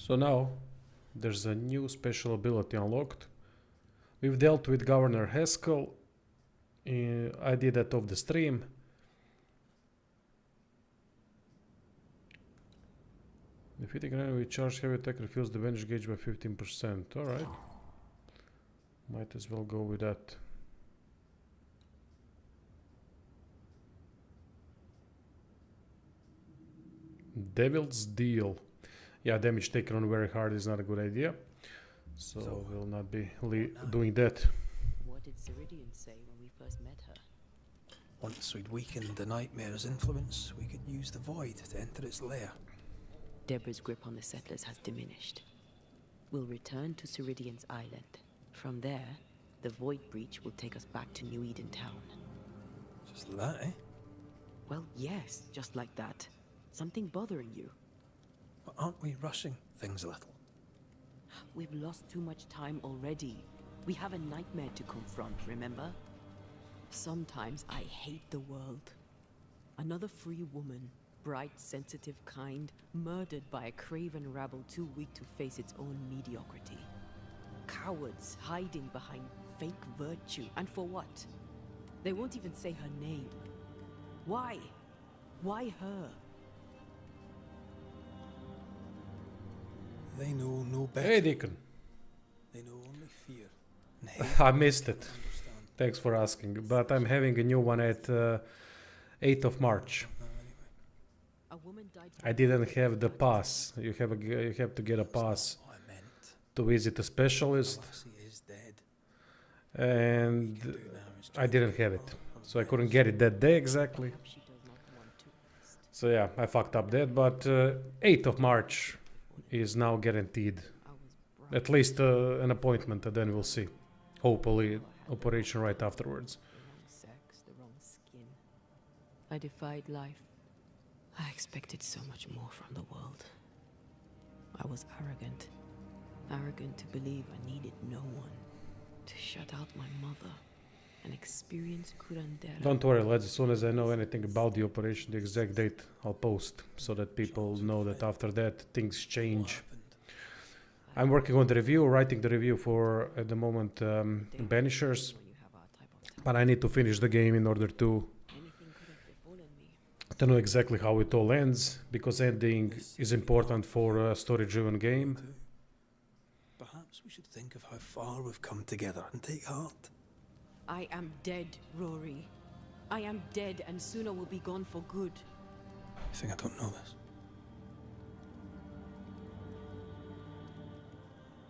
So now there's a new special ability unlocked. We've dealt with Governor Haskell. I did that off the stream. Defeating an enemy with charge heavy attack refills the damage gauge by 15%. Alright. Might as well go with that. Devil's Deal. Yeah, damage taken on very hard is not a good idea. So we'll not be doing that. What did Ceridian say when we first met her? Once we'd weakened the nightmare's influence, we could use the void to enter its lair. Deborah's grip on the settlers has diminished. We'll return to Ceridian's island. From there, the void breach will take us back to New Eden Town. Just that, eh? Well, yes, just like that. Something bothering you? But aren't we rushing things a little? We've lost too much time already. We have a nightmare to confront, remember? Sometimes I hate the world. Another free woman, bright, sensitive, kind, murdered by a craven rabble too weak to face its own mediocrity. Cowards hiding behind fake virtue. And for what? They won't even say her name. Why? Why her? They know no better. Hey, Deacon. They know only fear and hate. I missed it. Understand. Thanks for asking. But I'm having a new one at 8th of March. A woman died I didn't have the pass. You have to get a pass What I meant. to visit a specialist, Lassie is dead. and Do now is I didn't have it. So I couldn't get it that day exactly. Perhaps she does not want to rest. So yeah, I fucked up that. But 8th of March is now guaranteed. I was bright. At least an appointment, and then we'll see. Hopefully, operation right afterwards. The wrong sex, the wrong skin. I defied life. I expected so much more from the world. I was arrogant. Arrogant to believe I needed no one. To shut out my mother and experience curandera. Don't worry, lads. As soon as I know anything about the operation, the exact date, I'll post so that people know that after that things What change. happened? I'm working on the review, writing the review for at the moment Banishers, When you have our type of talent. but I need to finish the game in order to Anything could have befallen me. know exactly how it all ends, because ending is important for a story-driven game. Too. Perhaps we should think of how far we've come together and take heart. I am dead, Rory. I am dead, and Suna will be gone for good. You think I don't know this?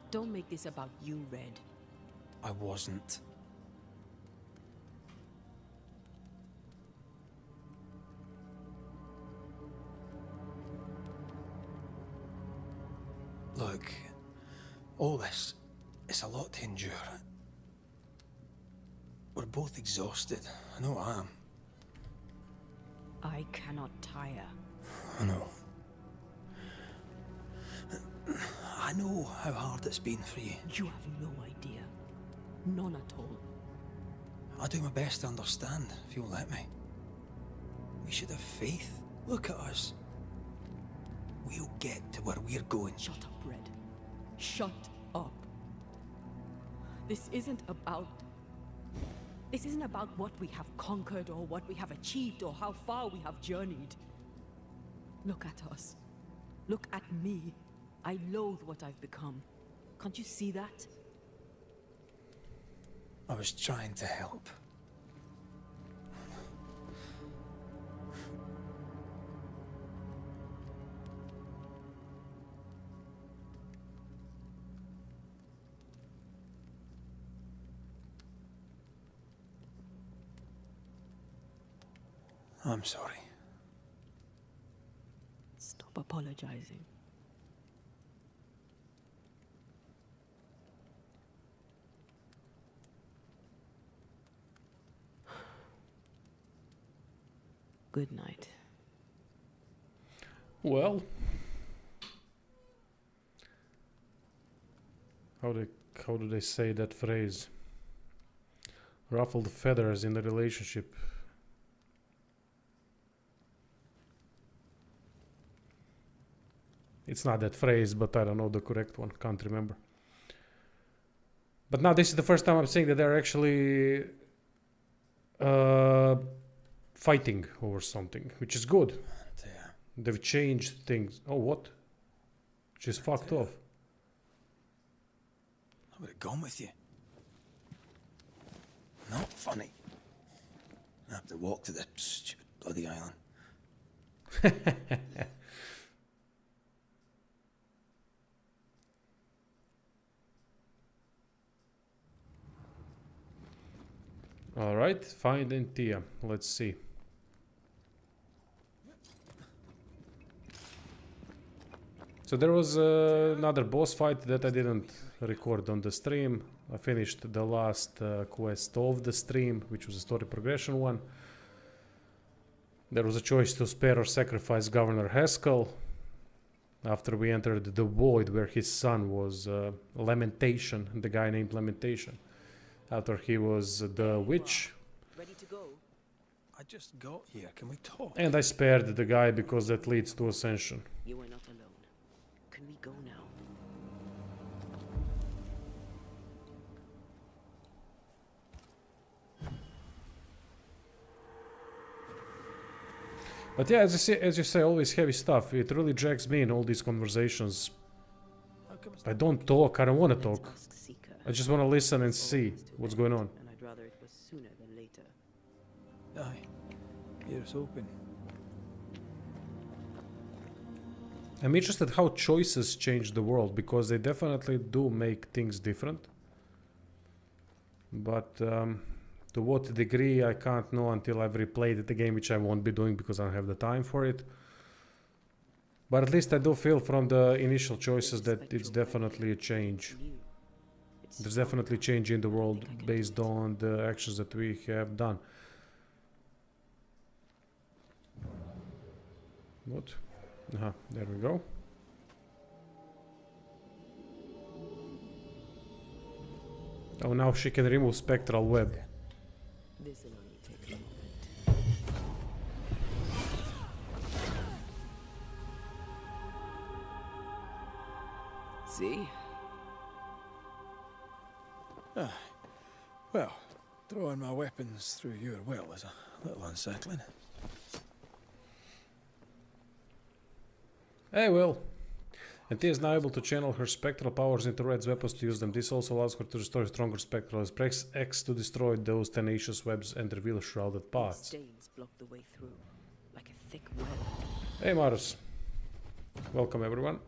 Don't make this about you, Red. I wasn't. Look, all this, it's a lot to endure. We're both exhausted. I know I am. I cannot tire. I know. I know how hard it's been for you. You have no idea. None at all. I'll do my best to understand, if you'll let me. We should have faith. Look at us. We'll get to where we're going. Shut up, Red. Shut up. This isn't about what we have conquered or what we have achieved or how far we have journeyed. Look at us. Look at me. I loathe what I've become. Can't you see that? I was trying to help. I'm sorry. Stop apologizing. Good night. Well, how do they say that phrase? Ruffled feathers in the relationship. It's not that phrase, but I don't know the correct one. Can't remember. But now this is the first time I'm saying that they're actually fighting over something, which is good. They've changed things. Oh, what? She's fucked off. I would have gone with you. Not funny. I have to walk to the stupid bloody island. Alright, find Antia. Let's see. So there was another boss fight that I didn't record on the stream. I finished the last quest of the stream, which was a story progression one. There was a choice to spare or sacrifice Governor Haskell. After we entered the void where his son was Lamentation, the guy named Lamentation. After he was the witch. Ready to go? I just got here. Can we talk? And I spared the guy because that leads to Ascension. You are not alone. Can we go now? But yeah, as you say, always heavy stuff. It really drags me in all these conversations. How come it's I don't talk, I don't want to Let's talk. ask Seeker. I just want to listen and It's see almost too what's late, going on. And I'd rather it was sooner than later. Aye. Here's hoping. I'm interested how choices change the world, because they definitely do make things different. But to what degree I can't know until I've replayed the game, which I won't be doing because I don't have the time for it. But at least I do feel from the initial choices that it's definitely a change. There's definitely change in the world based on the actions that we have done. What? There we go. Oh, now she can remove spectral web. This will only take a moment. See? Well, throwing my weapons through your will is a little unsettling. Hey, Will. And Tia is now able to channel her spectral powers into Red's weapons to use them. This also allows her to restore stronger spectral. Press X to destroy those tenacious webs and reveal shrouded These paths. stains block the way through, like a thick web. Hey, Marus. Welcome, everyone.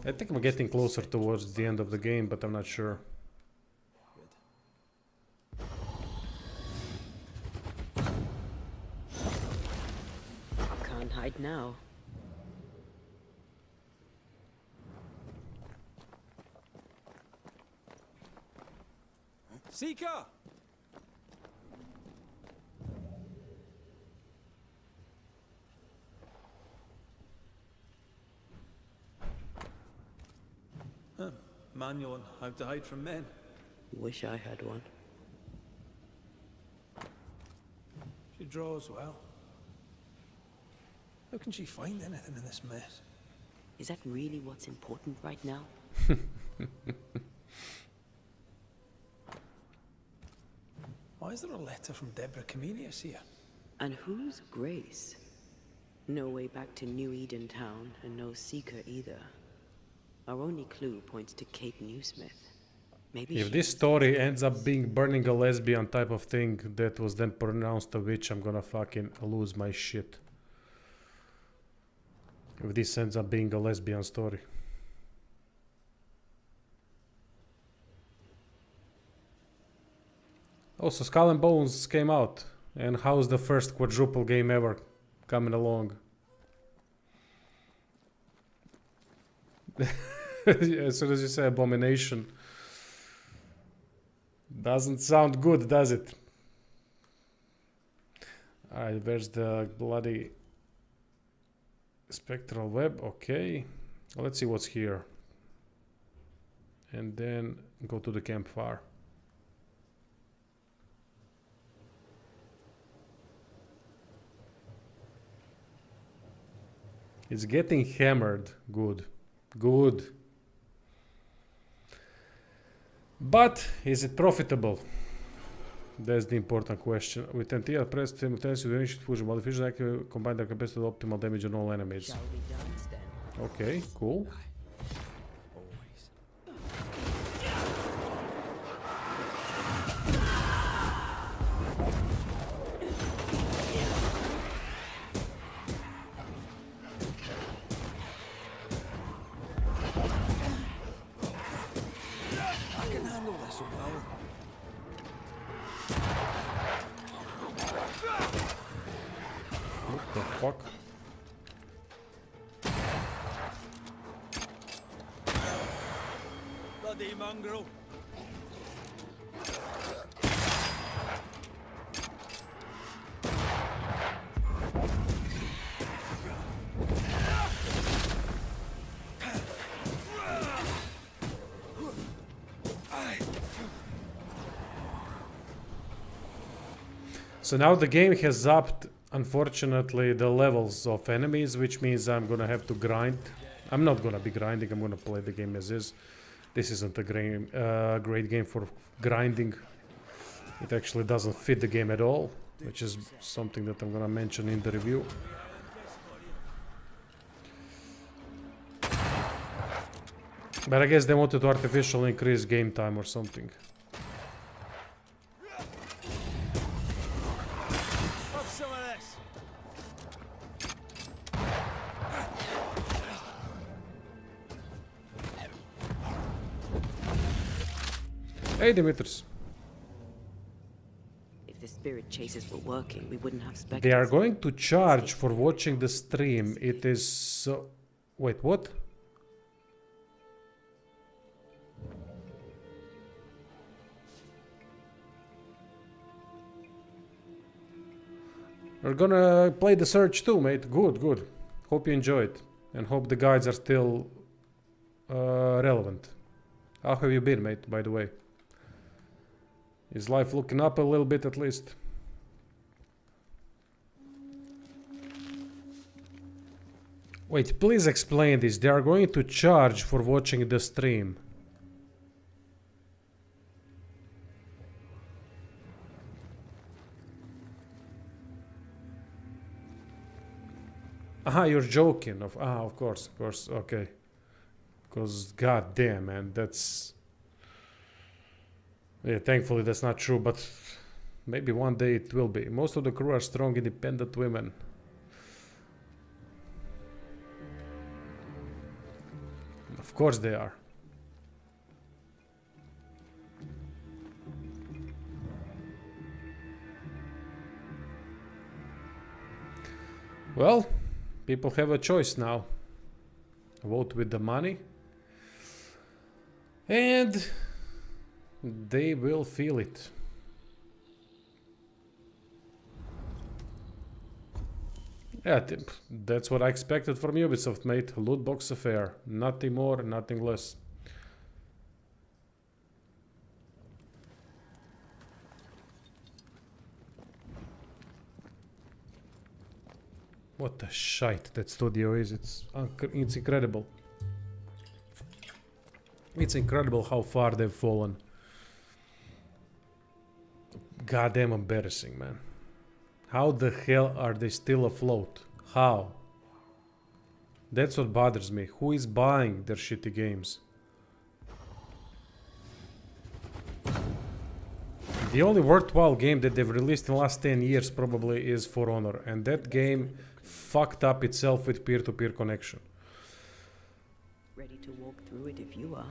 I think I'm getting closer towards the end of the game, but I'm not sure. Can't hide now. Seeker! Manual on how to hide from men. Wish I had one. She draws well. How can she find anything in this mess? Is that really what's important right now? Why is there a letter from Deborah Comenius here? And who's Grace? No way back to New Eden Town, and no Seeker either. Our only clue points to Kate Newsmith. Maybe If she this was- story ends up being burning a lesbian type of thing that was then pronounced a witch, I'm gonna fucking lose my shit. If this ends up being a lesbian story. Also, Skull and Bones came out. And how's the first quadruple game ever coming along? As soon as you say abomination. Doesn't sound good, does it? Alright, where's the bloody spectral web? Okay. Let's see what's here. And then go to the campfire. It's getting hammered. Good. Good. But is it profitable? That's the important question. With NTR pressed simultaneously with initial fusion, while the fusion active combine their capacity to optimal damage on all enemies. Shall we dance then? Okay, cool. Always. I can handle this well. What the fuck? Bloody mongrel. So now the game has upped, unfortunately, the levels of enemies, which means I'm gonna have to grind. I'm not gonna be grinding, I'm gonna play the game as is. This isn't a great game for grinding. It actually doesn't fit the game at all, which is something that I'm gonna mention in the review. But I guess they wanted to artificially increase game time or something. Have some of this. Hey Dimitris. If the spirit chases were working, we wouldn't have specters. They are going to charge for watching the stream. It is so... Wait, what? We're gonna play the search too, mate. Good, good. Hope you enjoy it. And hope the guides are still relevant. How have you been, mate, by the way? Is life looking up a little bit at least? Wait, please explain this. They are going to charge for watching the stream. Aha, you're joking. Of course, okay. Because, god damn, man, that's... Yeah, thankfully that's not true, but maybe one day it will be. Most of the crew are strong, independent women. Of course they are. Well, people have a choice now. Vote with the money. And they will feel it. Yeah, that's what I expected from Ubisoft, mate. Loot box affair. Nothing more, nothing less. What the shite that studio is. It's incredible. It's incredible how far they've fallen. Goddamn embarrassing, man. How the hell are they still afloat? How? That's what bothers me. Who is buying their shitty games? The only worthwhile game that they've released in the last 10 years probably is For Honor. And that game fucked up itself with peer-to-peer connection. Ready to walk through it if you are.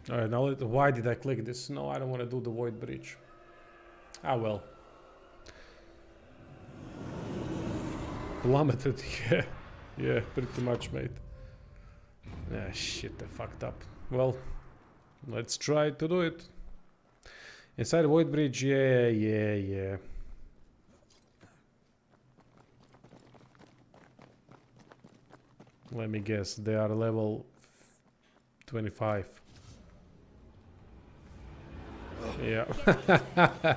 Alright, now why did I click this? No, I don't want to do the void bridge. Ah well. Plummeted, yeah. Yeah, pretty much, mate. Ah, shit, I fucked up. Well, let's try to do it. Inside the void bridge, yeah. Let me guess, they are level 25. Yeah,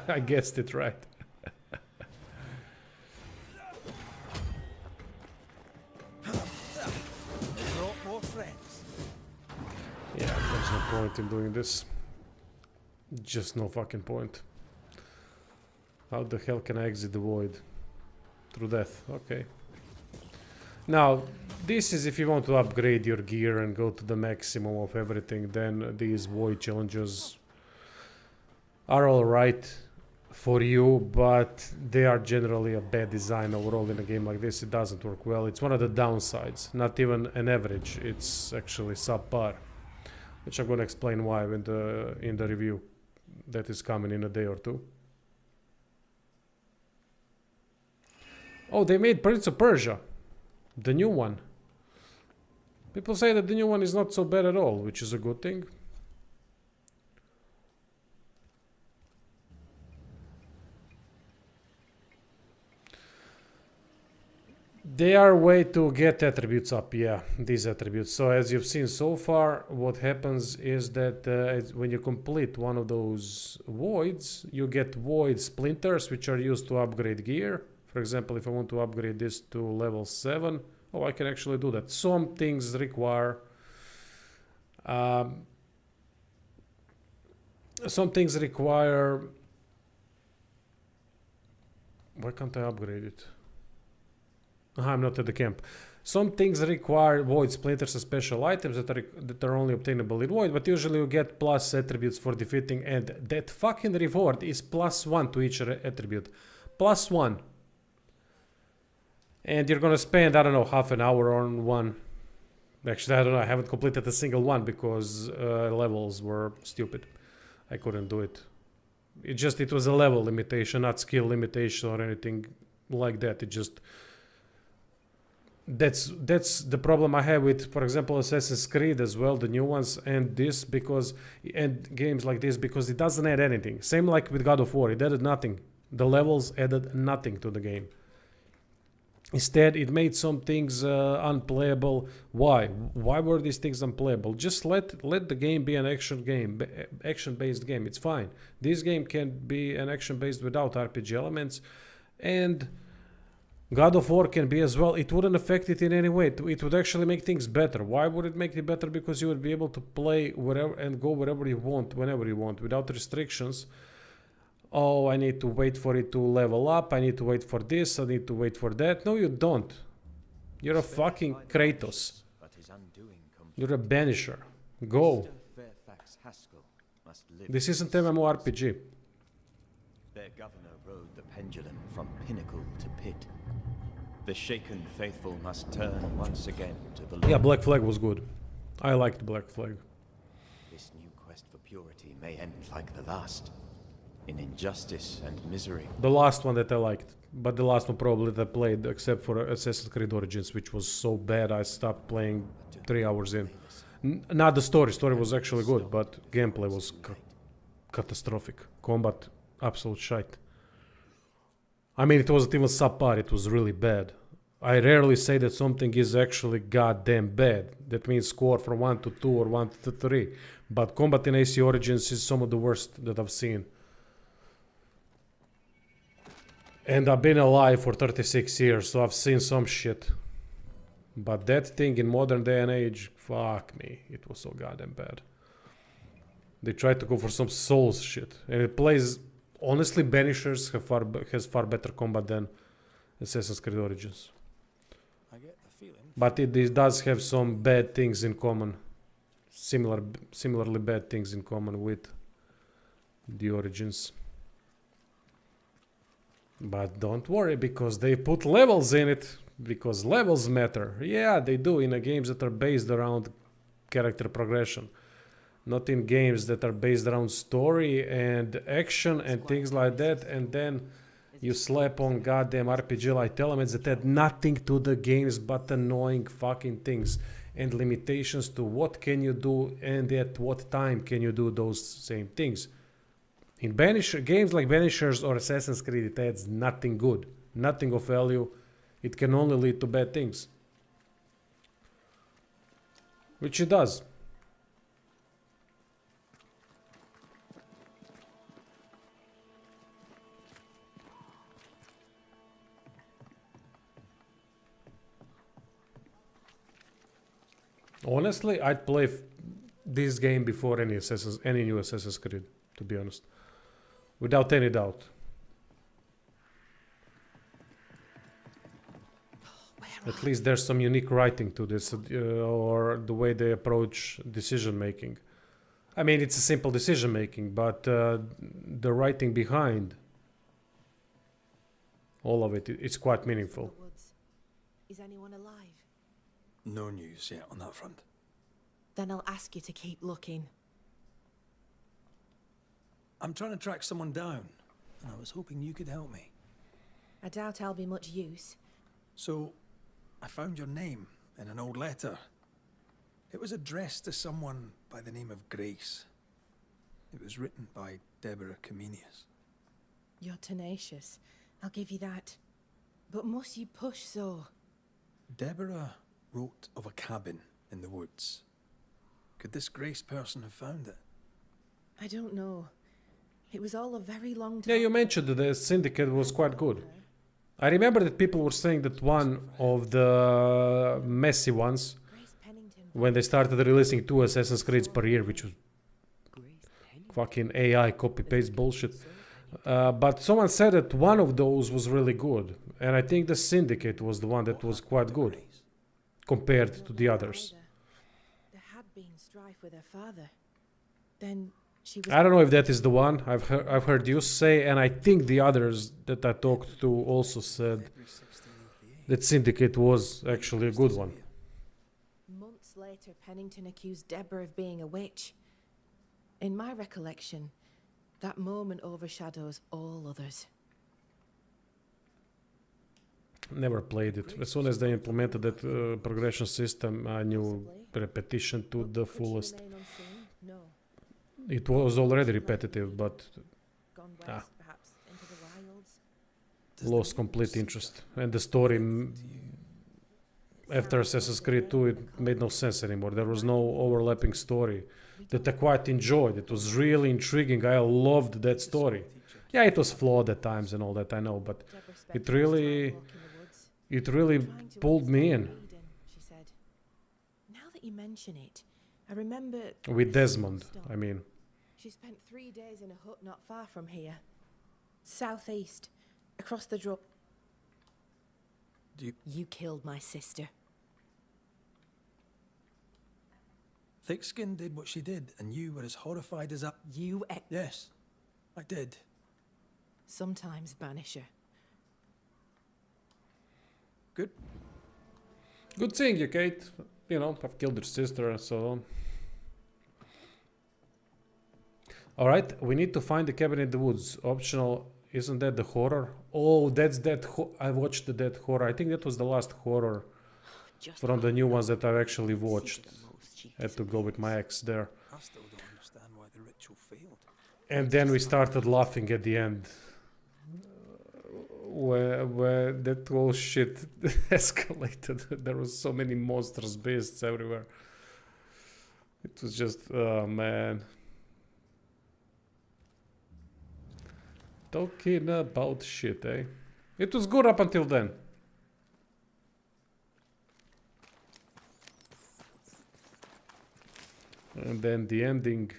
I guessed it right. Brought more friends. Yeah, there's no point in doing this. Just no fucking point. How the hell can I exit the void? Through death, okay. Now, this is if you want to upgrade your gear and go to the maximum of everything, then these void challenges are alright for you, but they are generally a bad design overall in a game like this. It doesn't work well. It's one of the downsides, not even an average. It's actually subpar, which I'm gonna explain why in the review that is coming in a day or two. Oh, they made Prince of Persia, the new one. People say that the new one is not so bad at all, which is a good thing. They are a way to get attributes up, yeah, these attributes. So as you've seen so far, what happens is that when you complete one of those voids, you get void splinters, which are used to upgrade gear. For example, if I want to upgrade this to level 7, oh, I can actually do that. Some things require... some things require... Why can't I upgrade it? I'm not at the camp. Some things require void splinters and special items that are only obtainable in void, but usually you get plus attributes for defeating, and that fucking reward is +1 to each attribute. +1. And you're gonna spend, I don't know, half an hour on one. Actually, I don't know, I haven't completed a single one because levels were stupid. I couldn't do it. It was a level limitation, not skill limitation or anything like that. It just... That's the problem I have with, for example, Assassin's Creed as well, the new ones, and games like this, because it doesn't add anything. Same like with God of War, it added nothing. The levels added nothing to the game. Instead, it made some things unplayable. Why? Why were these things unplayable? Just let the game be an action-based game. It's fine. This game can be an action-based without RPG elements, and God of War can be as well. It wouldn't affect it in any way. It would actually make things better. Why would it make it better? Because you would be able to play wherever and go wherever you want, whenever you want, without restrictions. Oh, I need to wait for it to level up. I need to wait for this. I need to wait for that. No, you don't. You're a fucking Kratos. You're a Banisher. Go. This isn't MMORPG. Their governor rode the pendulum from pinnacle to pit. The shaken faithful must turn once again to the Lord. Yeah, Black Flag was good. I liked Black Flag. This new quest for purity may end like the last, in injustice and misery. The last one that I liked, but the last one probably that I played, except for Assassin's Creed Origins, which was so bad I stopped playing 3 hours in. Not the story. Story was actually good, but gameplay was catastrophic. Combat, absolute shite. I mean, it wasn't even subpar, it was really bad. I rarely say that something is actually goddamn bad. That means score from 1 to 2 or 1 to 3. But combat in AC Origins is some of the worst that I've seen. And I've been alive for 36 years, so I've seen some shit. But that thing in modern day and age, fuck me, it was so goddamn bad. They tried to go for some Souls shit. And it plays... Honestly, Banishers has far better combat than Assassin's Creed Origins. I get the feeling. But it does have some bad things in common. Similarly bad things in common with the Origins. But don't worry, because they put levels in it. Because levels matter. Yeah, they do in games that are based around character progression. Not in games that are based around story and action and things like that, and then you slap on goddamn RPG-like elements that add nothing to the games but annoying fucking things and limitations to what can you do and at what time can you do those same things. In games like Banishers or Assassin's Creed, it adds nothing good, nothing of value. It can only lead to bad things. Which it does. Honestly, I'd play this game before any new Assassin's Creed, to be honest. Without any doubt. At least there's some unique writing to this, or the way they approach decision making. I mean, it's a simple decision making, but the writing behind all of it's quite meaningful. Is anyone alive? No news yet on that front. Then I'll ask you to keep looking. I'm trying to track someone down, and I was hoping you could help me. I doubt I'll be much use. So, I found your name in an old letter. It was addressed to someone by the name of Grace. It was written by Deborah Comenius. You're tenacious. I'll give you that. But must you push so? Deborah wrote of a cabin in the woods. Could this Grace person have found it? I don't know. It was all a very long time. Yeah, you mentioned that the Syndicate was quite good. I remember that people were saying that one of the messy ones, Grace Pennington. when they started releasing 2 Assassin's Creeds per year, which was fucking AI copy-paste bullshit. But someone said that one of those was really good. And I think the Syndicate was the one that was quite good compared to the others. There had been strife with her father. Then she was... I don't know if that is the one. I've heard you say, and I think the others that I talked to also said that Syndicate was actually a good one. Months later, Pennington accused Deborah of being a witch. In my recollection, that moment overshadows all others. Never played it. As soon as they implemented that progression system, I knew Possibly. repetition to the Could she fullest. remain unseen? No. It was already repetitive, but Gone west, Ah. perhaps into the wilds. lost complete interest. And the story, after Assassin's Creed 2, it made no sense anymore. There was no overlapping story that I quite enjoyed. It was really intriguing. I loved that story. Yeah, it was flawed at times and all that, I know, but Deborah spent it much time really, walking the woods, it really trying to pulled me in. understand Eden, she said. Now that you mention it, I remember With Desmond, Stop. I mean. She spent 3 days in a hut not far from here. Southeast, across the drop. Do you... You killed my sister. Thickskin did what she did, and you were as horrified as I... You Yes, I did. Sometimes, Banisher. Good. Good seeing you, Kate. You know, I've killed your sister, so... Alright, we need to find the cabin in the woods. Optional, isn't that the horror? Oh, that's that... I watched that horror. I think that was the last horror Just from the new ones that I've actually see watched. the most she Had to go with my ex there. I still don't understand why the ritual failed. And then we started laughing at the end. Where that whole shit escalated. There was so many monsters, beasts everywhere. It was just, oh man. Talking about shit, eh? It was good up until then. And then the ending.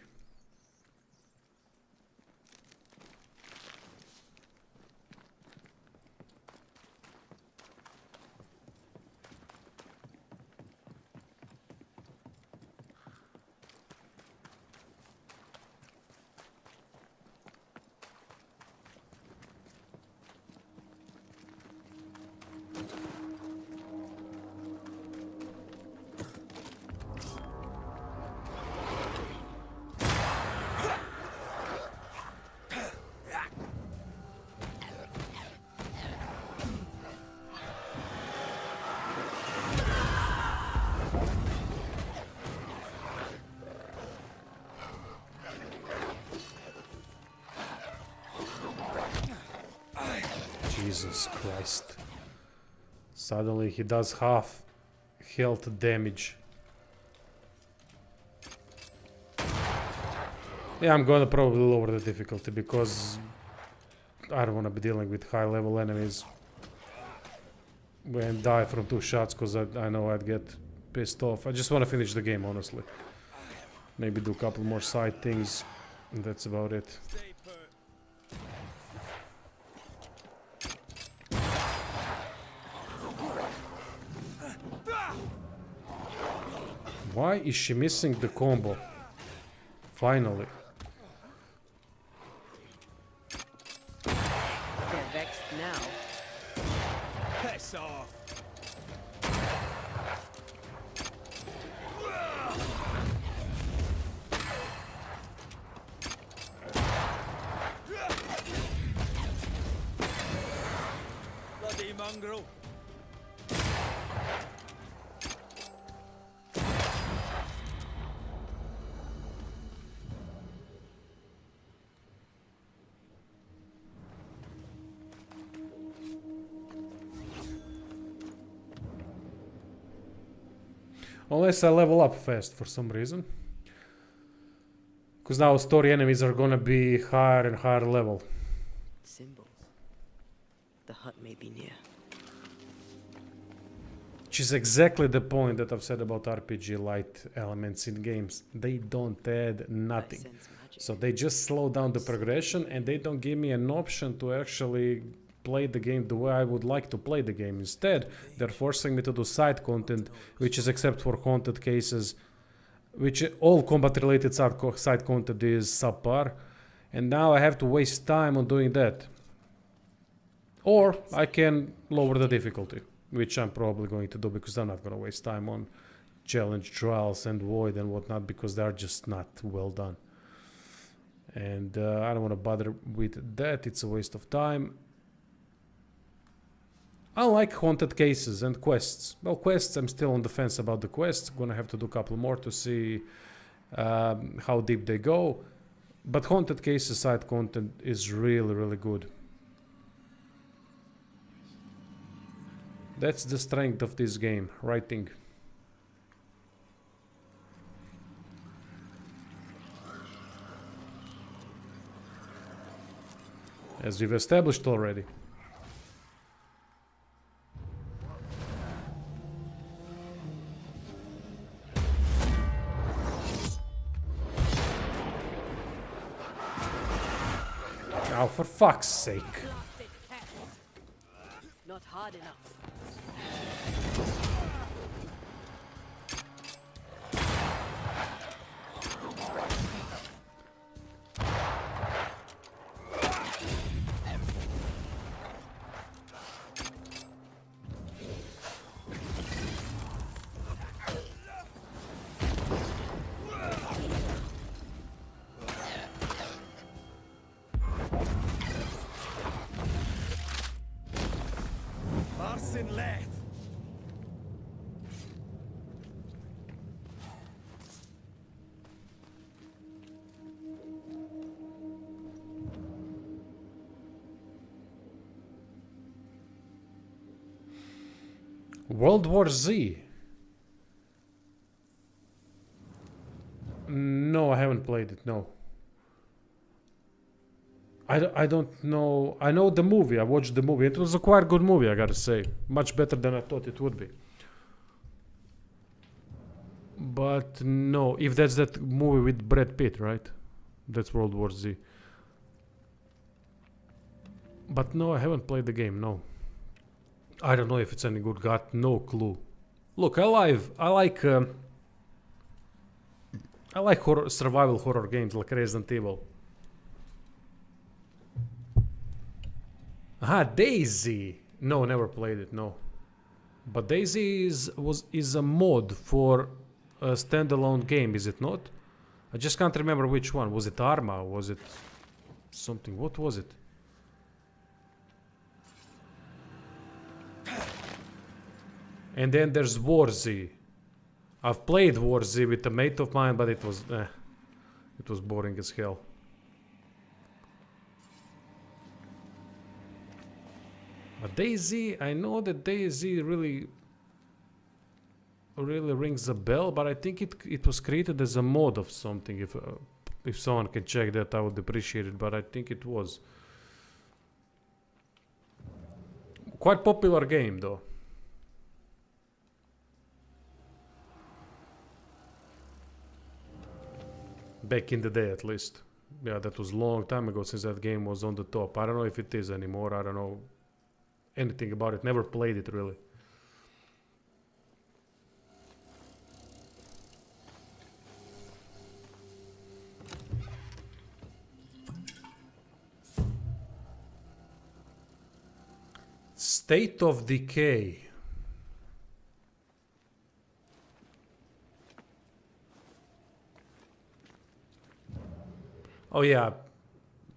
Jesus Christ. Suddenly he does half health damage. Yeah, I'm gonna probably lower the difficulty because I don't want to be dealing with high level enemies and die from 2 shots because I know I'd get pissed off. I just want to finish the game, honestly. Maybe do a couple more side things, and that's about it. Why is she missing the combo? Finally. They're vexed now. Piss off! Bloody mongrel! Unless I level up fast for some reason. Because now story enemies are gonna be higher and higher level. Symbols. The hut may be near. Which is exactly the point that I've said about RPG light elements in games. They don't add I nothing. sense magic. So they just slow down the progression and they don't give me an option to actually play the game the way I would like to play the game. Instead, they're forcing me to do side content, which is except for content cases, which all combat related side content is subpar. And now I have to waste time on doing that. Or I can lower the difficulty, which I'm probably going to do because I'm not going to waste time on challenge trials and void and whatnot because they're just not well done. And I don't want to bother with that. It's a waste of time. I like haunted cases and quests. Well, quests, I'm still on the fence about the quests. Gonna have to do a couple more to see how deep they go. But haunted cases side content is really, really good. That's the strength of this game, writing. As we've established already. Oh, for fuck's sake. Blasted pest. Not hard enough. Arson left! World War Z. No, I haven't played it, no. I don't know. I know the movie. I watched the movie. It was a quite good movie, I gotta say. Much better than I thought it would be. But no, if that's that movie with Brad Pitt, right? That's World War Z. But no, I haven't played the game, no. I don't know if it's any good. Got no clue. Look, I like horror, survival horror games like Resident Evil. Aha, Daisy. No, never played it. No, but Daisy is a mod for a standalone game, is it not? I just can't remember which one. Was it Arma? Was it something? What was it? And then there's War Z. I've played War Z with a mate of mine, but it was boring as hell. But Daisy, I know that Daisy really rings a bell, but I think it was created as a mod of something. If someone can check that, I would appreciate it. But I think it was quite popular game, though. back in the day at least. Yeah, that was long time ago since that game was on the top. I don't know if it is anymore. I don't know anything about it. Never played it really. State of Decay. Oh yeah,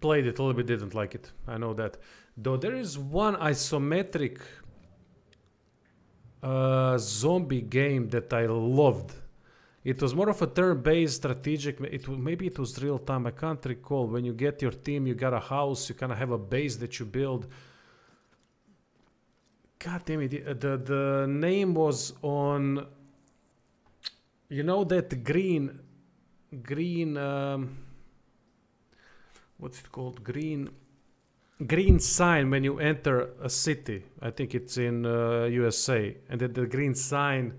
played it a little bit, didn't like it. I know that. Though there is one isometric zombie game that I loved. It was more of a turn-based strategic. Maybe it was real time. I can't recall. When you get your team, you got a house. You kind of have a base that you build. God damn it! The name was on. You know that green. What's it called? Green sign when you enter a city. I think it's in USA, and then the green sign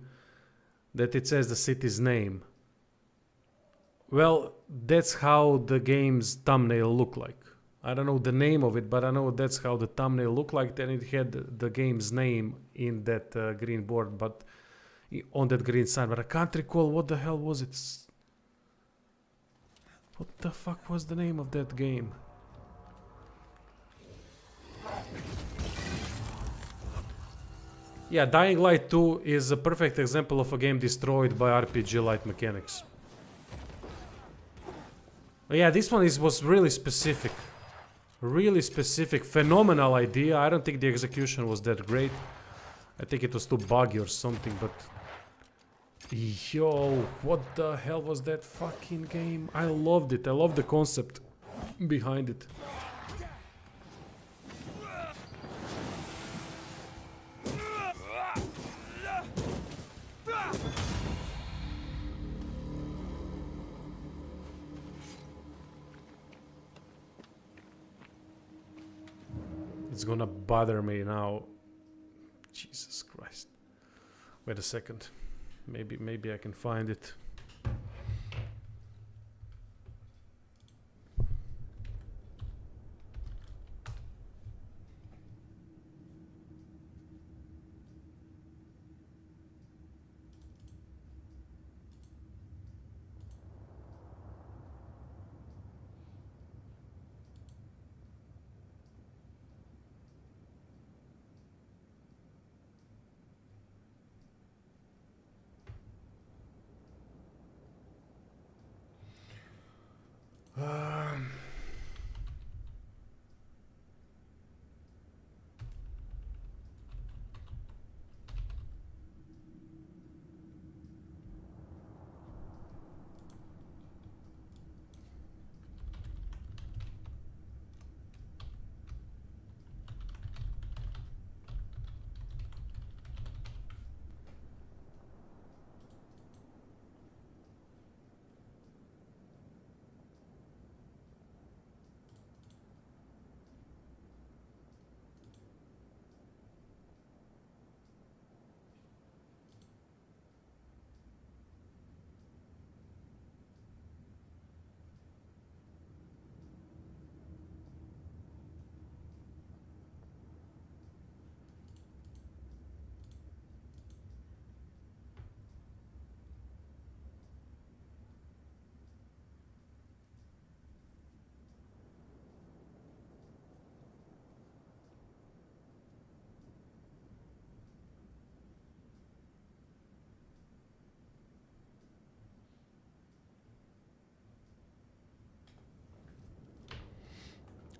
that it says the city's name. Well, that's how the game's thumbnail looked like. I don't know the name of it, but I know that's how the thumbnail looked like. Then it had the game's name in that green board, but on that green sign. But I can't recall what the hell was it. What the fuck was the name of that game? Yeah, Dying Light 2 is a perfect example of a game destroyed by RPG-like mechanics. But yeah, this one was really specific. Really specific, phenomenal idea. I don't think the execution was that great. I think it was too buggy or something, but... Yo, what the hell was that fucking game? I loved it. I loved the concept behind it. It's gonna bother me now. Jesus Christ. Wait a second. Maybe I can find it.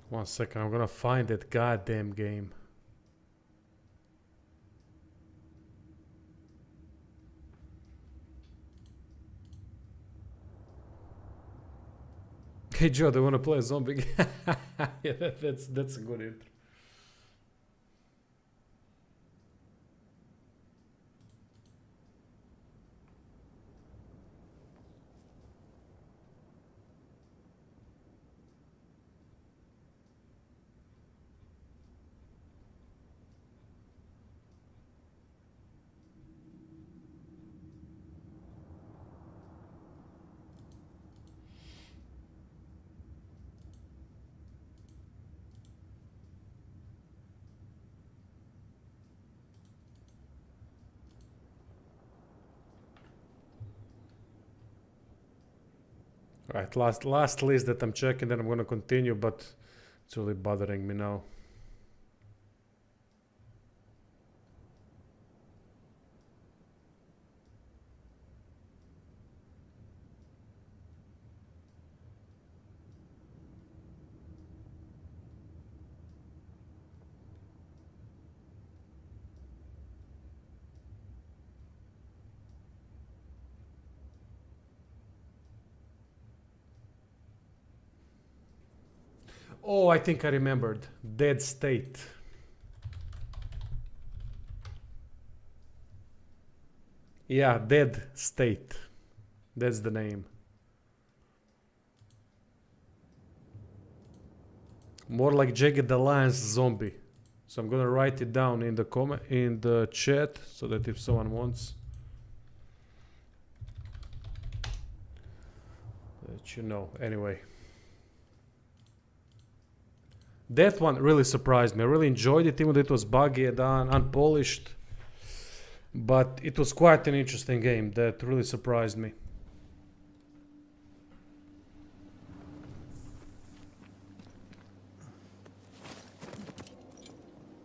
One second, I'm gonna find that goddamn game. Hey Joe, do you wanna play a zombie game? Yeah, that's a good intro. Right, last list that I'm checking, then I'm gonna continue, but it's really bothering me now. Oh, I think I remembered. Dead State. Yeah, Dead State. That's the name. More like Jagged Alliance Zombie. So I'm gonna write it down in the chat so that if someone wants, let you know. Anyway, that one really surprised me. I really enjoyed it, even though it was buggy and unpolished. But it was quite an interesting game that really surprised me.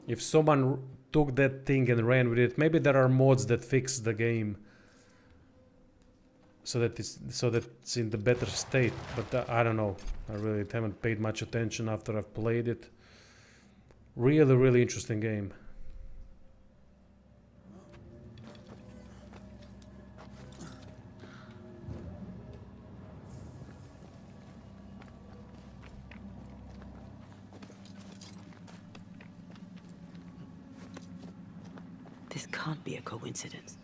If someone took that thing and ran with it, maybe there are mods that fix the game so that it's in the better state. But I don't know. I really haven't paid much attention after I've played it. Really, really interesting game. This can't be a coincidence.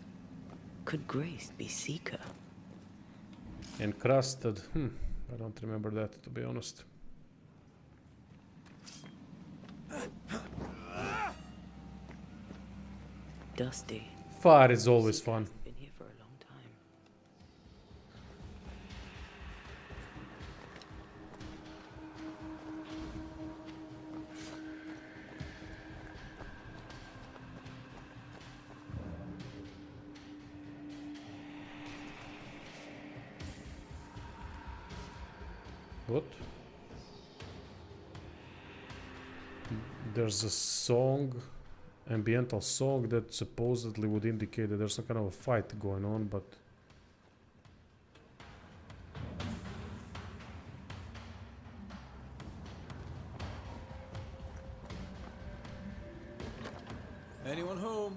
Could Grace be Seeker? Encrusted. I don't remember that, to be honest. Dusty. Fire is always fun. Been here for a long time. What? There's a song, ambiental song that supposedly would indicate that there's some kind of a fight going on, but Anyone home?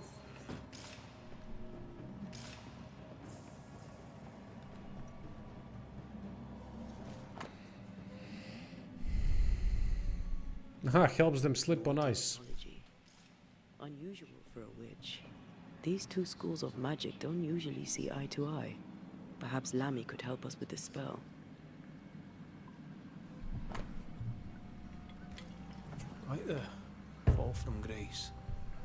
helps them slip on ice. Technology. Unusual for a witch. These two schools of magic don't usually see eye to eye. Perhaps Lammy could help us with the spell. Quite the fall from grace.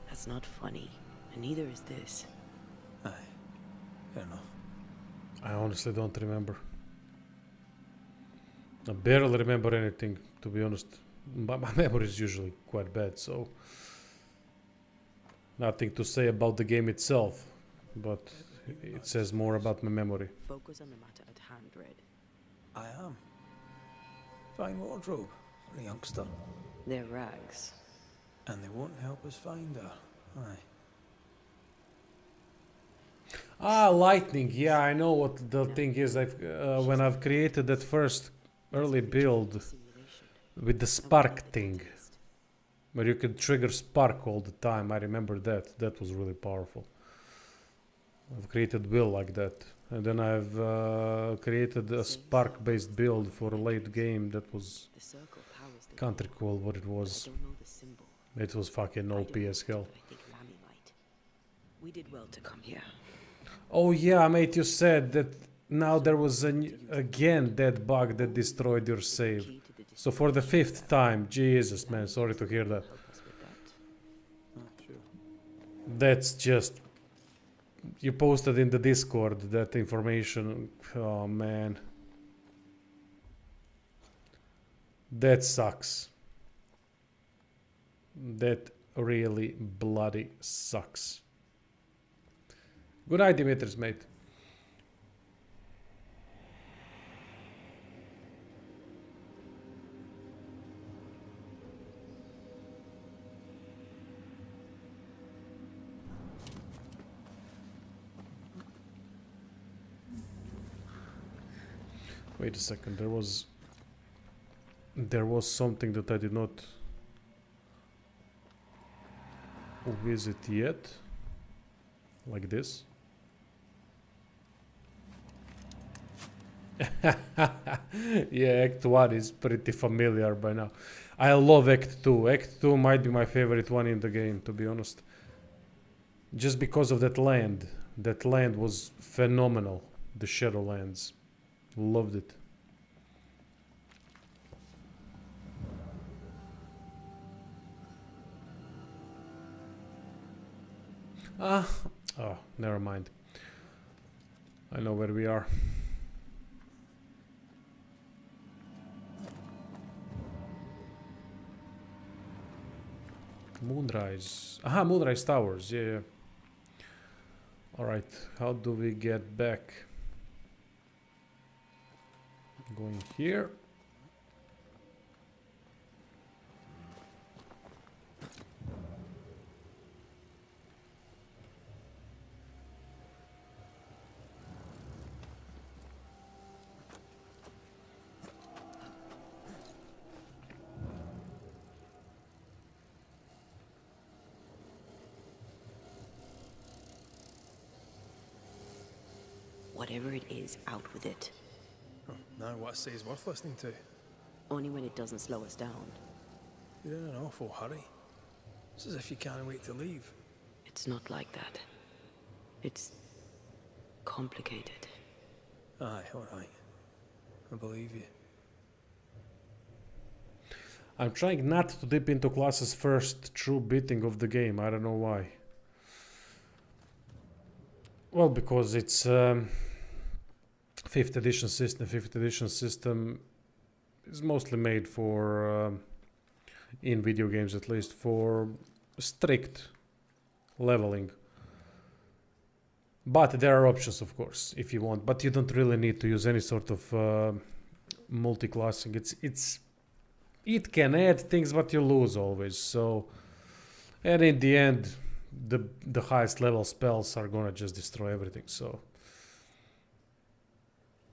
That's not funny, and neither is this. Aye, fair enough. I honestly don't remember. I barely remember anything, to be honest. My memory is usually quite bad, so nothing to say about the game itself, but it says more about my memory. Focus on the matter at hand, Red. I am. Fine wardrobe for a youngster. They're rags. And they won't help us find her. Aye. Ah, lightning. Yeah, I know what the thing is. When I've created that first early build with the spark thing, where you could trigger spark all the time. I remember that. That was really powerful. I've created build like that. And then I've created a spark-based build for a late game that was... The circle powers the Can't recall what it I was. don't know the symbol. It was fucking I OP don't know, as hell. but I think Lammy might. We did well to come here. Oh yeah, mate, you said that now there was again that bug that destroyed your save. Key to the So for the 5th time, Jesus man, sorry to hear that. help us with that. Sure. That's just... You posted in the Discord that information. Oh man. That sucks. That really bloody sucks. Good night, Dimitris, mate. Wait a second, there was something that I did not visit yet. Like this. Yeah, Act 1 is pretty familiar by now. I love Act 2. Act 2 might be my favorite one in the game, to be honest. Just because of that land. That land was phenomenal. The Shadowlands. Loved it. Oh, never mind. I know where we are. Moonrise. Aha, Moonrise Towers. Yeah. Alright, how do we get back? Going here. Whatever it is, out with it. Oh, now what I say is worth listening to. Only when it doesn't slow us down. You're in an awful hurry. It's as if you can't wait to leave. It's not like that. It's complicated. Aye, alright. I believe you. I'm trying not to dip into classes first true beating of the game. I don't know why. Well, because it's 5th edition system. 5th edition system is mostly made for, in video games at least, for strict leveling. But there are options, of course, if you want. But you don't really need to use any sort of multi-classing. It can add things, but you lose always. So, and in the end, the highest level spells are gonna just destroy everything. So,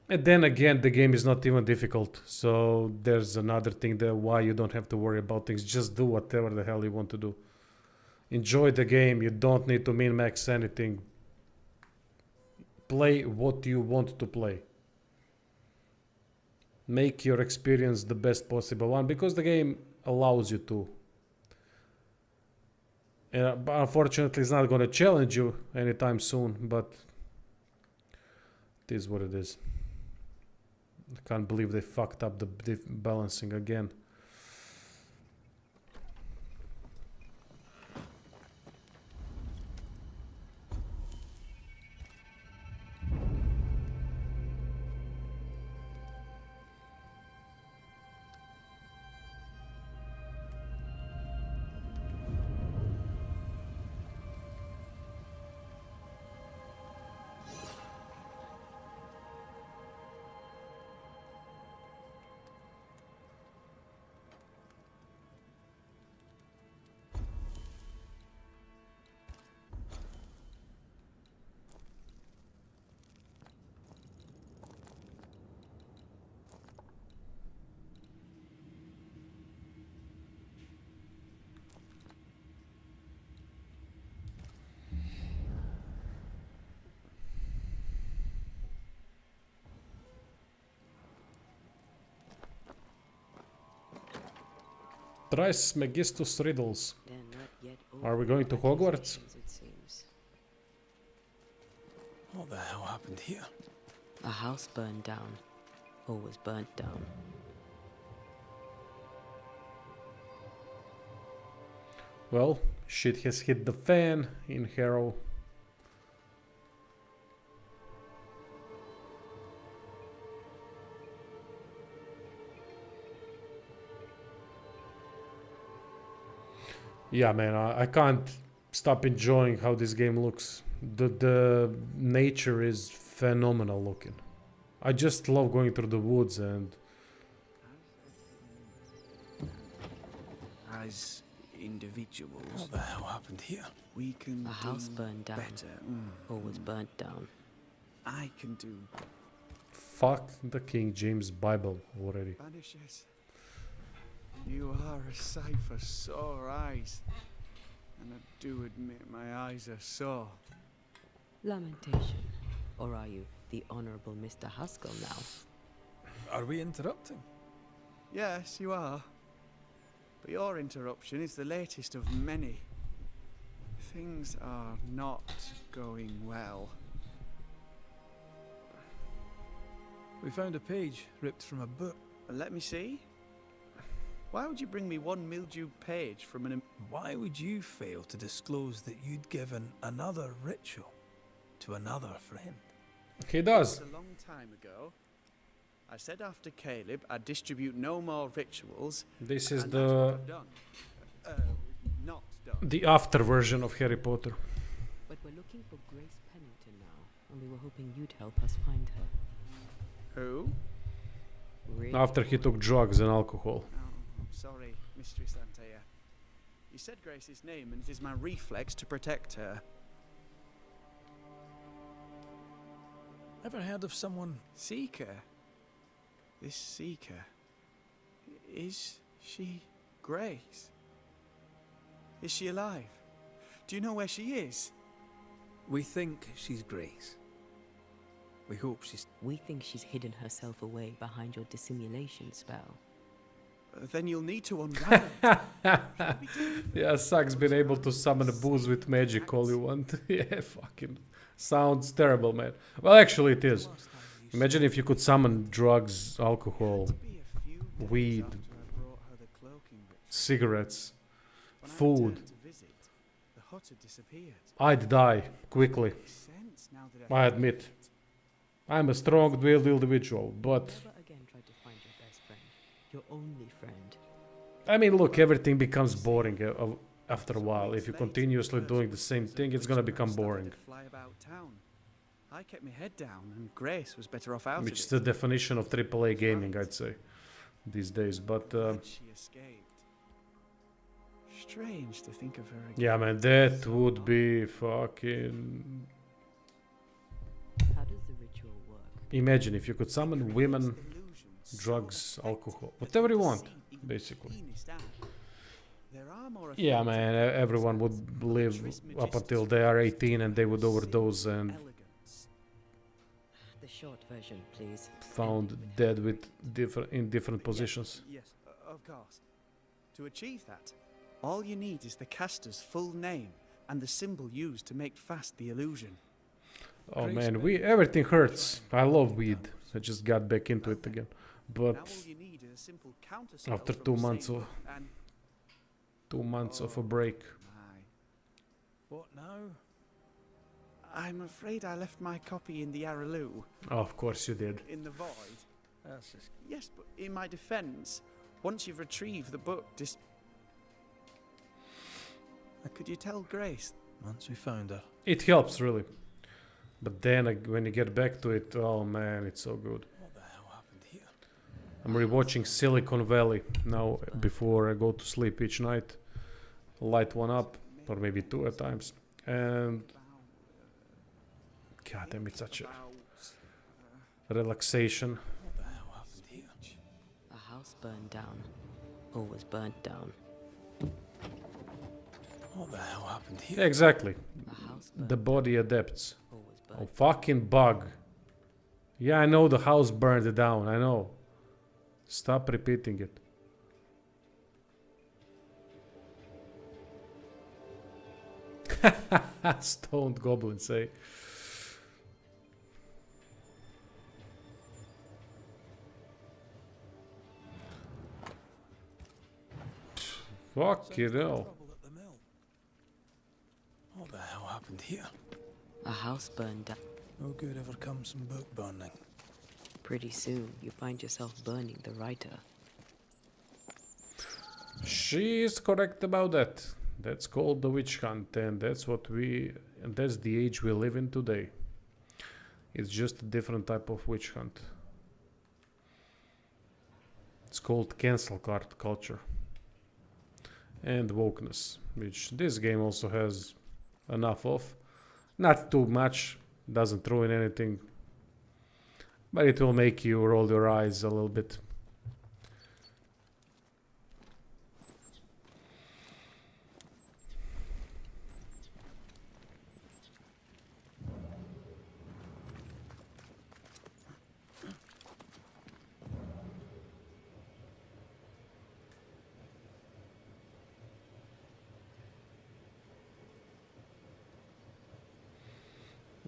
and then again, the game is not even difficult. So there's another thing there why you don't have to worry about things. Just do whatever the hell you want to do. Enjoy the game. You don't need to min-max anything. Play what you want to play. Make your experience the best possible one, because the game allows you to. But unfortunately, it's not going to challenge you anytime soon, but it is what it is. I can't believe they fucked up the balancing again. Thrice Megistus riddles. They're not yet Are we over going to our Hogwarts? accusations, it seems. What the hell happened here? A house burned down. Or was burnt down. Well, shit has hit the fan in Harrow. Yeah, man, I can't stop enjoying how this game looks. The nature is phenomenal looking. I just love going through the woods and... As individuals, What the hell happened here? we can A house do burned down. better. Or was burnt down. I can do Fuck the King James Bible already. Banishers, you are a sight for sore eyes. And I do admit my eyes are sore. Lamentation. Or are you the Honorable Mr. Haskell now? Are we interrupting? Yes, you are. But your interruption is the latest of many. Things are not going well. We found a page ripped from a book. Let me see. Why would you bring me one mildewed page from an... Why would you fail to disclose that you'd given another ritual to another friend? He does. A long time ago, I said after Caleb I'd distribute no more rituals. This is and that's what I've done. Not done. the after version of Harry Potter. But we're looking for Grace Pennington now, and we were hoping you'd help us find her. Who? Really? After he took drugs and alcohol. Oh, I'm sorry, Mistress Antea. You said Grace's name, and it is my reflex to protect her. Ever heard of someone? Seeker? This Seeker? Is she Grace? Is she alive? Do you know where she is? We think she's Grace. We hope she's... We think she's hidden herself away behind your dissimulation spell. Then you'll need to unravel it. Yeah, Suck's been able to summon a booze with magic all you want. Yeah, fucking sounds terrible, man. Well, actually it is. Imagine if you could summon drugs, alcohol, weed, cigarettes, food. I'd die quickly. I admit. I'm a strong-willed individual, but Never again try to find your best friend. Your only friend. I mean, look, everything becomes boring after a while. If you're continuously doing the same thing, it's gonna become boring. Fly about town. I kept my head down, and Grace was better off out Which is of the it. definition of AAA gaming, I'd say, these days. But And she escaped. Strange to think of her again. yeah, man, that would be fucking... How does the ritual work? Imagine if you could summon women, drugs, alcohol, whatever you want, basically. Yeah, man, everyone would live up until they are 18 and they would overdose and The short version, please. found dead with in different positions. Yes, of course. To achieve that, all you need is the caster's full name and the symbol used to make fast the illusion. Oh man, everything hurts. I love weed. I just got back into it again. But Now all you need is a simple counterspell after from 2 the months same of book and 2 months of a break. my, What now? I'm afraid I left my copy in the Araloo, Oh, of course you did. in the void. That's just... Yes, but in my defense, once you've retrieved the book, could you tell Grace? Once we found her. It helps really. But then when you get back to it, oh man, it's so good. What the hell happened here? I'm rewatching Silicon Valley now before I go to sleep each night. Light one up, or maybe two at times. And god damn, it's such a relaxation. What the hell happened here? A house burned down. Or was burnt down. What the hell happened here? Exactly. A house burned The body adapts. or was Oh, burnt. fucking bug. Yeah, I know the house burned down. I know. Stop repeating it. Stoned goblins say. Fuck you know. Trouble at the mill. What the hell happened here? A house burned down. No good ever comes from book burning. Pretty soon, you find yourself burning the writer. She is correct about that. That's called the witch hunt, and that's that's the age we live in today. It's just a different type of witch hunt. It's called cancel card culture. And wokeness, which this game also has enough of. Not too much, doesn't throw in anything But it will make you roll your eyes a little bit.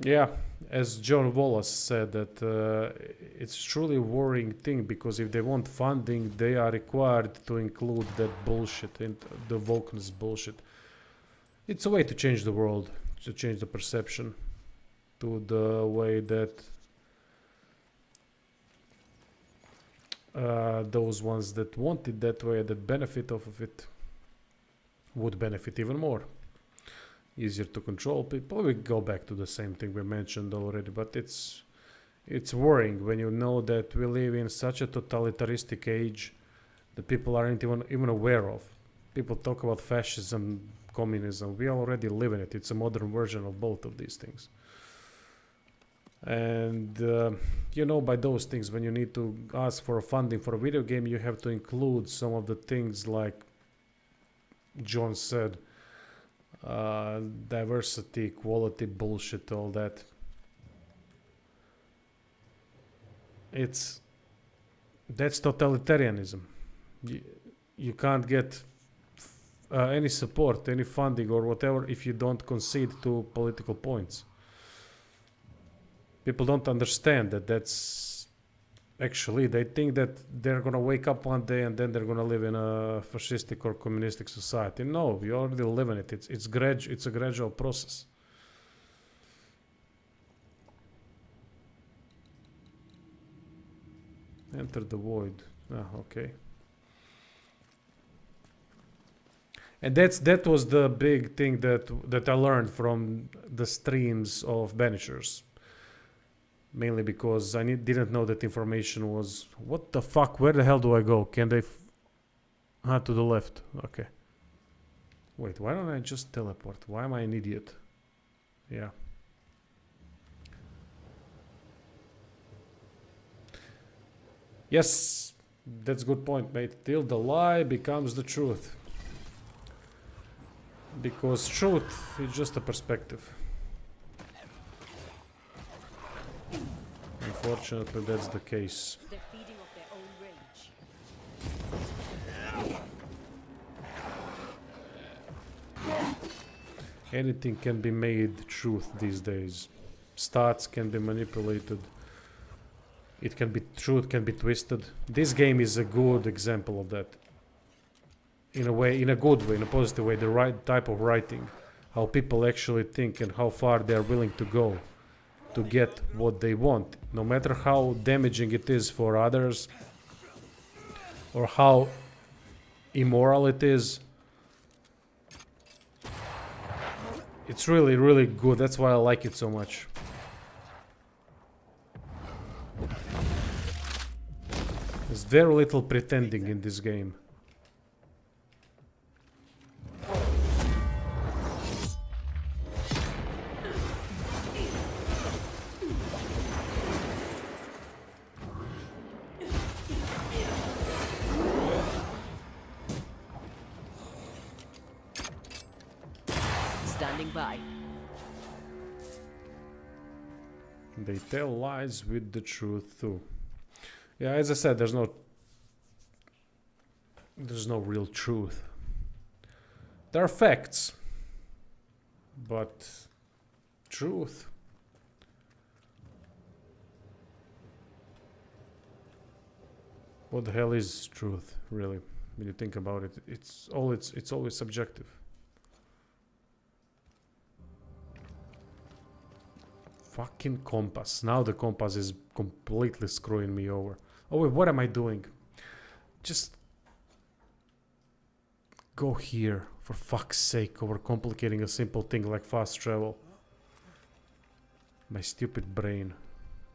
Yeah, as John Wallace said, that it's truly a worrying thing, because if they want funding, they are required to include that bullshit and the wokeness bullshit. It's a way to change the world, to change the perception to the way that those ones that want it that way, that benefit off of it, would benefit even more. Easier to control people. We go back to the same thing we mentioned already, but it's worrying when you know that we live in such a totalitarianistic age that people aren't even aware of. People talk about fascism, communism. We already live in it. It's a modern version of both of these things. And you know, by those things, when you need to ask for funding for a video game, you have to include some of the things like John said, diversity, equality, bullshit, all that. That's totalitarianism. You can't get any support, any funding or whatever if you don't concede to political points. People don't understand that that's actually, they think that they're gonna wake up one day and then they're gonna live in a fascistic or communistic society. No, you already live in it. It's a gradual process. Enter the void. Okay. And that was the big thing that I learned from the streams of Banishers. Mainly because I didn't know that information was... What the fuck? Where the hell do I go? Can they... to the left. Okay. Wait, why don't I just teleport? Why am I an idiot? Yeah. Yes, that's a good point, mate. Till the lie becomes the truth. Because truth is just a perspective. Unfortunately, that's the case. They're feeding off their own rage. Anything can be made truth these days. Stats can be manipulated. It can be truth can be twisted. This game is a good example of that. In a way, in a good way, in a positive way, the right type of writing. How people actually think and how far they are willing to go to get what they want, no matter how damaging it is for others or how immoral it is. It's really, really good. That's why I like it so much. There's very little pretending in this game. Standing by. They tell lies with the truth too. Yeah, as I said, there's no real truth. There are facts, but truth. What the hell is truth, really? When you think about it, it's always subjective. Fucking compass. Now the compass is completely screwing me over. Oh wait, what am I doing? Just go here, for fuck's sake, overcomplicating a simple thing like fast travel. My stupid brain.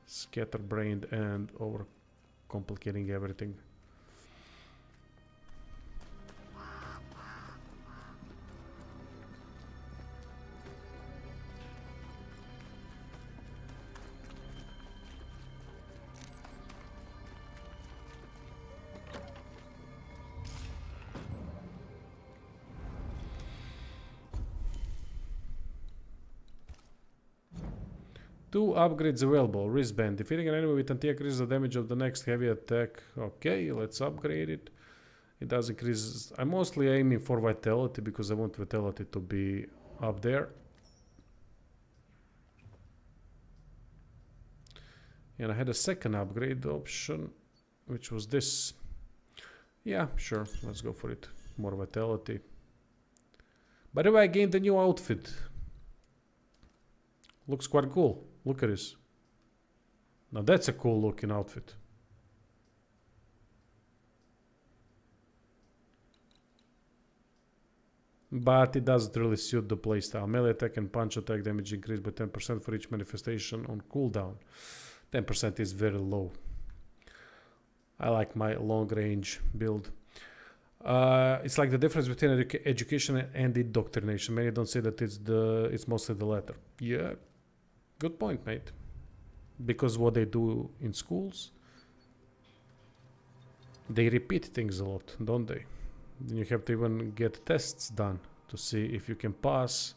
Scatterbrained and overcomplicating everything. 2 upgrades available. Wristband. Defeating an enemy with anti increases the damage of the next heavy attack. Okay, let's upgrade it. It does increase. I'm mostly aiming for vitality because I want vitality to be up there. And I had a second upgrade option, which was this. Yeah, sure, let's go for it. More vitality. By the way, I gained a new outfit. Looks quite cool. Look at this. Now that's a cool looking outfit. But it doesn't really suit the playstyle. Melee attack and punch attack damage increased by 10% for each manifestation on cooldown. 10% is very low. I like my long range build. It's like the difference between education and indoctrination. Many don't say that it's mostly the latter. Yeah, good point, mate. Because what they do in schools, they repeat things a lot, don't they? You have to even get tests done to see if you can pass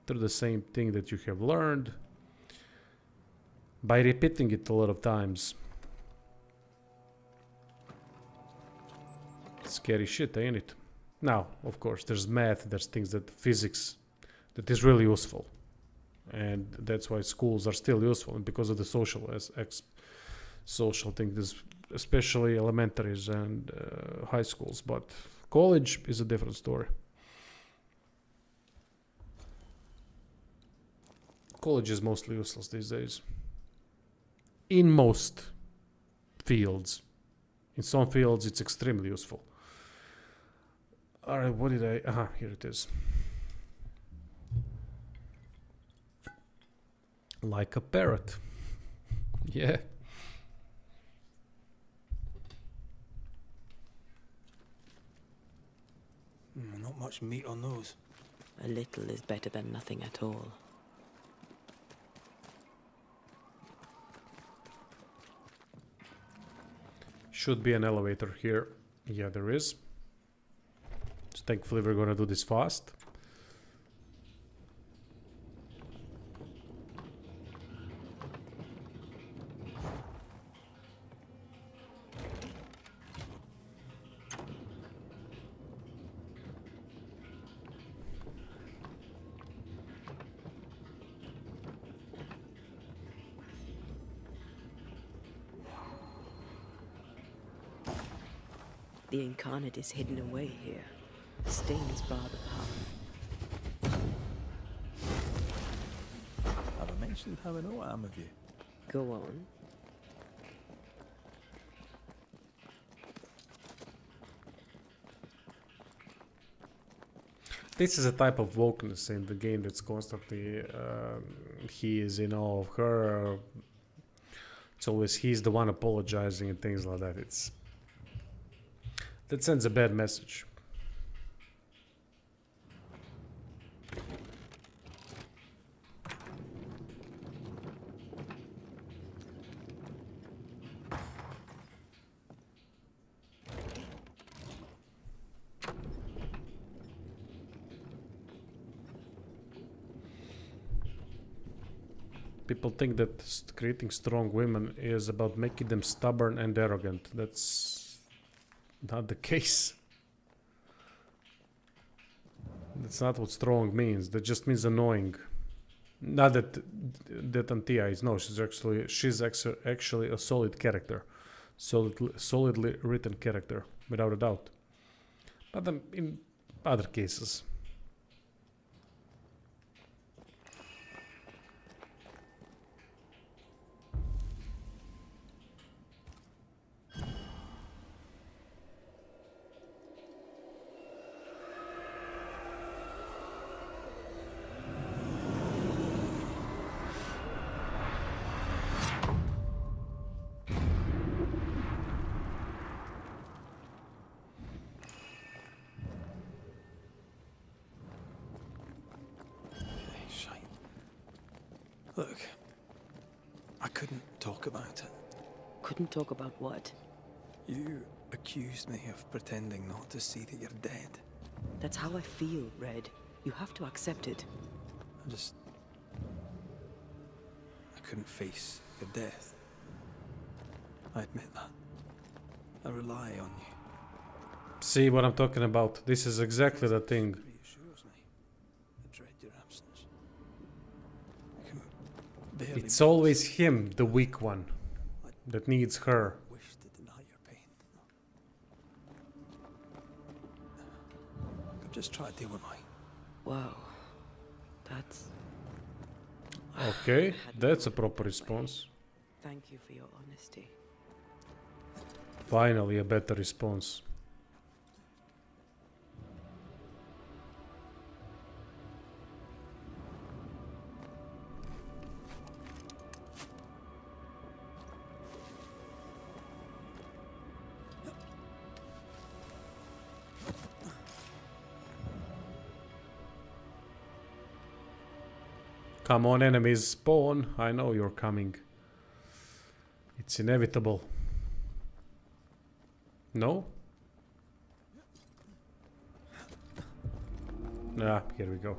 through the same thing that you have learned by repeating it a lot of times. Scary shit, ain't it? Now, of course, there's math, there's things that physics that is really useful. And that's why schools are still useful, and because of the social things, especially elementaries and high schools. But college is a different story. College is mostly useless these days. In most fields. In some fields, it's extremely useful. Alright, what did I... Aha, here it is. Like a parrot. Yeah. Not much meat on those. A little is better than nothing at all. Should be an elevator here. Yeah, there is. So thankfully we're gonna do this fast. The incarnate is hidden away here. Stings bar the path. Have I mentioned how I know I'm of you? Go on. This is a type of wokeness in the game that's constantly he is in awe of her. It's always he's the one apologizing and things like that. That sends a bad message. People think that creating strong women is about making them stubborn and arrogant. That's not the case. That's not what strong means. That just means annoying. Not that Antia is. No, she's actually a solid character, solidly written character, without a doubt. But in other cases. Look, I couldn't talk about it. Couldn't talk about what? You accused me of pretending not to see that you're dead. That's how I feel, Red. You have to accept it. I couldn't face your death. I admit that. I rely on you. See what I'm talking about? This is exactly the thing. Reassures me. I dread your absence. I can barely It's always him, the weak one, that needs her. wish to deny your pain. I've just tried to deal with my... Wow. That's... Okay, I had that's a no proper way. response. Thank you for your honesty. Finally, a better response. Come on, enemies, spawn. I know you're coming. It's inevitable. No? Ah, here we go.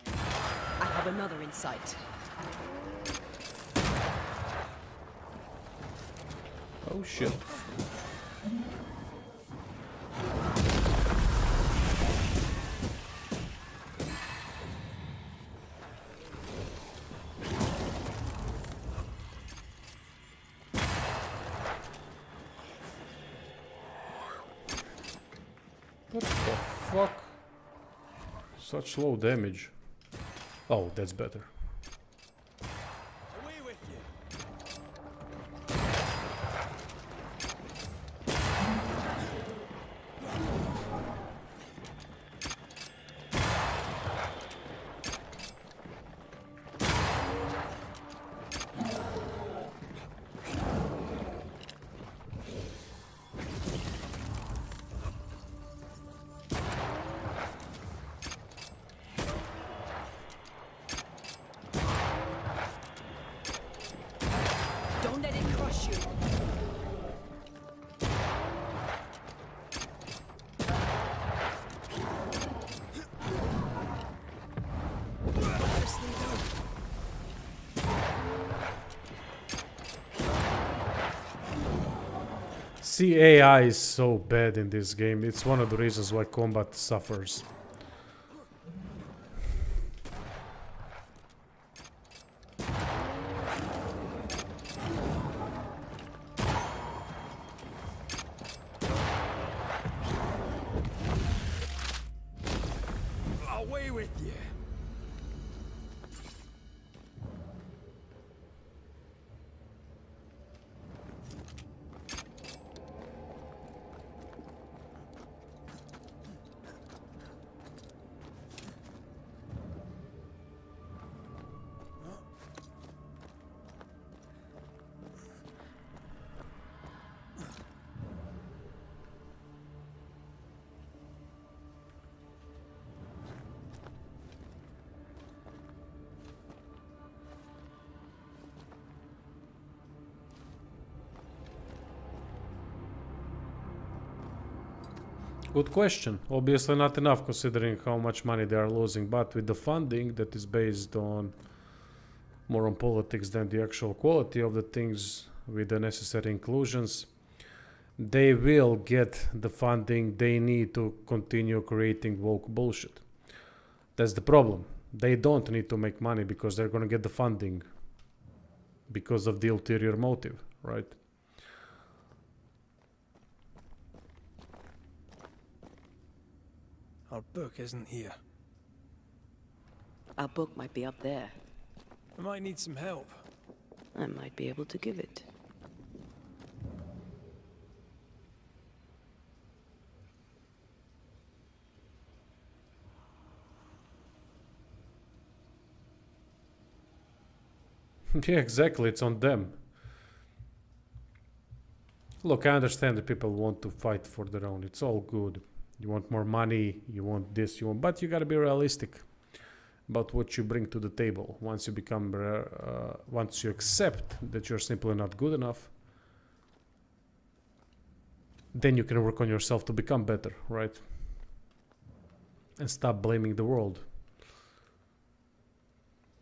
I have another in sight. Oh shit. What the fuck? Such low damage. Oh, that's better. Away with you. Don't let it crush you. See, AI is so bad in this game. It's one of the reasons why combat suffers. Away with you! Good question. Obviously not enough considering how much money they are losing, but with the funding that is based on more on politics than the actual quality of the things with the necessary inclusions, they will get the funding they need to continue creating woke bullshit. That's the problem. They don't need to make money because they're gonna get the funding because of the ulterior motive, right? Our book isn't here. Our book might be up there. I might need some help. I might be able to give it. Yeah, exactly. It's on them. Look, I understand that people want to fight for their own. It's all good. You want more money, you want this, you want... But you gotta be realistic about what you bring to the table. Once you become... once you accept that you're simply not good enough, then you can work on yourself to become better, right? And stop blaming the world.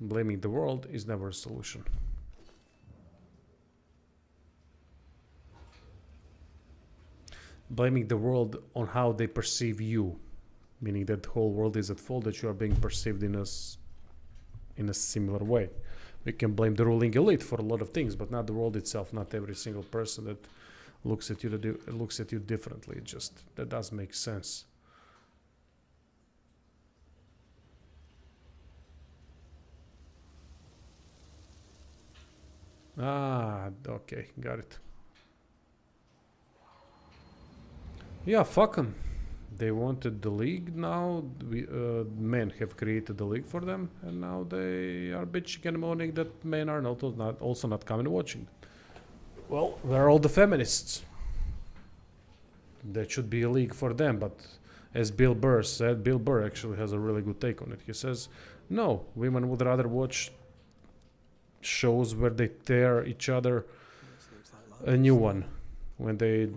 Blaming the world is never a solution. Blaming the world on how they perceive you, meaning that the whole world is at fault, that you are being perceived in a similar way. We can blame the ruling elite for a lot of things, but not the world itself, not every single person that looks at you differently. It just, that does make sense. Ah, okay, got it. Yeah, fuck them. They wanted the league. Now men have created the league for them, and now they are bitching and moaning that men are also not coming and watching. Well, where are all the feminists? That should be a league for them, but as Bill Burr said, Bill Burr actually has a really good take on it. He says, no, women would rather watch shows where they tear each other a new one. When they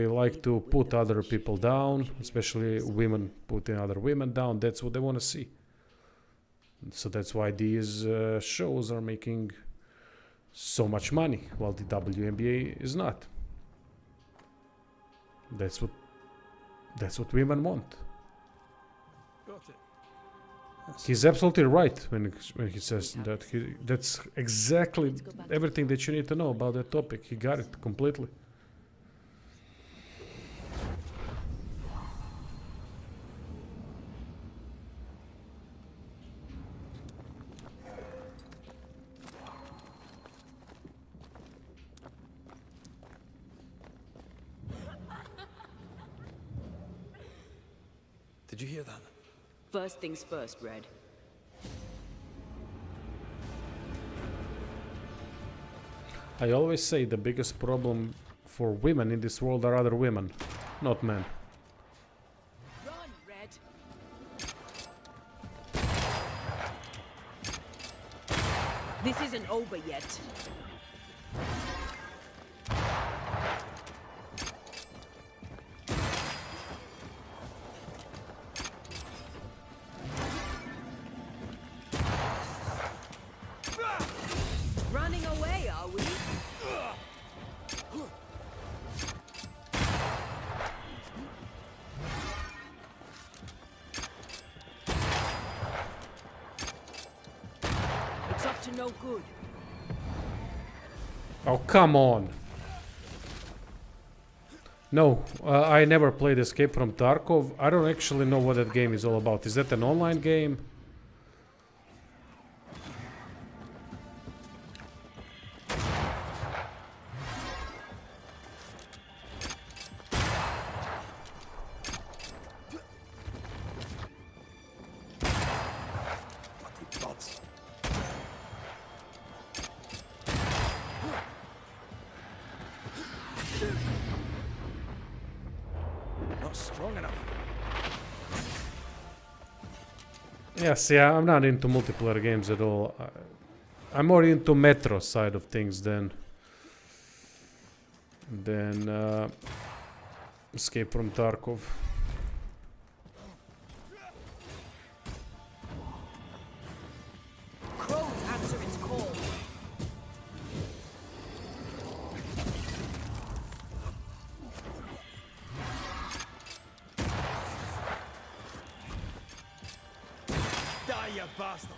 like to put other people down, especially women putting other women down. That's what they want to see. So that's why these shows are making so much money, while the WNBA is not. That's what women want. Got it. He's absolutely right when he says that. That's exactly everything that you need to know about that topic. He got it completely. Did you hear that? First things first, Red. I always say the biggest problem for women in this world are other women, not men. Run, Red. This isn't over yet. Running away, are we? It's up to no good. Oh, come on. No, I never played Escape from Tarkov. I don't actually know what that game is all about. Is that an online game? Bloody bots. Not strong enough. Yes, yeah, I'm not into multiplayer games at all. I'm more into Metro side of things than Escape from Tarkov. Crows answer its call. Die, you bastard!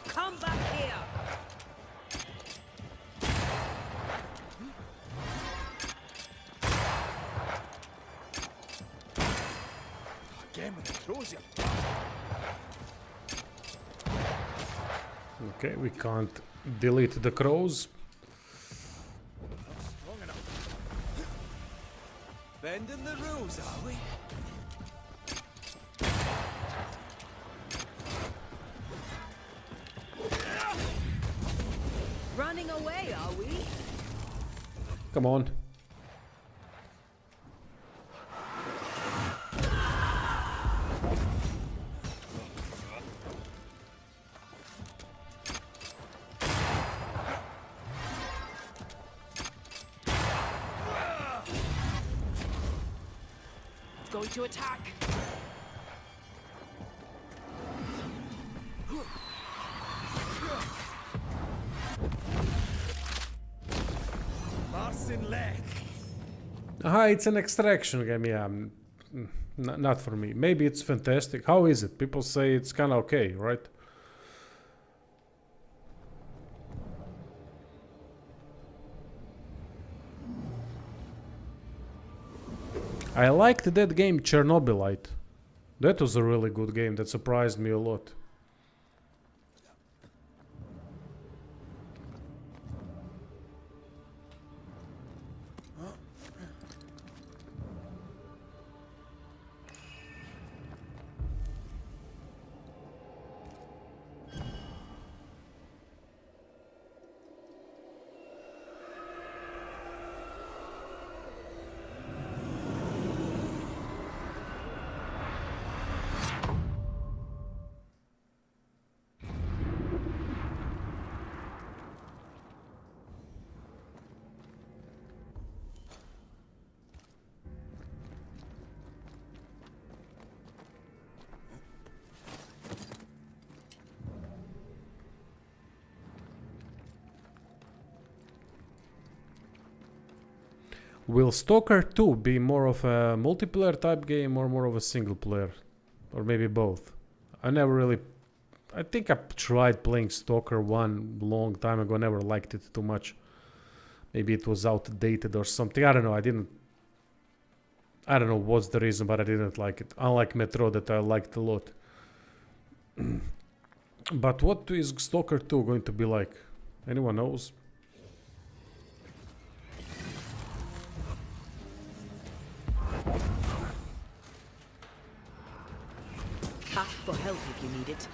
Come back here. Again with the crows, you Okay, we can't delete the crows. not strong enough. Bending the rules, are we? Running away, are we? Come on. going to attack. Aha, it's an extraction game. Yeah, not for me. Maybe it's fantastic. How is it? People say it's kind of okay, right? I liked that game Chernobylite. That was a really good game that surprised me a lot. Will Stalker 2 be more of a multiplayer type game or more of a single player? Or maybe both? I never really... I think I tried playing Stalker 1 long time ago, never liked it too much. Maybe it was outdated or something, I don't know, I don't know what's the reason, but I didn't like it. Unlike Metro that I liked a lot. But what is Stalker 2 going to be like? Anyone knows? Ask for help if you need it.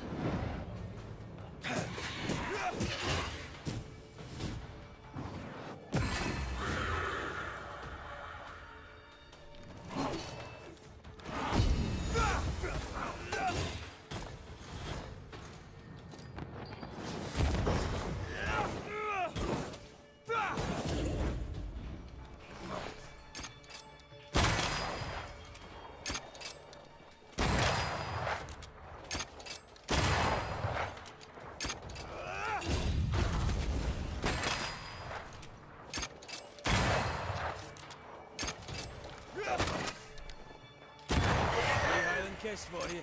For you.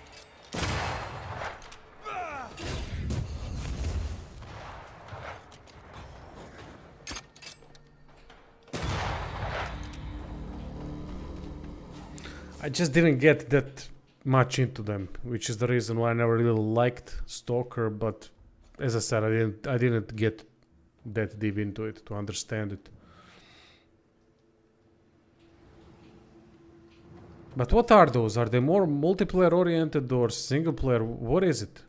I just didn't get that much into them, which is the reason why I never really liked Stalker, but as I said, I didn't get that deep into it to understand it. But what are those? Are they more multiplayer oriented or single player? What is it?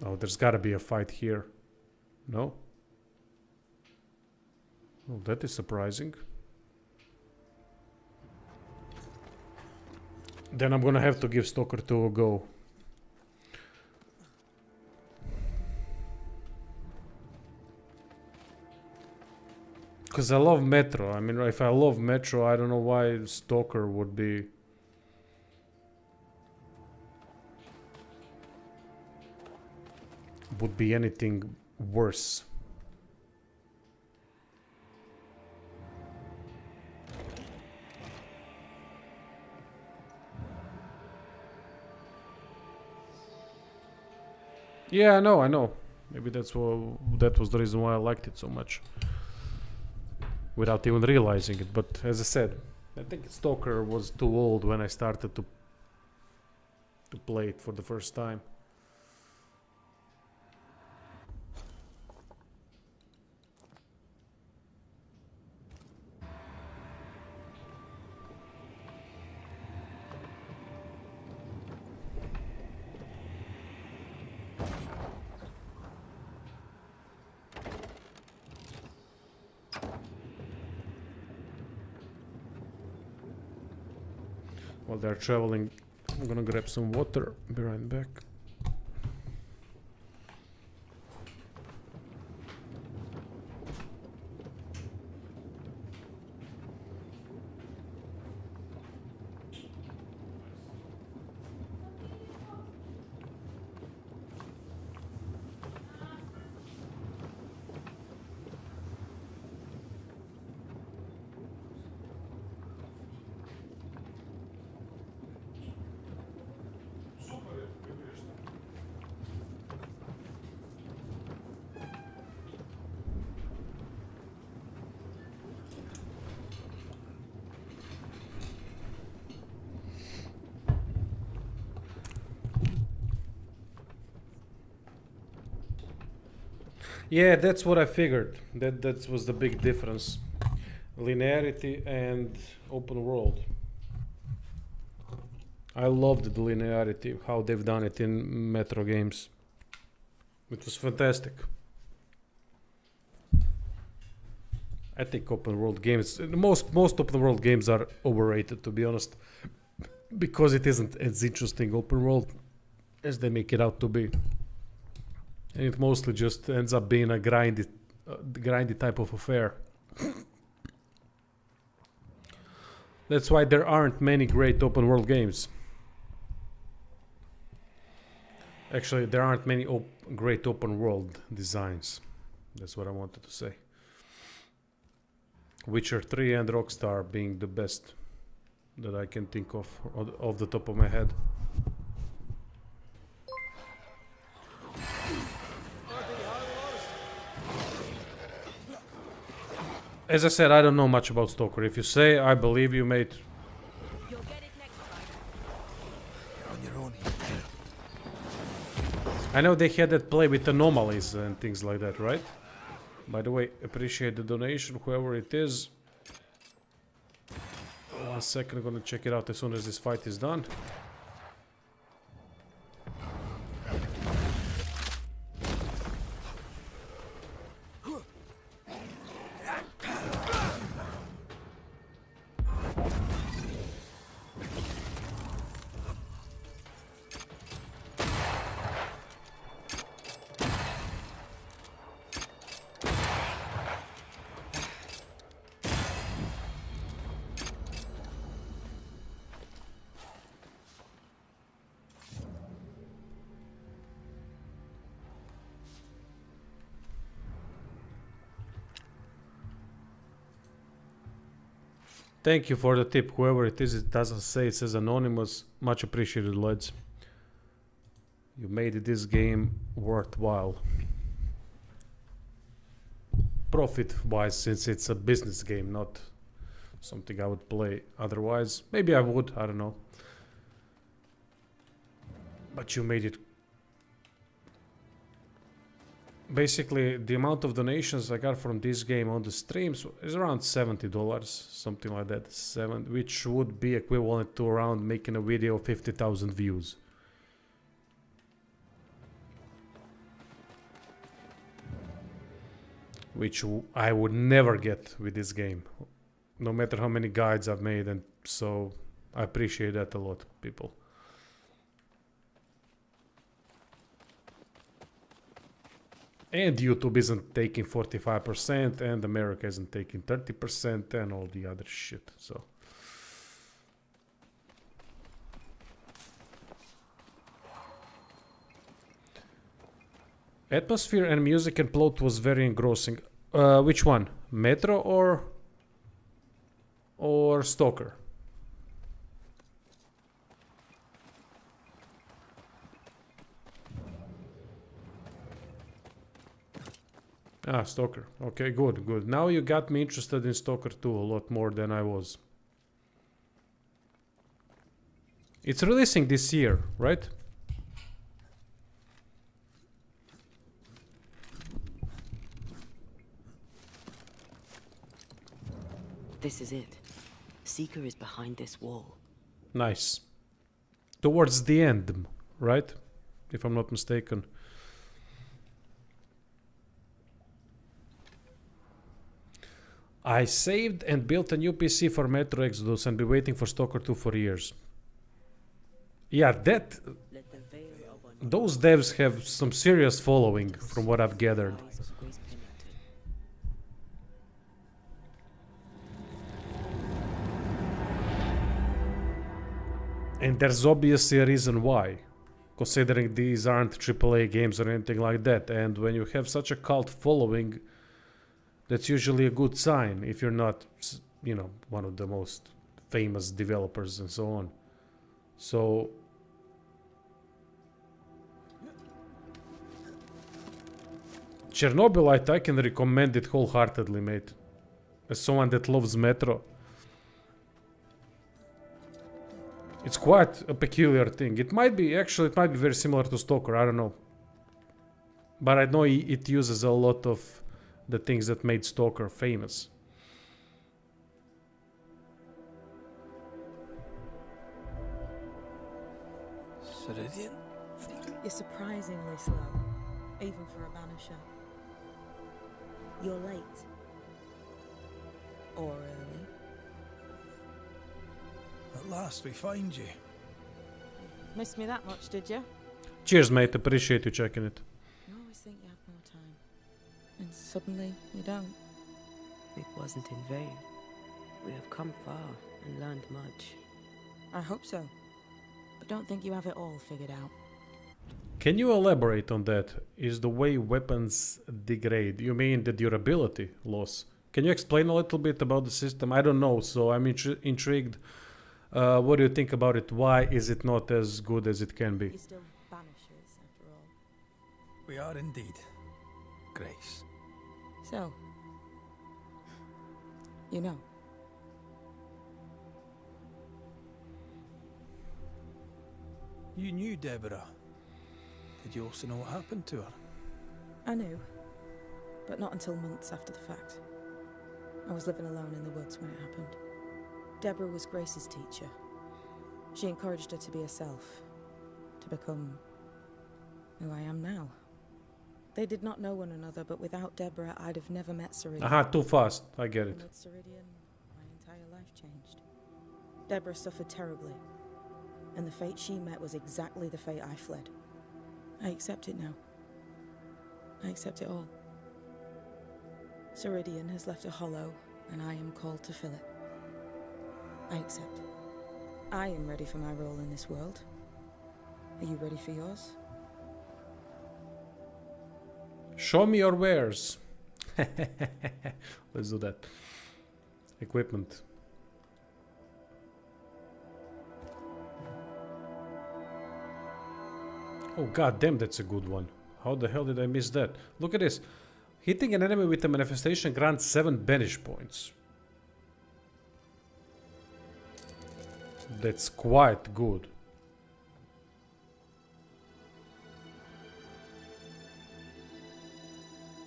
Oh, there's gotta be a fight here. No? Well, that is surprising. Then I'm gonna have to give Stalker 2 a go. Because I love Metro. I mean, if I love Metro, I don't know why Stalker would be... anything worse. Yeah, I know. Maybe that was the reason why I liked it so much. Without even realizing it, but as I said, I think Stalker was too old when I started to play it for the first time. While they're traveling, I'm gonna grab some water, be right back. Yeah, that's what I figured. That was the big difference. Linearity and open world. I loved the linearity, how they've done it in Metro games. It was fantastic. I think open world games, most open world games are overrated, to be honest, because it isn't as interesting open world as they make it out to be. And it mostly just ends up being a grindy type of affair. That's why there aren't many great open world games. Actually, there aren't many great open world designs. That's what I wanted to say. Witcher 3 and Rockstar being the best that I can think of off the top of my head. As I said, I don't know much about Stalker. If you say, I believe you, mate. You'll get it next time. You're on your own. I know they had that play with anomalies and things like that, right? By the way, appreciate the donation, whoever it is. 1 second, I'm gonna check it out as soon as this fight is done. Thank you for the tip, whoever it is. It doesn't say, it says anonymous. Much appreciated, lads. You made this game worthwhile. Profit-wise, since it's a business game, not something I would play otherwise. Maybe I would, I don't know. But you made it. Basically, the amount of donations I got from this game on the streams is around $70, something like that, which would be equivalent to around making a video of 50,000 views. Which I would never get with this game, no matter how many guides I've made, and so I appreciate that a lot, people. And YouTube isn't taking 45%, and America isn't taking 30%, and all the other shit, so. Atmosphere and music and plot was very engrossing. Which one? Metro or Stalker? Ah, Stalker. Okay, good, good. Now you got me interested in Stalker 2 a lot more than I was. It's releasing this year, right? This is it. Seeker is behind this wall. Nice. Towards the end, right? If I'm not mistaken. I saved and built a new PC for Metro Exodus and been waiting for Stalker 2 for years. Yeah, that... Let the veil of Those devs have some serious following, from what I've gathered. eyes of Grace Pennington. And there's obviously a reason why. Considering these aren't AAA games or anything like that. And when you have such a cult following, that's usually a good sign if you're not, you know, one of the most famous developers and so on. So... Chernobylite, I can recommend it wholeheartedly, mate. As someone that loves Metro. It's quite a peculiar thing. It might be, actually, it might be very similar to Stalker, I don't know. But I know it uses a lot of the things that made Stalker famous. Ceridian? You're surprisingly slow, even for a banisher. You're late. Or early. At last we find you. Missed me that much, did you? Cheers, mate. Appreciate you checking it. You always think you have more time. And suddenly, you don't. It wasn't in vain. We have come far and learned much. I hope so. But don't think you have it all figured out. Can you elaborate on that? Is the way weapons degrade? You mean the durability loss? Can you explain a little bit about the system? I don't know, so I'm intrigued. What do you think about it? Why is it not as good as it can be? You're still banishers, after all. We are indeed. Grace. So, you know. You knew Deborah. Did you also know what happened to her? I knew. But not until months after the fact. I was living alone in the woods when it happened. Deborah was Grace's teacher. She encouraged her to be herself, to become who I am now. They did not know one another, but without Deborah, I'd have never met Ceridian. Aha, too fast. I get And it. with Ceridian, my entire life changed. Deborah suffered terribly, and the fate she met was exactly the fate I fled. I accept it now. I accept it all. Ceridian has left a hollow, and I am called to fill it. I accept. I am ready for my role in this world. Are you ready for yours? Show me your wares. Let's do that. Equipment. Oh god damn, that's a good one. How the hell did I miss that? Look at this. Hitting an enemy with a manifestation grants 7 banish points. That's quite good.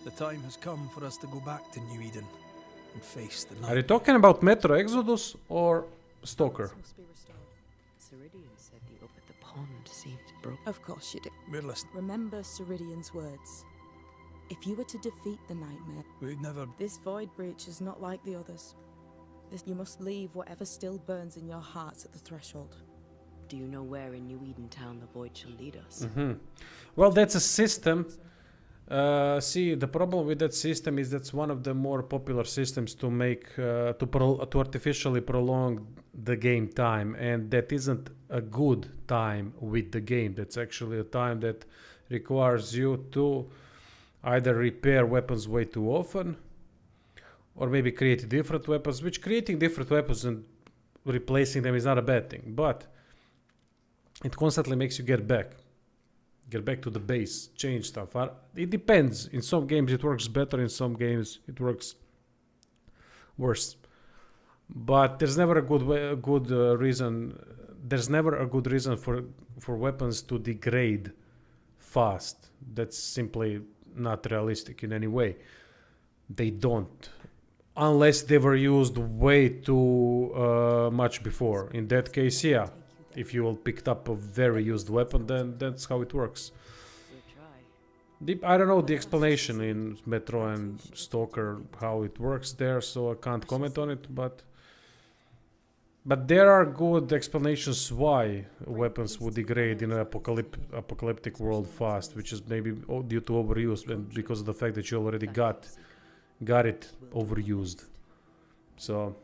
The time has come for us to go back to New Eden and face the Are you night. talking about Metro Exodus or Stalker? This must be restored. Ceridian said the up at the pond seemed broken. Of course you do. We're listening. Remember Ceridian's words. If you were to defeat the nightmare, We'd never. this void breach is not like the others. You must leave whatever still burns in your hearts at the threshold. Do you know where in New Eden Town the void shall lead us? Well, that's a system. See, the problem with that system is that's one of the more popular systems to make to artificially prolong the game time, and that isn't a good time with the game. That's actually a time that requires you to either repair weapons way too often, or maybe create different weapons. Which creating different weapons and replacing them is not a bad thing, but it constantly makes you get back to the base, change stuff. It depends. In some games it works better, in some games it works worse. But there's never a good reason. There's never a good reason for weapons to degrade fast. That's simply not realistic in any way. They don't, unless they were used way too much before. In that case, yeah. If you will picked up a very used weapon, then that's how it works. We'll try. I don't know the explanation in Metro and Stalker how it works there, so I can't comment on it. But there are good explanations why weapons would degrade in an apocalyptic world fast, which is maybe due to overuse and because of the fact that you already got it overused. So,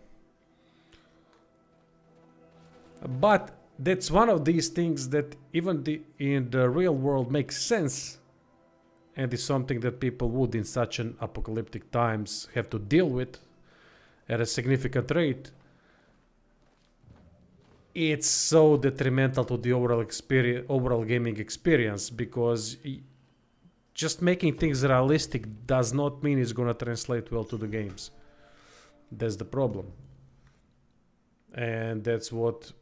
but that's one of these things that even in the real world makes sense, and is something that people would in such an apocalyptic times have to deal with at a significant rate. It's so detrimental to the overall gaming experience, because just making things realistic does not mean it's gonna translate well to the games. That's the problem, and that's what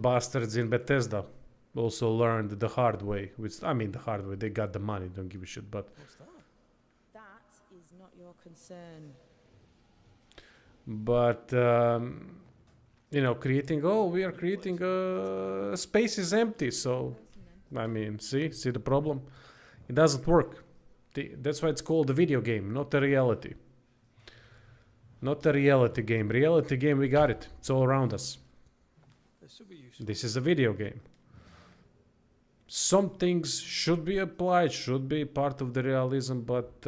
bastards in Bethesda also learned the hard way. Which, I mean, the hard way. They got the money, don't give a shit. But What's that? That is not your concern. you know, creating. Oh, we are creating. Space is empty. So, I mean, see the problem. It doesn't work. That's why it's called a video game, not a reality. Not a reality game. Reality game, we got it. It's all around us. This will be useful. This is a video game. Some things should be applied, should be part of the realism, but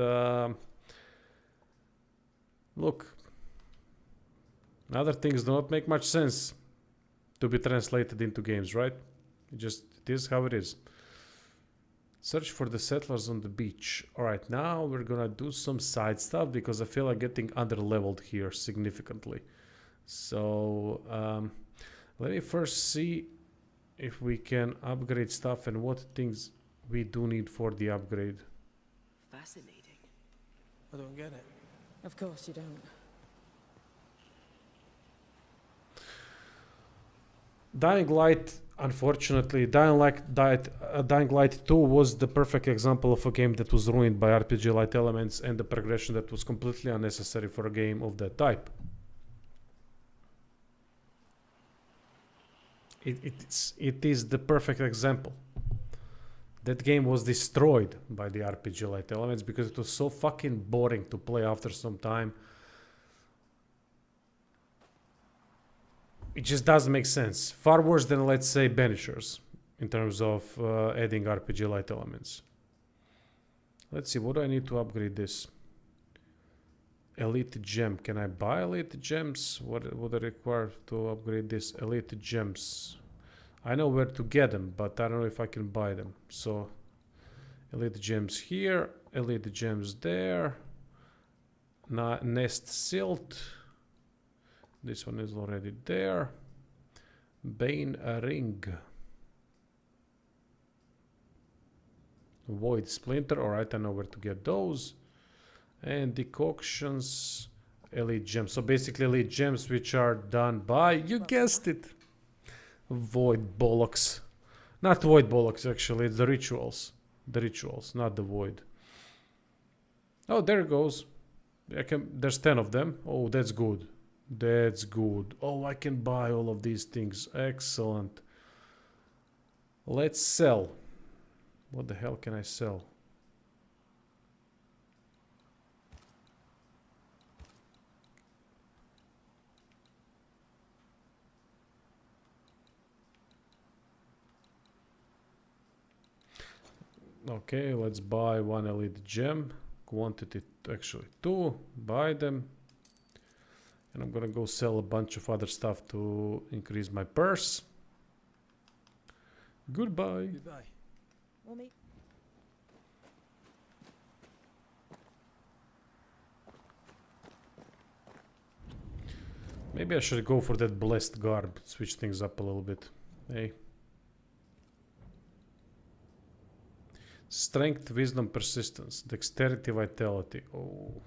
look, other things do not make much sense to be translated into games, right? It is how it is. Search for the settlers on the beach. Alright, now we're gonna do some side stuff because I feel I'm getting under-leveled here significantly. So, let me first see if we can upgrade stuff and what things we do need for the upgrade. Fascinating. I don't get it. Of course you don't. Dying Light, unfortunately, Dying Light 2 was the perfect example of a game that was ruined by RPG-like elements and the progression that was completely unnecessary for a game of that type. It is the perfect example. That game was destroyed by the RPG-like elements because it was so fucking boring to play after some time. It just doesn't make sense. Far worse than, let's say, Banishers in terms of adding RPG-like elements. Let's see, what do I need to upgrade this? Elite gem. Can I buy elite gems? What would I require to upgrade this? Elite gems. I know where to get them, but I don't know if I can buy them. So, elite gems here, elite gems there. Nest silt. This one is already there. Bane ring. Void splinter. Alright, I know where to get those. And decoctions. Elite gems. So basically elite gems which are done by, you guessed it, void bollocks. Not void bollocks actually, it's the rituals. The rituals, not the void. Oh, there it goes. There's 10 of them. Oh, that's good. That's good. Oh, I can buy all of these things. Excellent. Let's sell. What the hell can I sell? Okay, let's buy one elite gem. Quantity actually 2. Buy them. And I'm gonna go sell a bunch of other stuff to increase my purse. Goodbye. Goodbye. We'll meet. Maybe I should go for that blessed garb. Switch things up a little bit. Hey. Strength, wisdom, persistence, dexterity, vitality. Oh.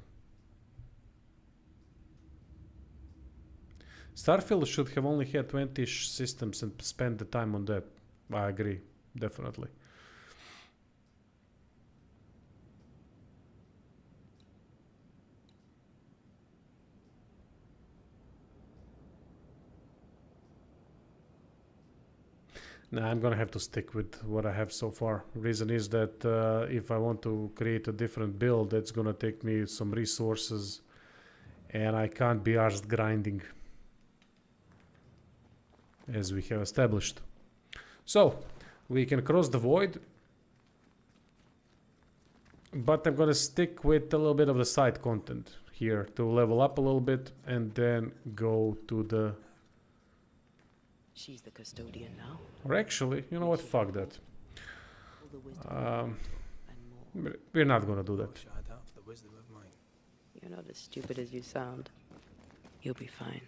Starfield should have only had 20-ish systems and spend the time on that. I agree, definitely. Nah, I'm gonna have to stick with what I have so far. Reason is that if I want to create a different build, that's gonna take me some resources and I can't be arsed grinding, as we have established. So, we can cross the void, but I'm gonna stick with a little bit of the side content here to level up a little bit and then go to the... She's the custodian now. Or actually, you know what, fuck that. All the wisdom and more. We're not gonna do that. Wish I had half the wisdom of mine. You're not as stupid as you sound. You'll be fine.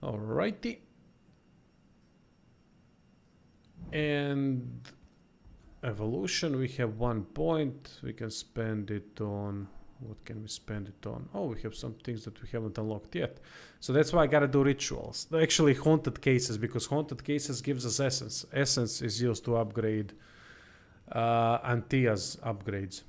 Alrighty. And evolution, we have 1 point. We can spend it on... What can we spend it on? Oh, we have some things that we haven't unlocked yet. So that's why I gotta do rituals. Actually, haunted cases, because haunted cases gives us essence. Essence is used to upgrade Antia's upgrades.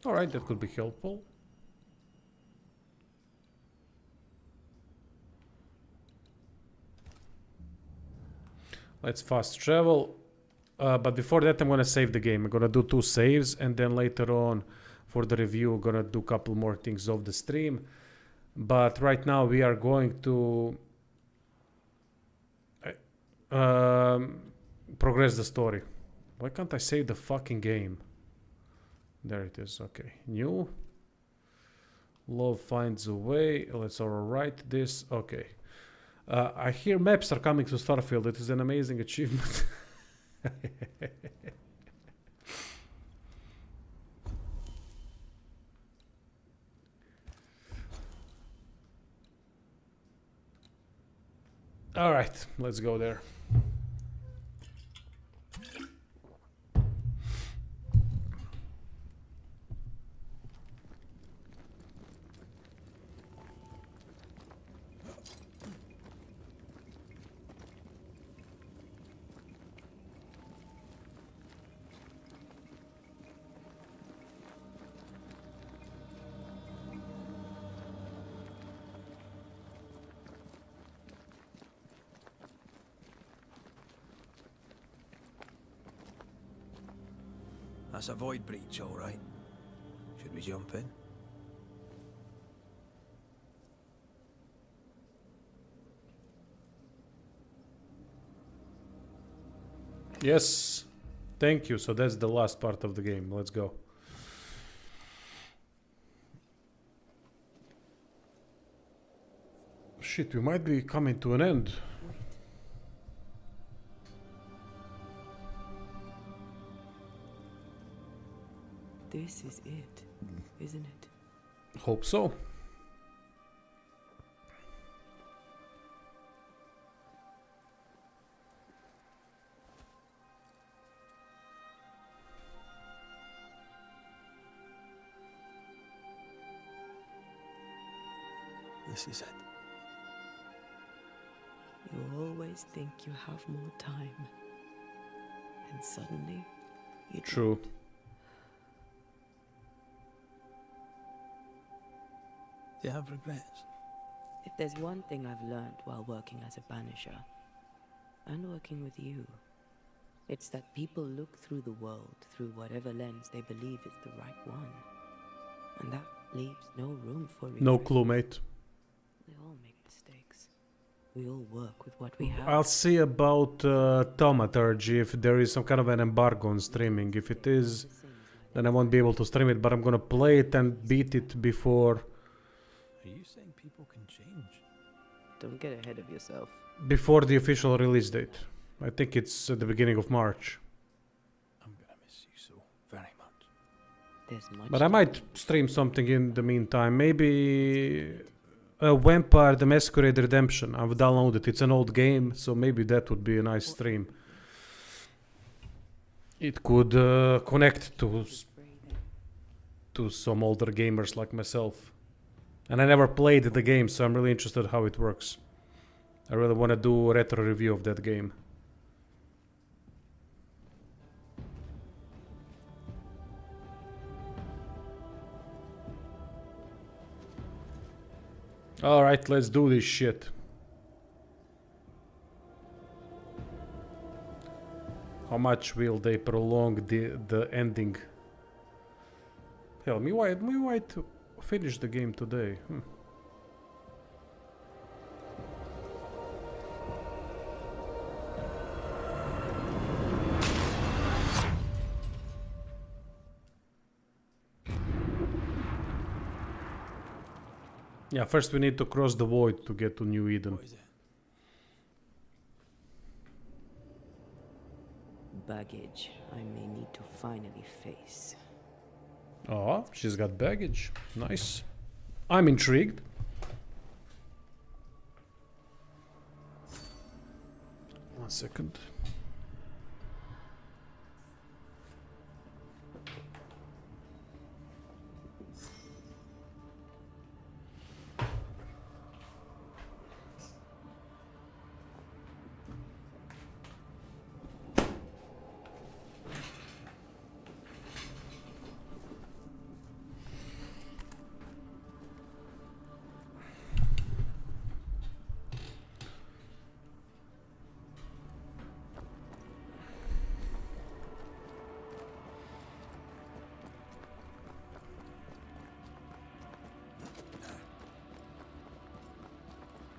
Alright, that could be helpful. Let's fast travel. But before that, I'm gonna save the game. I'm gonna do 2 saves, and then later on, for the review, I'm gonna do a couple more things off the stream. But right now, we are going to progress the story. Why can't I save the fucking game? There it is. Okay, new. Love finds a way. Let's overwrite this. Okay. I hear maps are coming to Starfield. It is an amazing achievement. All right, let's go there. That's a void breach, all right. Should we jump in? Yes, thank you. So that's the last part of the game. Let's go. Shit, we might be coming to an end. This is it, isn't it? Hope so. This is it. You always think you have more time. And suddenly, you True. don't. Do you have regrets? If there's one thing I've learned while working as a banisher, and working with you, it's that people look through the world through whatever lens they believe is the right one. And that leaves no room for regret. No clue, mate. We all make mistakes. We all work with what we have. I'll see about Thaumaturgy if there is some kind of an embargo on streaming. If it is, then I won't be able to stream it, but I'm gonna play it and beat it before... Are you saying people can change? Don't get ahead of yourself. Before the official release date. I think it's at the beginning of March. I'm gonna miss you so very much. There's much But I to might do. stream something in the meantime. Maybe Vampire the Masquerade Redemption. I've downloaded. It's an old game, so maybe that would be a nice stream. It could connect to some older gamers like myself. And I never played the game, so I'm really interested how it works. I really want to do a retro review of that game. Alright, let's do this shit. How much will they prolong the ending? Hell, me might finish the game today. Yeah, first we need to cross the void to get to New Eden. What is it? baggage I may need to finally face. Oh, she's got baggage. Nice. I'm intrigued. One second.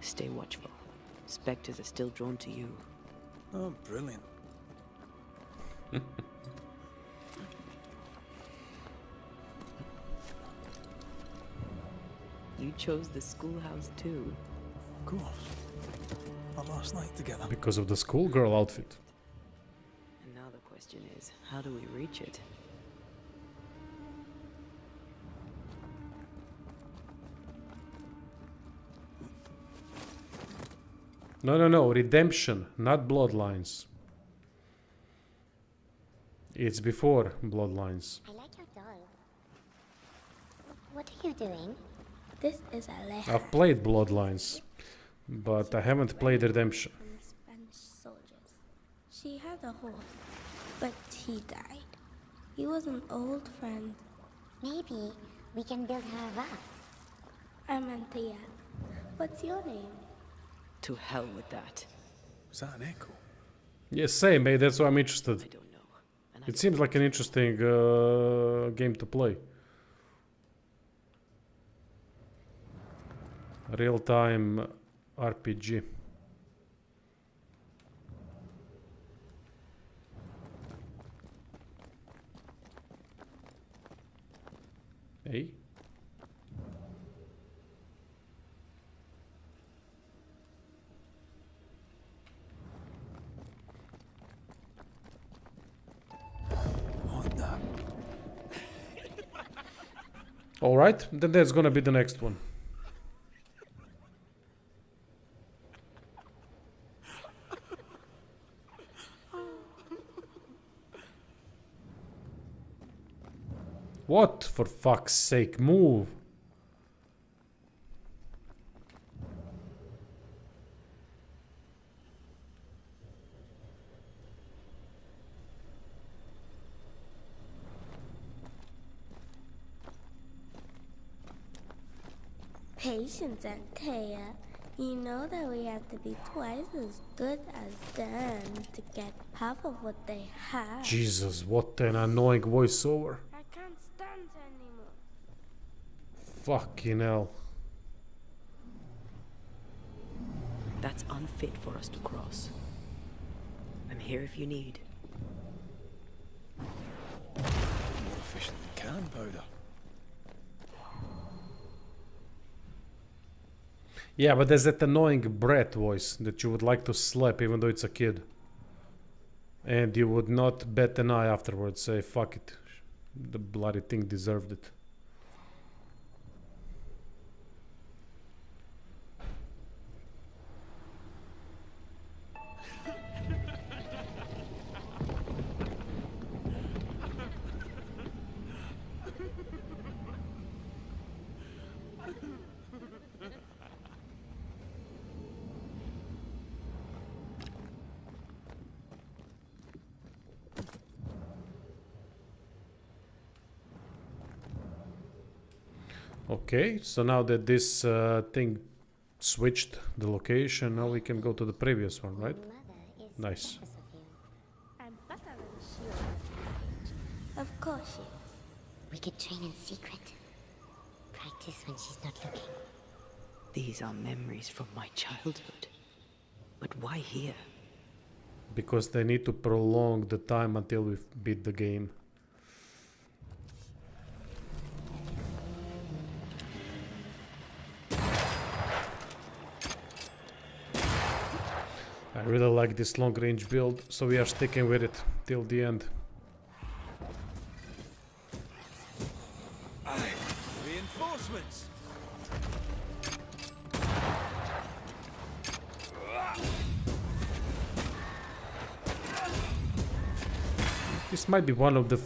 Stay watchful. Spectres are still drawn to you. Oh, brilliant. You chose the schoolhouse too. Of course. Our last night together. Because of the schoolgirl outfit. And now the question is, how do we reach it? No. Redemption, not bloodlines. It's before bloodlines. I like your dog. What are you doing? This is Aleja. I've played bloodlines, but I haven't played redemption. From the Spanish soldiers. She had a horse, but he died. He was an old friend. Maybe we can build her a raft. I'm Anthea. What's your name? To hell with that. Was that an echo? Yes, same, mate. That's why I'm I interested. don't know. And It seems like an interesting game to play. Real-time RPG. Hey. What the? All right, then that's gonna be the next one. What, for fuck's sake, move? Patience, Anthea. You know that we have to be twice as good as them to get half of what they have. Jesus, what an annoying voiceover. I can't stand anymore. Fucking hell. that's unfit for us to cross. I'm here if you need. More efficient than cannon powder. Yeah, but there's that annoying Brett voice that you would like to slap even though it's a kid. And you would not bat an eye afterwards, say, fuck it. The bloody thing deserved it. Okay, so now that this thing switched the location, now we can go to the previous one, right? Mother is Nice. jealous of you. I'm better than she was at my age. Of course she is. We could train in secret. Practice when she's not looking. These are memories from my childhood. But why here? Because they need to prolong the time until we beat the game. I really like this long range build, so we are sticking with it till the end. Reinforcements! This might be one of the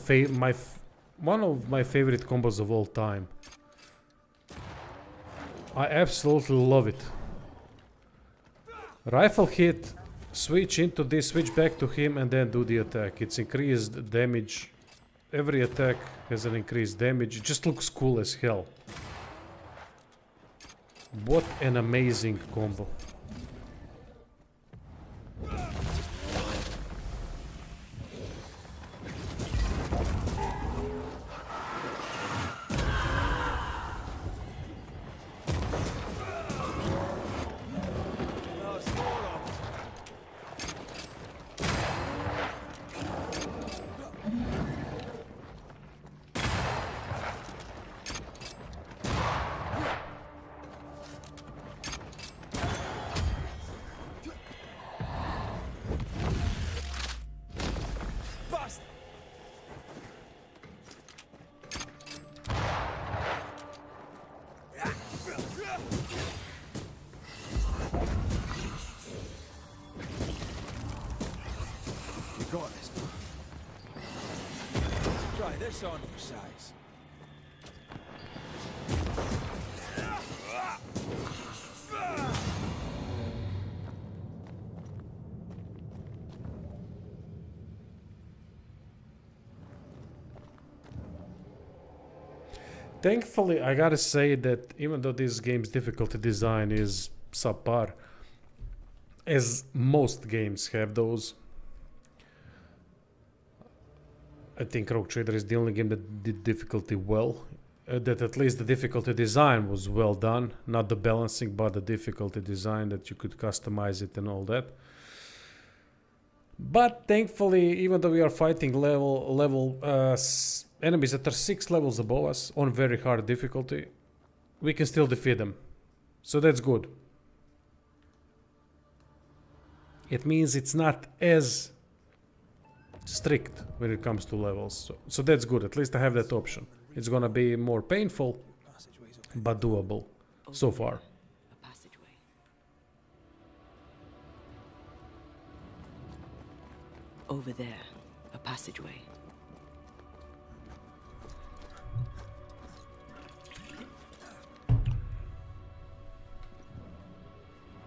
one of my favorite combos of all time. I absolutely love it. Rifle hit, switch into this, switch back to him, and then do the attack. It's increased damage. Every attack has an increased damage. It just looks cool as hell. What an amazing combo. You got this. Try this on for size. Thankfully, I gotta say that even though this game's difficulty design is subpar, as most games have those, I think Rogue Trader is the only game that did difficulty well. That at least the difficulty design was well done. Not the balancing, but the difficulty design, that you could customize it and all that. But thankfully, even though we are fighting enemies that are 6 levels above us on very hard difficulty, we can still defeat them. So that's good. It means it's not as strict when it comes to levels. So that's good. At least I have that option. It's gonna be more painful, but doable so far. A passageway. Over there, a passageway.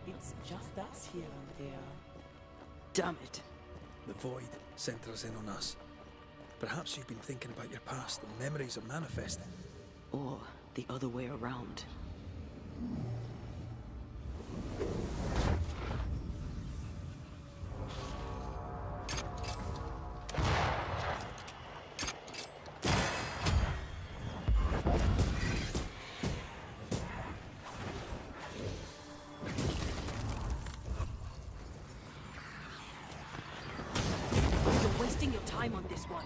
It's just us here and there. Damn it. The void centers in on us. Perhaps you've been thinking about your past and memories are manifesting. Or the other way around. You're wasting your time on this one.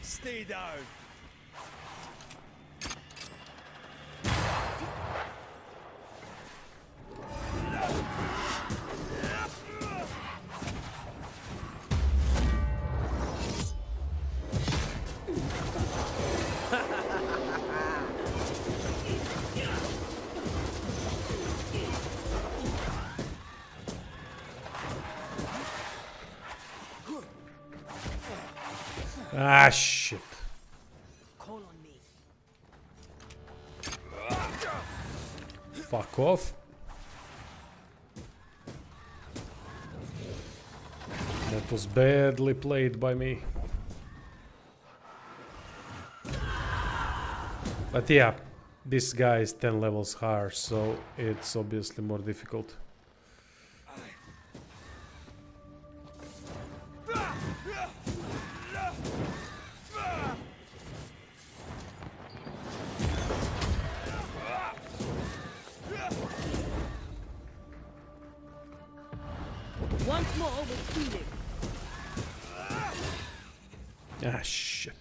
Stay down. Ah, shit. Call on me. Fuck off. That was badly played by me. But yeah, this guy is 10 levels higher, so it's obviously more difficult. Once more with feeling. Ah, shit.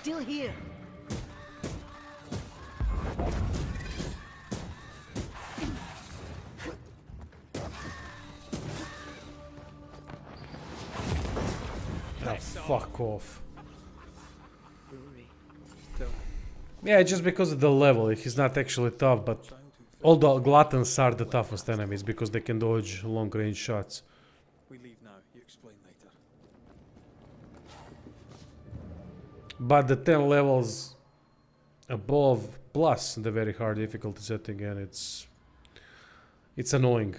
still here. Oh, fuck off. Brewery. Yeah, just because of the level, he's not actually tough, but all the gluttons are the toughest enemies because they can dodge long-range shots. We leave now. You explain later. But the 10 levels above, plus the very hard difficulty setting, and it's annoying.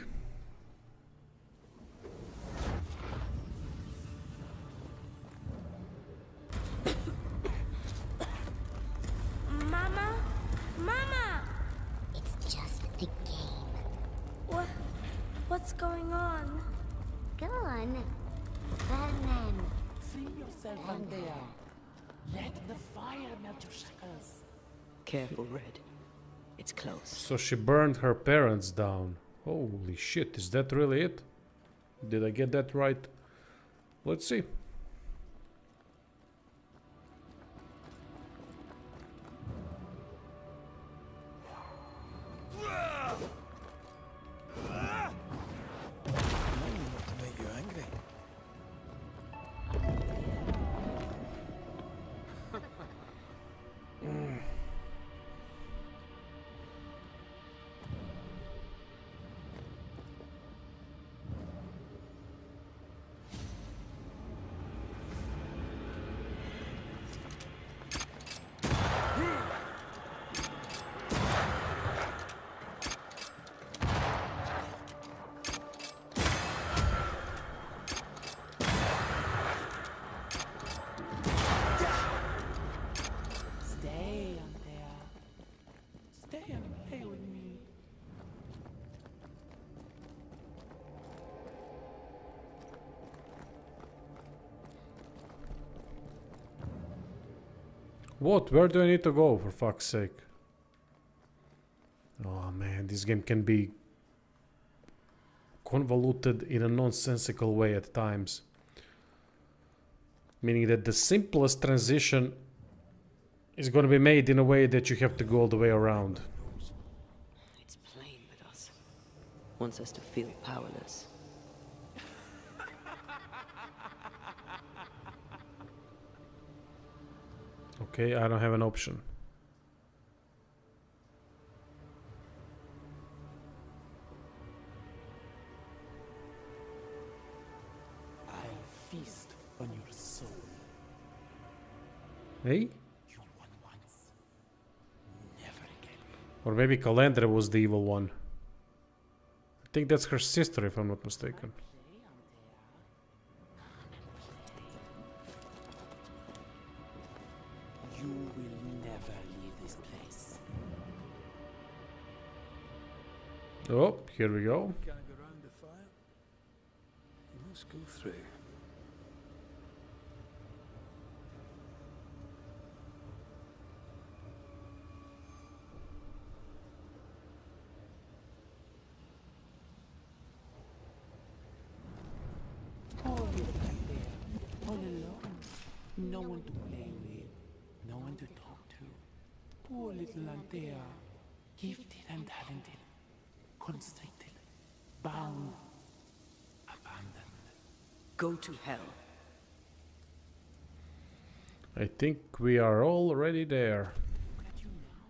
Mama? Mama! It's just a game. What's going on? Go on. Batman. Free yourself from there. Let the fire melt your shackles. Careful, Red. It's close. So she burned her parents down. Holy shit, is that really it? Did I get that right? Let's see. Not to make you angry. Stay on there. Stay and play with me. What? Where do I need to go, for fuck's sake? Oh man, this game can be convoluted in a nonsensical way at times. Meaning that the simplest transition is going to be made in a way that you have to go all the way around. It's playing with us. Wants us to feel powerless. Okay, I don't have an option. I'll feast on your soul. Hey? You won once. Never again. Or maybe Calandra was the evil one. I think that's her sister, if I'm not mistaken. You will never leave this place. Oh, here we go. Can't go round the fire. You must go through. Poor little Antea, all alone. No one to play with, no one to talk to. Poor little Antea, gifted and talented, constricted, bound, abandoned. Go to hell. I think we are already there. Look at you now.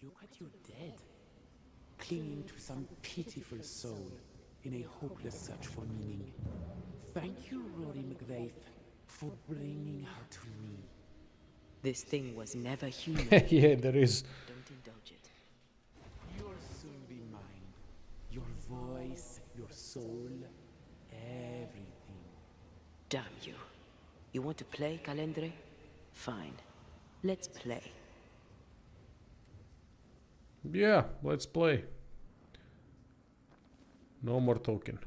Look at you dead, clinging to some pitiful soul in a hopeless search for meaning. Thank you, Rory McVeigh, for bringing her to me. This thing was never human. Yeah, there is. Don't indulge it. You'll soon be mine. Your voice, your soul, everything. Damn you. You want to play, Calendre? Fine. Let's play. Yeah, let's play. No more talking.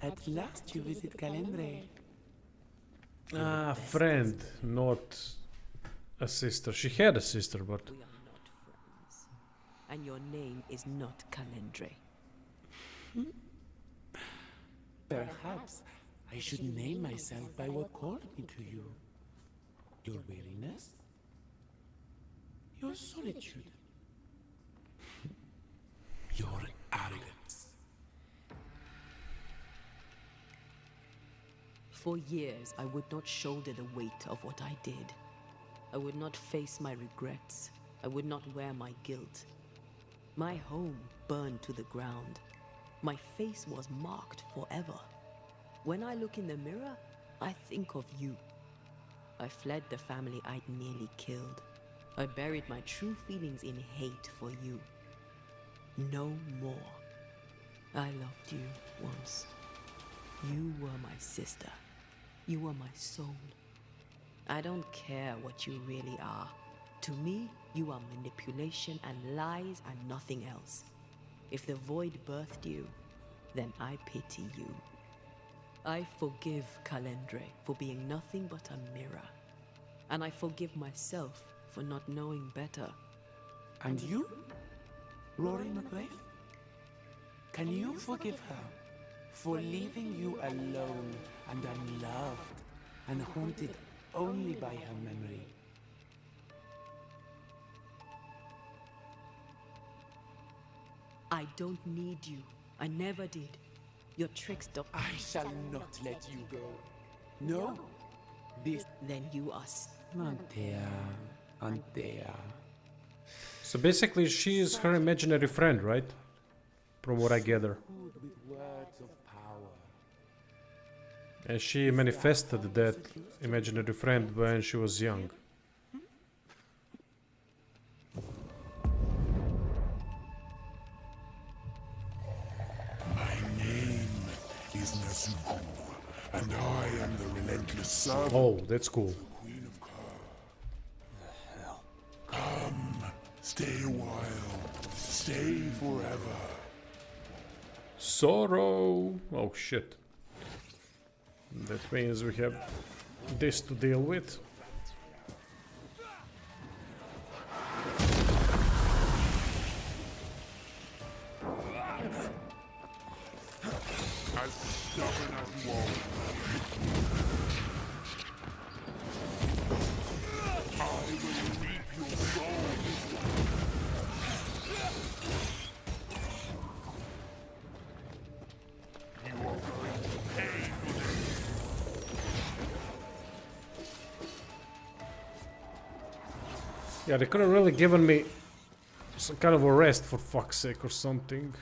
At last you visit Calendre. Ah, friend, not a sister. She had a sister, but We are not friends. And your name is not Calendre. Perhaps I should name myself by what called me to you. Your weariness? Your solitude? Your arrogance? For years, I would not shoulder the weight of what I did. I would not face my regrets. I would not wear my guilt. My home burned to the ground. My face was marked forever. When I look in the mirror, I think of you. I fled the family I'd nearly killed. I buried my true feelings in hate for you. No more. I loved you once. You were my sister. You were my soul. I don't care what you really are. To me, you are manipulation and lies and nothing else. If the void birthed you, then I pity you. I forgive Calendre for being nothing but a mirror. And I forgive myself for not knowing better. And you? Rory McGrath? Can you forgive her for leaving you alone and unloved and haunted only by her memory? I don't need you. I never did. Your tricks don't. I shall not let you go. No? This... Then you are. Antea. so basically she is her imaginary friend, right? From what I gather. Good with words of power. And she manifested that imaginary friend when she was young. My name is Nezuko, and I am the relentless servant Oh, that's cool. of the Queen of Kar. The hell? Come, stay a while, stay forever. Sorrow. Oh shit. That means we have this to deal with. As stubborn as you are. I will reap your soul. You are going to pay for this. Yeah, they could have really given me some kind of a rest for fuck's sake or something.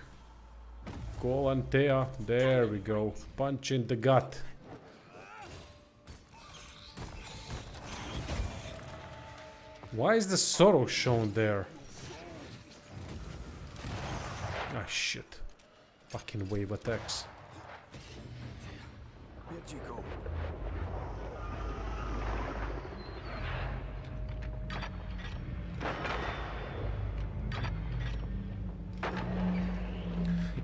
Go Antea. There we go. Punch in the gut. Why is the sorrow shown there? Ah shit. Fucking wave attacks. Where'd you go?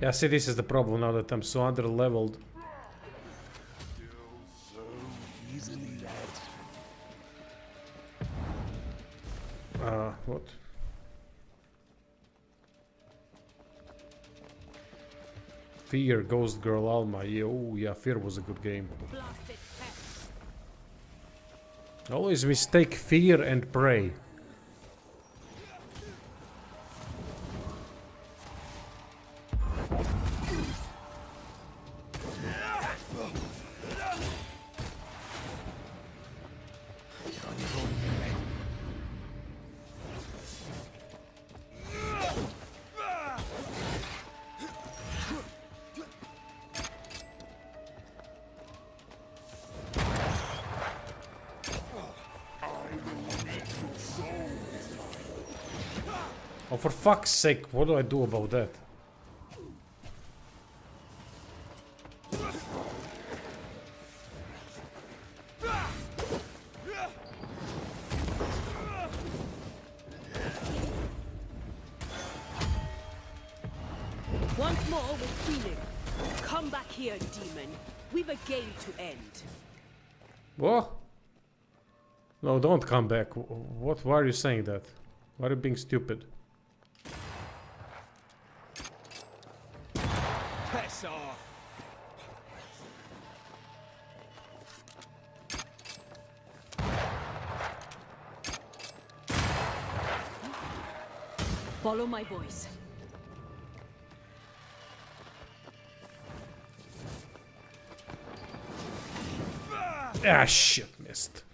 Yeah, see, this is the problem now that I'm so under-leveled. Still so easily led. What? Fear, Ghost Girl, Alma. Yeah, oh, yeah, Fear was a good game. Always mistake Fear and Prey. Oh, for fuck's sake, what do I do about that? Once more with feeling. Come back here, demon. We've a game to end. What? No, don't come back. What? Why are you saying that? Why are you being stupid? Piss off! Follow my voice. Ah, shit, missed.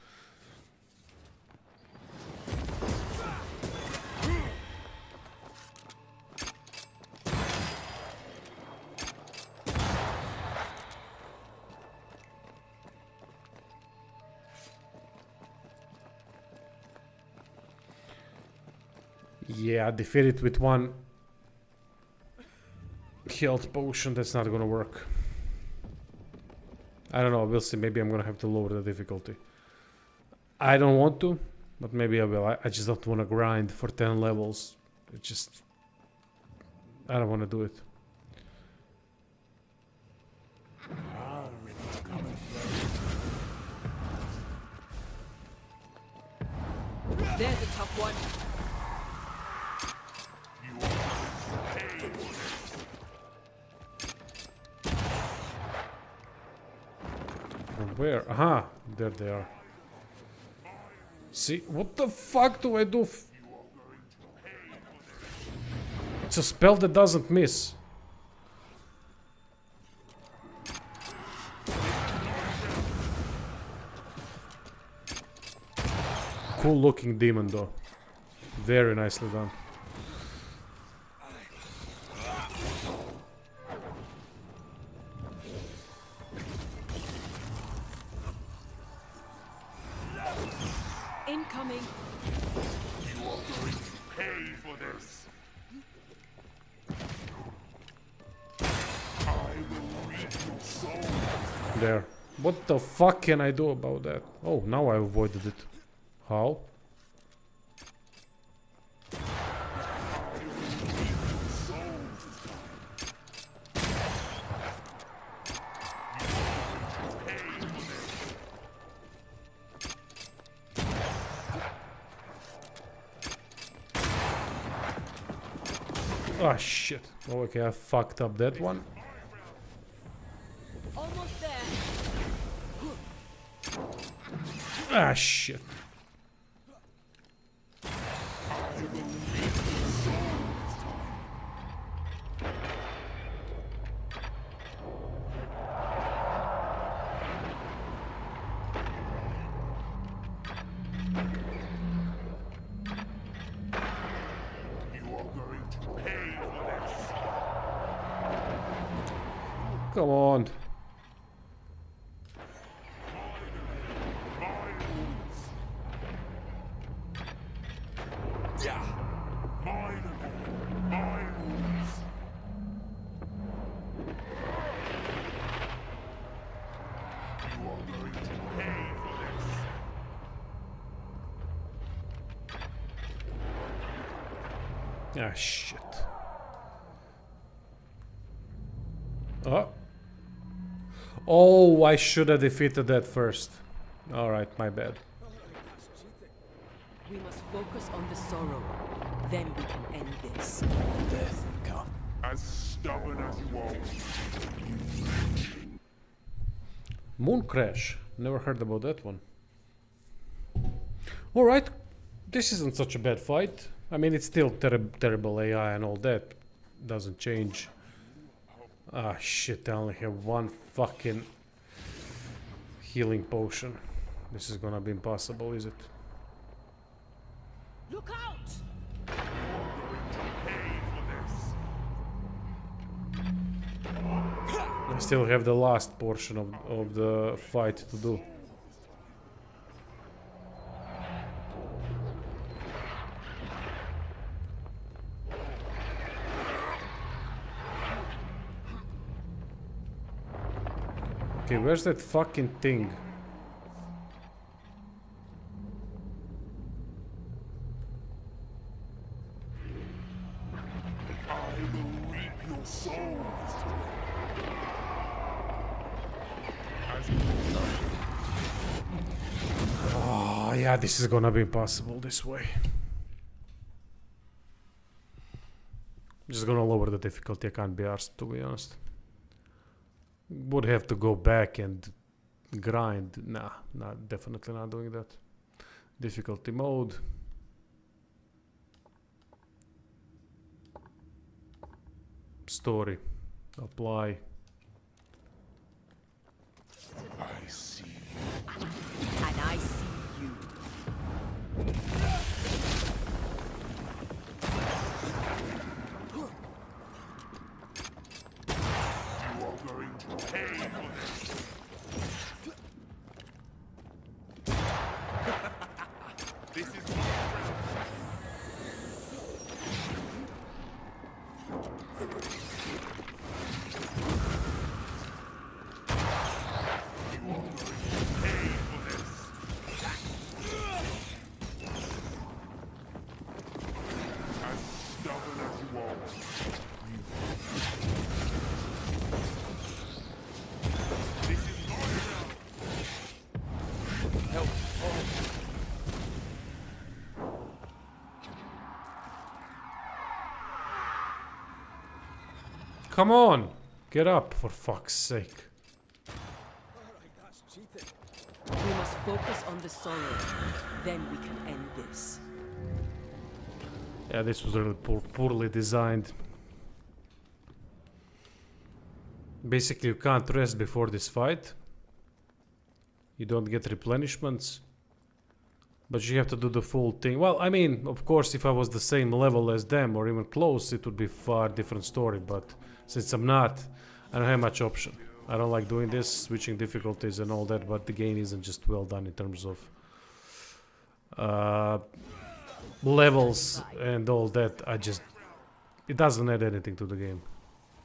Yeah, defeat it with one health potion. That's not gonna work. I don't know, we'll see. Maybe I'm gonna have to lower the difficulty. I don't want to, but maybe I will. I just don't want to grind for 10 levels. It just... I don't want to do it. There's a tough one. From where? Aha! There they are. See, what the fuck do I do? It's a spell that doesn't miss. Cool looking demon though. Very nicely done. Incoming. You are going to pay for this. I will reap your soul. There. What the fuck can I do about that? Oh, now I avoided it. How? Oh shit. Oh, okay, I fucked up that one. Almost there. Ah shit. Come on. Ah, shit. Oh. Oh, I should have defeated that first. Alright, my bad. We must focus on the sorrow. Then we can end this. Death come. As stubborn as you are. Moon Crash. Never heard about that one. Alright. This isn't such a bad fight. I mean, it's still terrible AI and all that. Doesn't change. Ah, shit. I only have one fucking healing potion. This is gonna be impossible, is it? Look out! I still have the last portion of the fight to do. Okay, where's that fucking thing? I will reap your soul. Oh, Yeah, this is gonna be impossible this way. Just gonna lower the difficulty. I can't be arsed, to be honest. Would have to go back and grind. Nah, definitely not doing that. Difficulty mode. Story. Apply. I see And I see you. you are going to pay for this. This is Come on! Get up, for fuck's sake. We must focus on the sorrow. Then we can end this. Yeah, this was really poorly designed. Basically, you can't rest before this fight. You don't get replenishments. But you have to do the full thing. Well, I mean, of course, if I was the same level as them or even close, it would be far different story. But since I'm not, I don't have much option. I don't like doing this, switching difficulties and all that, but the game isn't just well done in terms of levels and all that. It doesn't add anything to the game.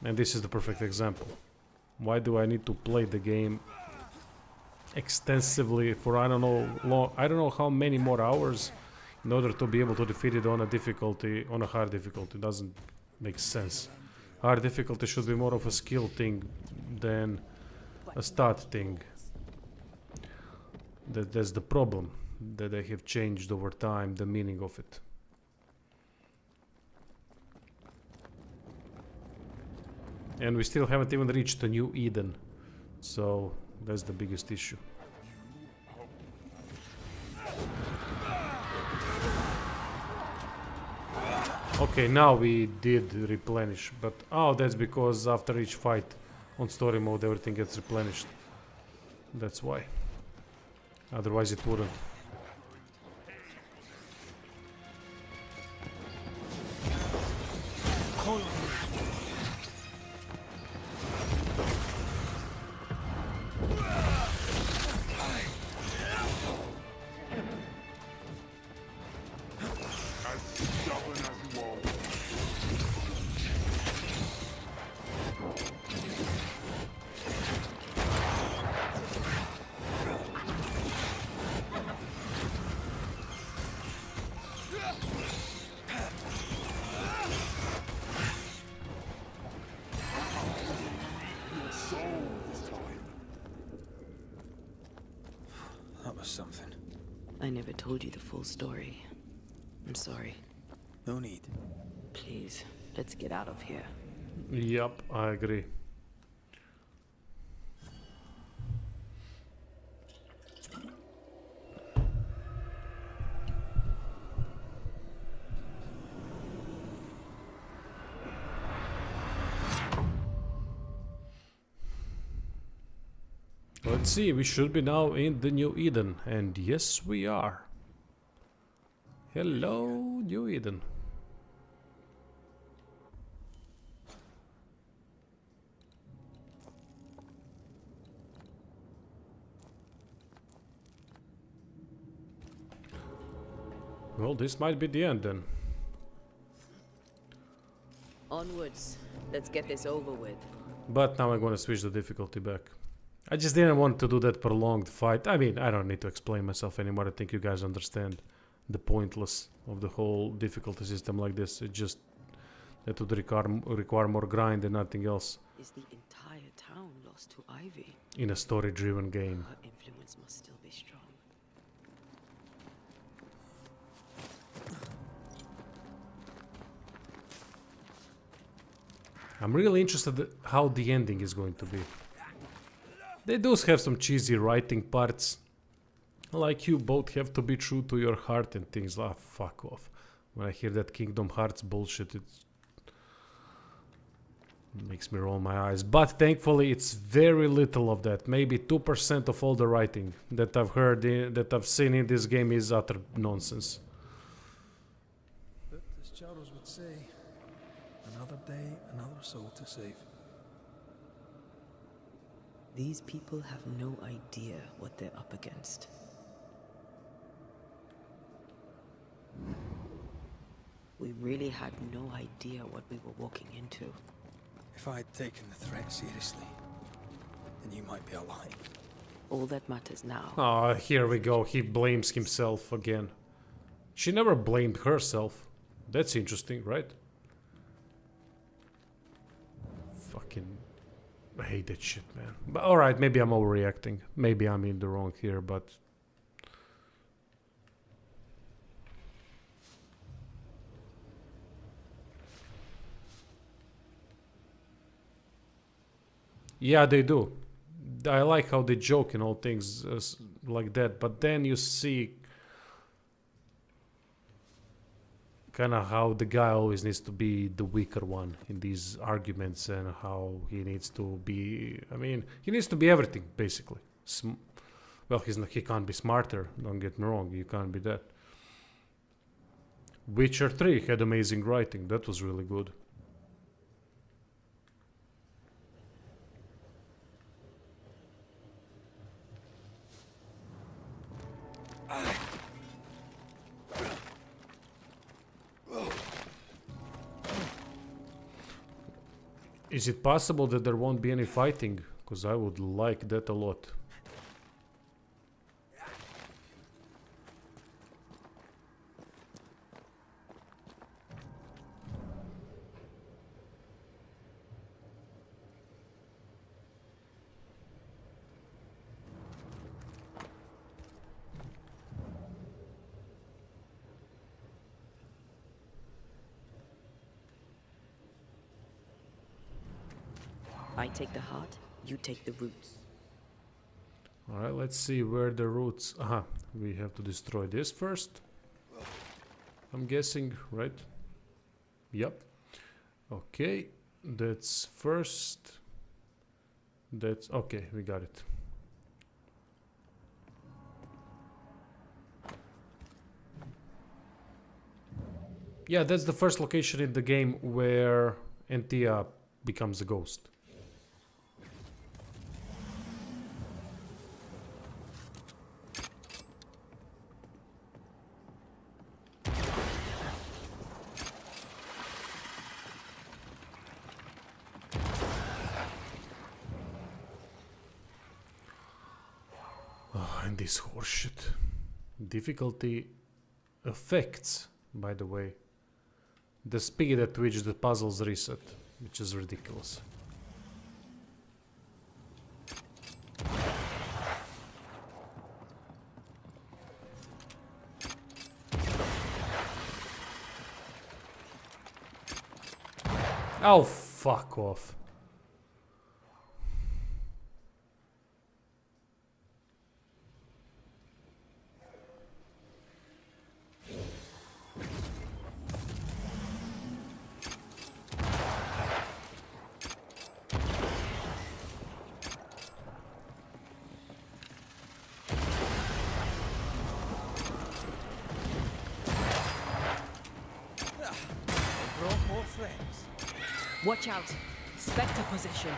And this is the perfect example. Why do I need to play the game extensively for I don't know how many more hours in order to be able to defeat it on a hard difficulty? It doesn't make sense. Hard difficulty should be more of a skill thing than a stat thing. That's the problem, that they have changed over time the meaning of it. And we still haven't even reached the New Eden, so that's the biggest issue. Okay, now we did replenish, but oh, that's because after each fight on story mode everything gets replenished. That's why. Otherwise it wouldn't. That was something. I never told you the full story. I'm sorry. No need. Please, let's get out of here. Yup, I agree. Let's see, we should be now in the New Eden, and yes we are. Hello, New Eden. Well, this might be the end then. Onwards. Let's get this over with. But now I'm gonna switch the difficulty back. I just didn't want to do that prolonged fight. I mean, I don't need to explain myself anymore. I think you guys understand the pointless of the whole difficulty system like this. It just that would require more grind and nothing else. Is the entire town lost to Ivy? In a story-driven game. Her influence must still be strong. I'm really interested how the ending is going to be. They do have some cheesy writing parts. Like you both have to be true to your heart and things. Ah, fuck off. When I hear that Kingdom Hearts bullshit, it makes me roll my eyes. But thankfully, it's very little of that. Maybe 2% of all the writing that I've heard, that I've seen in this game is utter nonsense. But as Charles would say, another day, another soul to save. These people have no idea what they're up against. We really had no idea what we were walking into. If I had taken the threat seriously, then you might be alive. All that matters now. Ah, here we go. He blames himself again. She never blamed herself. That's interesting, right? Fucking... I hate that shit, man. But alright, maybe I'm overreacting. Maybe I'm in the wrong here, but... Yeah, they do. I like how they joke and all things like that, but then you see kind of how the guy always needs to be the weaker one in these arguments, and how he needs to be, I mean, he needs to be everything, basically. Well, he can't be smarter, don't get me wrong, you can't be that. Witcher 3 had amazing writing, that was really good. Is it possible that there won't be any fighting? Because I would like that a lot. I take the heart, you take the roots. Alright, let's see where the roots... Aha, we have to destroy this first. I'm guessing, right? Yep. Okay, that's first. That's... Okay, we got it. Yeah, that's the first location in the game where Antia becomes a ghost. And this horseshit. Difficulty affects, by the way, the speed at which the puzzles reset, which is ridiculous. Oh, fuck off. Watch out! Spectre possession!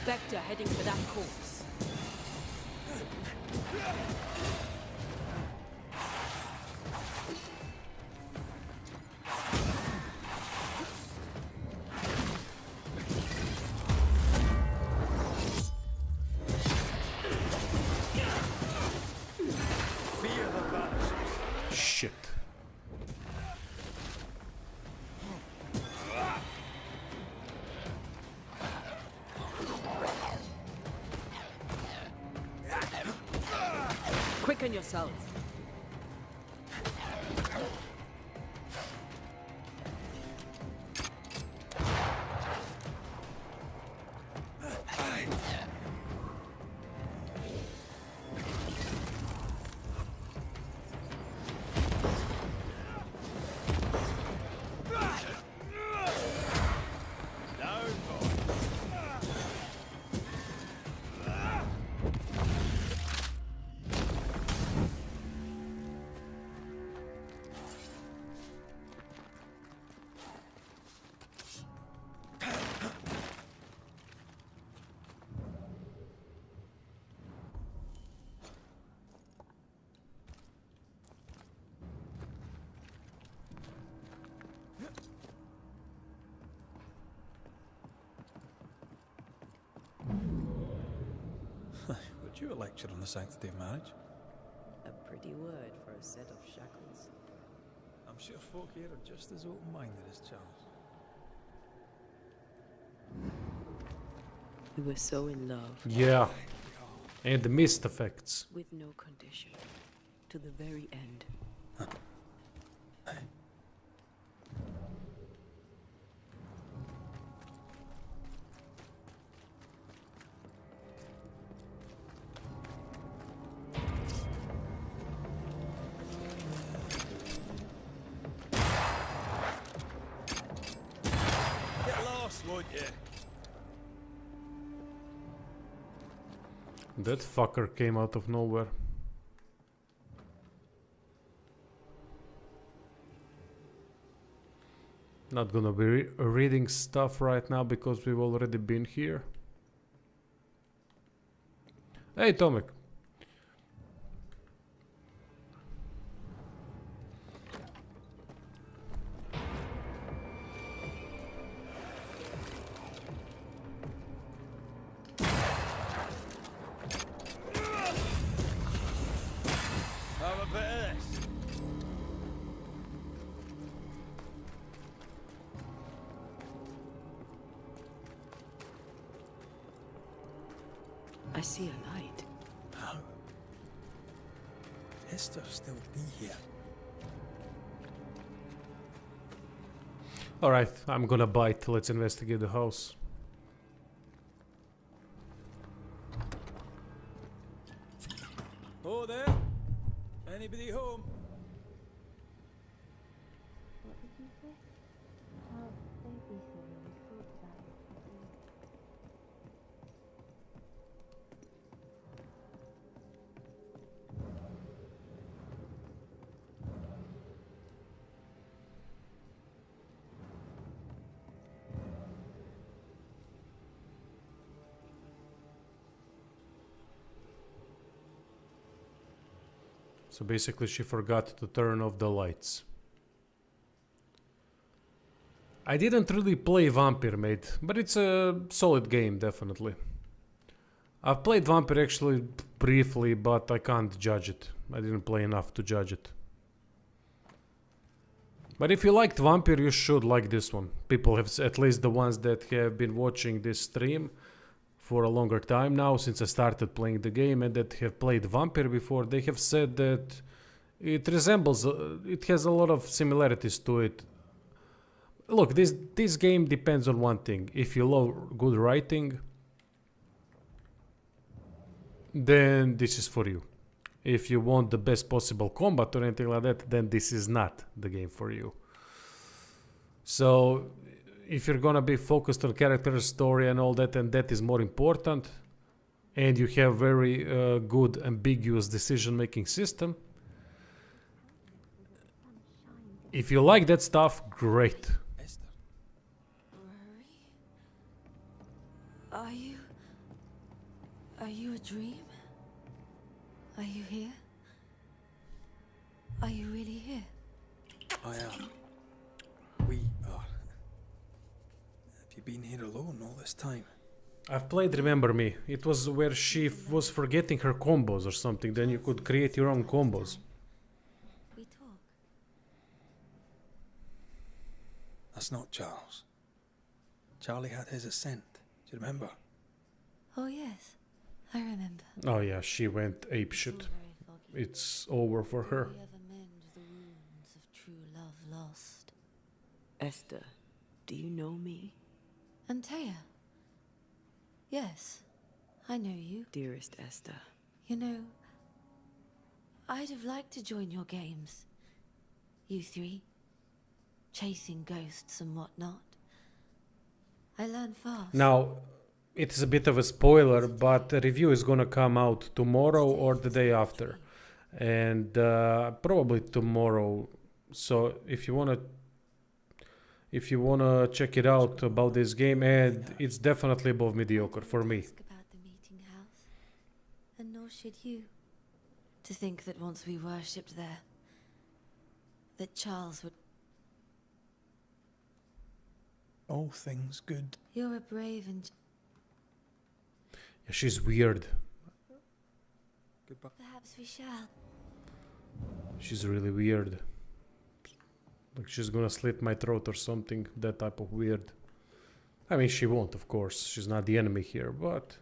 Spectre heading for that corpse. Shit. in yourself. Would you a lecture on the sanctity of marriage? A pretty word for a set of shackles. I'm sure folk here are just as open-minded as Charles. We were so in love. Yeah. And the mist effects. With no condition. To the very end. Get lost, won't you? That fucker came out of nowhere. Not gonna be reading stuff right now because we've already been here. Hey, Tomek. Have a bit of this. I see a light. How? Could Esther still be here? Alright, I'm gonna bite. Let's investigate the house. Oh, there? Anybody home? What did you say? Oh, babysitting. We thought about it. So basically she forgot to turn off the lights. I didn't really play Vampire Mate, but it's a solid game, definitely. I've played Vampire actually briefly, but I can't judge it. I didn't play enough to judge it. But if you liked Vampire, you should like this one. People have, at least the ones that have been watching this stream for a longer time now, since I started playing the game, and that have played Vampire before, they have said that it resembles, it has a lot of similarities to it. Look, this game depends on one thing. If you love good writing, then this is for you. If you want the best possible combat or anything like that, then this is not the game for you. So if you're gonna be focused on character, story and all that, and that is more important, and you have very good ambiguous decision-making system, if you like that stuff, great. Esther. Rory? Are you a dream? Are you here? Are you really here? I am. We are. Have you been here alone all this time? I've played Remember Me. It was where she was forgetting her combos or something. Then you could create your own combos. We talk. That's not Charles. Charlie had his ascent. Do you remember? Oh yes, I remember. Oh yeah, she went apeshit. it's over for her. Do we ever mend the wounds of true love lost? Esther, do you know me? Antea? Yes, I know you. Dearest Esther. You know, I'd have liked to join your games. You three. Chasing ghosts and whatnot. I learned fast. Now, it's a bit of a spoiler, but the review is gonna come out tomorrow or the day after. And probably tomorrow. So if you wanna check it out about this game, and it's definitely above mediocre for me. About the meeting house, and nor should you. To think that once we worshipped there, that Charles would. All things good. You're a brave and. Yeah, she's weird. Goodbye. Perhaps we shall. She's really weird. Like she's gonna slit my throat or something. That type of weird. I mean, she won't, of course. She's not the enemy here, but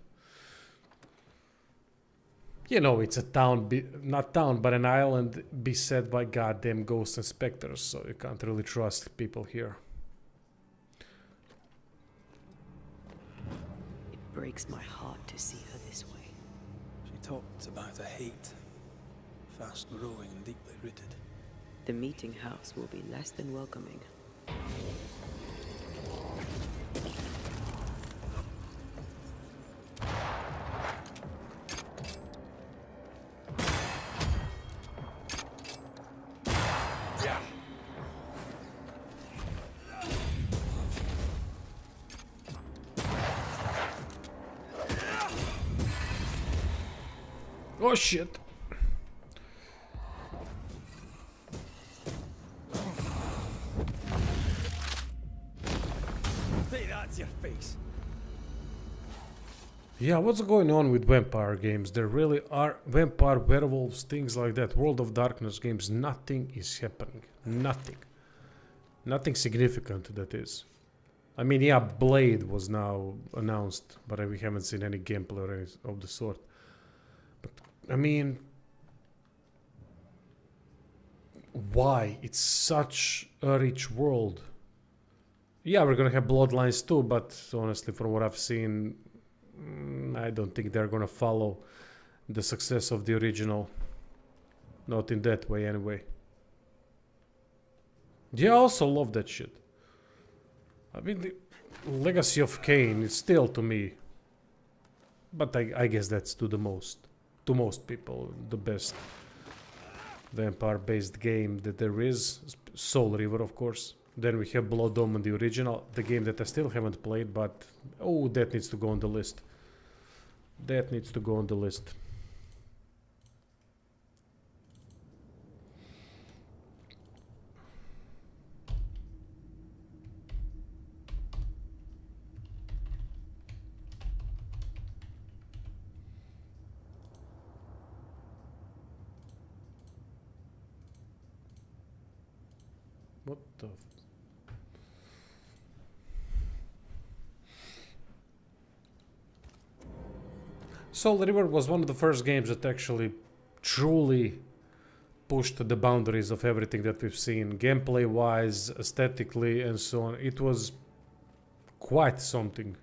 you know, it's a town, not town, but an island beset by goddamn ghosts and specters. So you can't really trust people here. It breaks my heart to see her this way. She talked about a hate, fast growing and deeply rooted. The meeting house will be less than welcoming. Oh shit! Hey, that's your face. Yeah, what's going on with vampire games? There really are vampire, werewolves, things like that. World of Darkness games, nothing is happening. Nothing. Nothing significant, that is. I mean, yeah, Blade was now announced, but we haven't seen any gameplay or any of the sort. But, I mean, why? It's such a rich world. Yeah, we're gonna have Bloodlines too, but honestly, from what I've seen, I don't think they're gonna follow the success of the original. Not in that way, anyway. Yeah, I also love that shit. I mean, the Legacy of Kain is still, to me, but I guess that's to most people, the best vampire-based game that there is. Soul River, of course. Then we have Blood Omen, the original, the game that I still haven't played, but oh, that needs to go on the list. That needs to go on the list. What the... Soul River was one of the first games that actually truly pushed the boundaries of everything that we've seen, gameplay wise, aesthetically, and so on. It was quite something.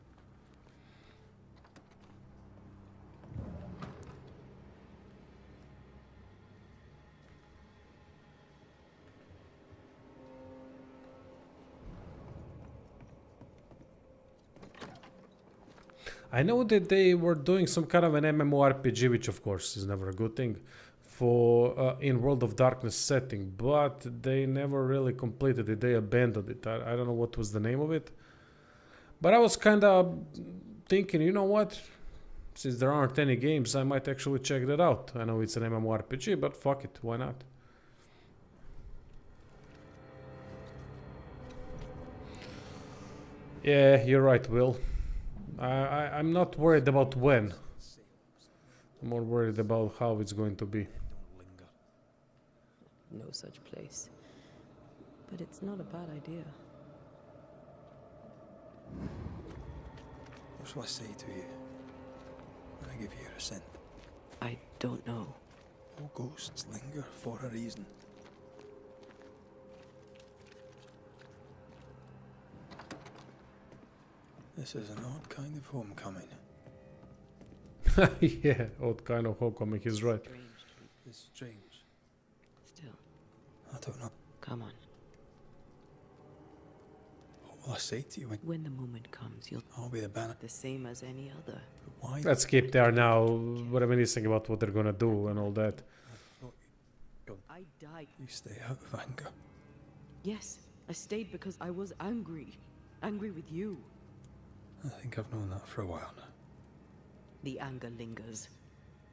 I know that they were doing some kind of an MMORPG, which of course is never a good thing, for in World of Darkness setting, but they never really completed it. They abandoned it. I don't know what was the name of it, but I was kind of thinking, you know what? Since there aren't any games, I might actually check that out. I know it's an MMORPG, but fuck it, why not? Yeah, you're right, Will. I'm not worried about when. I'm more worried about how it's going to be. No such place. But it's not a bad idea. What shall I say to you when I give you your assent? I don't know. All ghosts linger for a reason. This is an odd kind of homecoming. Yeah, odd kind of homecoming, he's right. It's strange. Still, I don't know. come on. What will I say to you When the moment comes, you'll I'll be the banner? the same as any other. But why? Let's keep there now, what reminiscing about what they're gonna do and all that. I thought I died. you stay out of anger. Yes, I stayed because I was angry. Angry with you. I think I've known that for a while now. The anger lingers.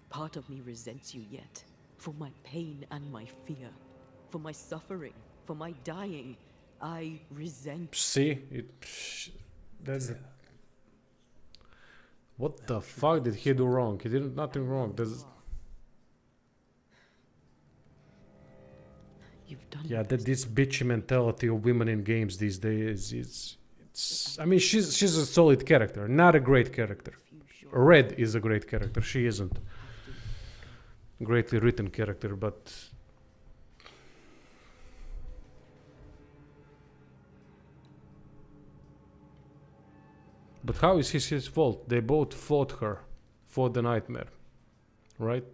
Part of me resents you yet. For my pain and my fear. For my suffering. For my dying. I resent. See, that's what the fuck did he do wrong? He did nothing wrong. You've done Yeah, this bitchy mentality of women in games these days, it's I mean, she's a solid character, not a great character. Red is a great character, she isn't. Greatly written character, but how is his fault? They both fought her, fought the nightmare, right?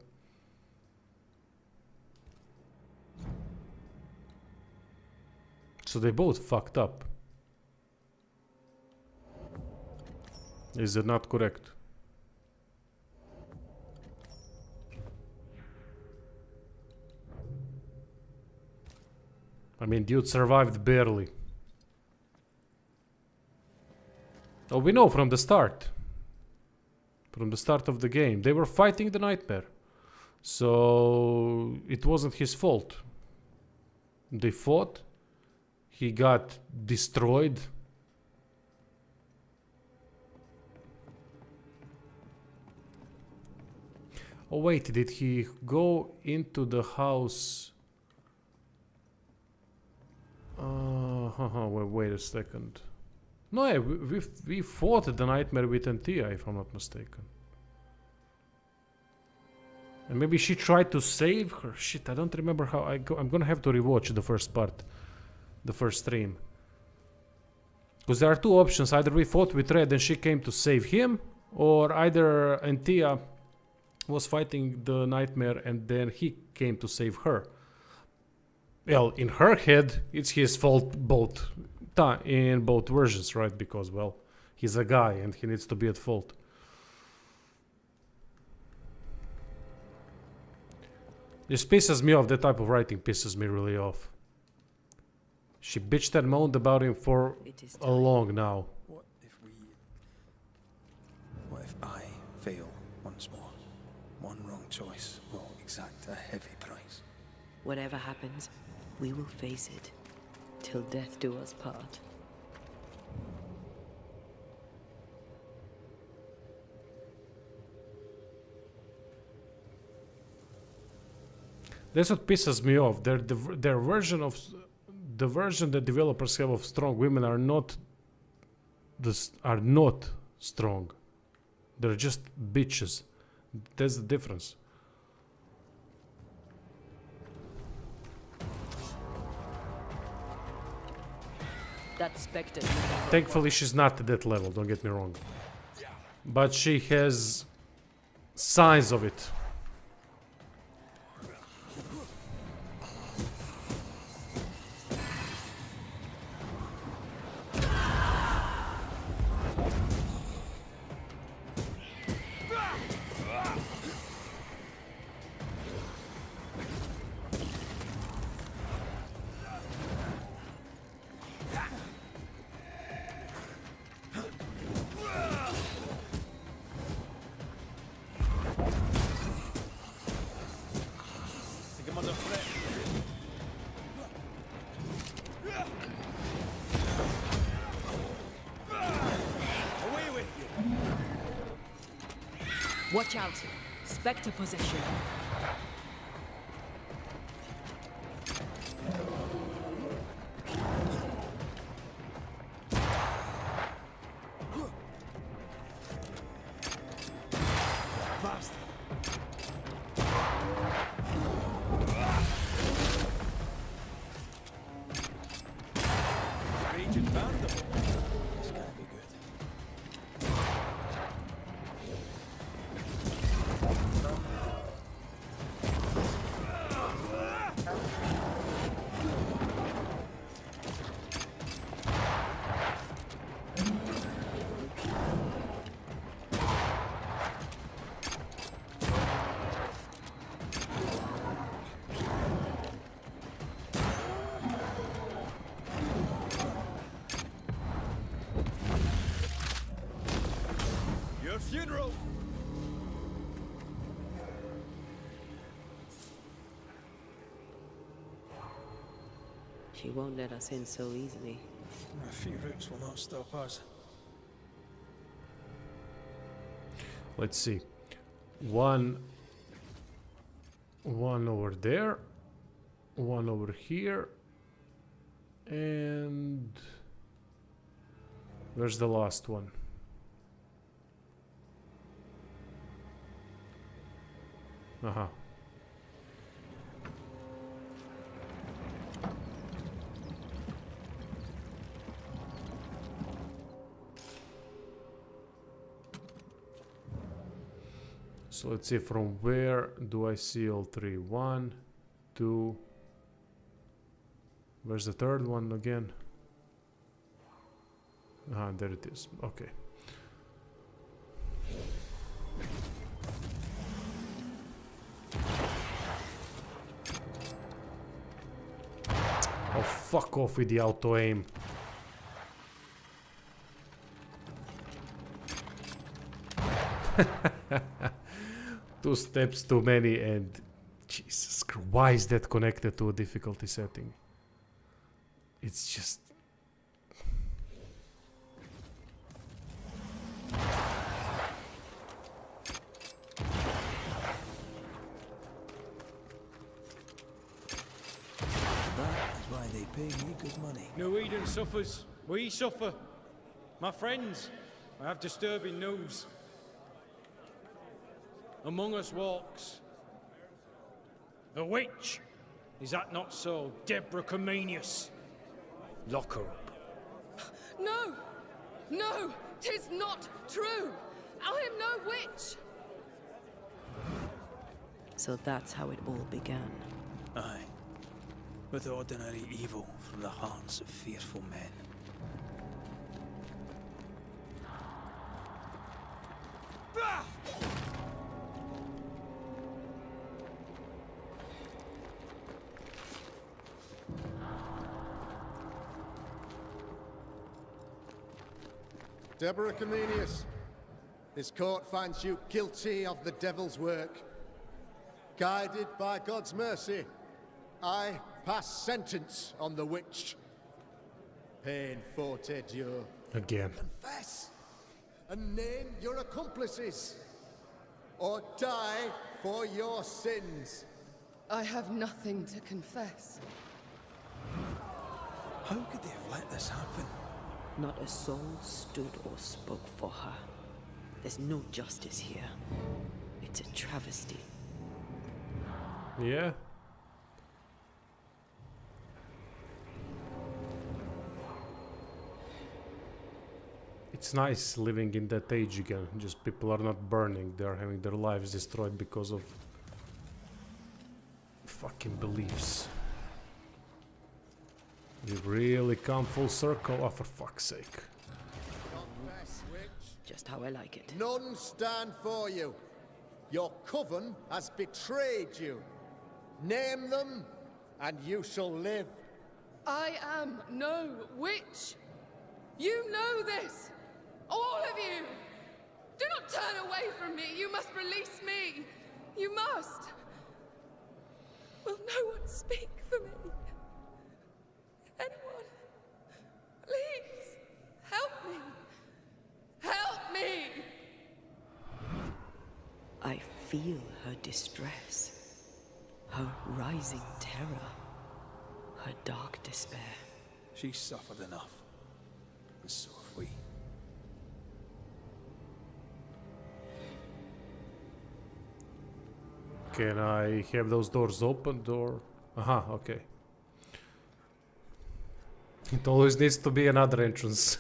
So they both fucked up. Is it not correct? I mean, dude survived barely. Oh, we know from the start. From the start of the game. They were fighting the nightmare. So it wasn't his fault. They fought. He got destroyed. Oh wait, did he go into the house? Wait a second. No, yeah, we fought the nightmare with Antia, if I'm not mistaken. And maybe she tried to save her. Shit, I don't remember how I'm gonna have to rewatch the first part. The first stream. Because there are two options. Either we fought with Red and she came to save him. Or either Antia was fighting the nightmare and then he came to save her. Well, in her head, it's his fault in both versions, right? Because, well, he's a guy and he needs to be at fault. This pisses me off. That type of writing pisses me really off. She bitched and moaned about him for a long now. What if I fail once more? One wrong choice will exact a heavy price. Whatever happens, we will face it. Till death do us part. That's what pisses me off. Their version of the version that developers have of strong women are not strong. They're just bitches. That's the difference. That Spectre. Thankfully, she's not at that level. Don't get me wrong. But she has signs of it. Watch out! Spectre possession. funeral! She won't let us in so easily. A few roots will not stop us. Let's see. One over there, one over here, and where's the last one? Uh-huh. So let's see, from where do I see all three? 1, 2. Where's the third one again? Ah, there it is. Okay. Oh, fuck off with the auto aim. Two steps too many, and Jesus Christ, why is that connected to a difficulty setting? It's just... That is why they pay me good money. No Eden suffers. We suffer. My friends, I have disturbing news. Among us walks a witch. Is that not so, Deborah Comenius? Lock her up. No! No! 'Tis not true! I am no witch! So that's how it all began. Aye. With ordinary evil from the hearts of fearful men. Deborah Comenius, this court finds you guilty of the devil's work. Guided by God's mercy, I pass sentence on the witch. Pain forte dure. Again. Confess and name your accomplices, or die for your sins. I have nothing to confess. How could they have let this happen? Not a soul stood or spoke for her. There's no justice here. It's a travesty. Yeah. It's nice living in that age again. Just people are not burning, they are having their lives destroyed because of fucking beliefs. We really come full circle. Oh, for fuck's sake. Confess, witch. Just how I like it. None stand for you. Your coven has betrayed you. Name them, and you shall live. I am no witch! You know this! All of you! Do not turn away from me! You must release me! You must! Will no one speak for me? Anyone? Please! Help me! Help me! I feel her distress, her rising terror, her dark despair. She's suffered enough. And so have we. Can I have those doors opened or... Aha, okay. It always needs to be another entrance.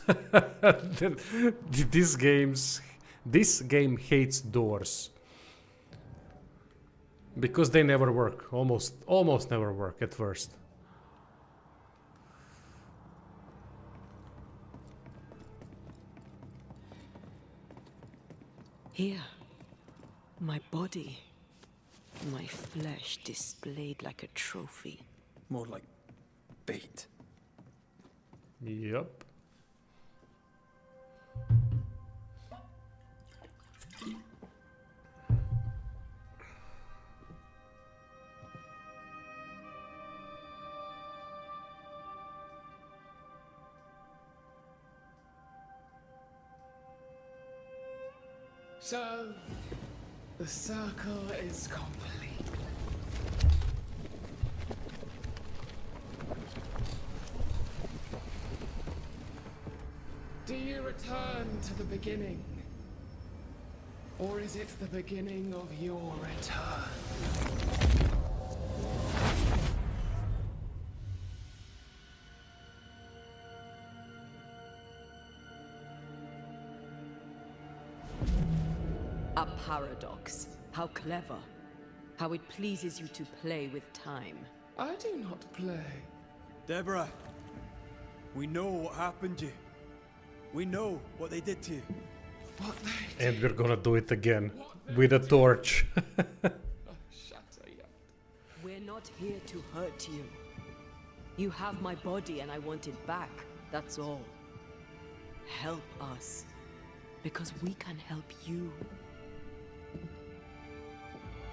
This game hates doors. Because they never work. Almost never work at first. Here, my body, my flesh displayed like a trophy. More like bait. Yep. So, the circle is complete. Do you return to the beginning? Or is it the beginning of your return? A paradox. How clever. How it pleases you to play with time. I do not play. Deborah, we know what happened to you. We know what they did to you. What they And we're gonna do it again. With a torch. We're not here to hurt you. You have my body and I want it back. That's all. Help us. Because we can help you.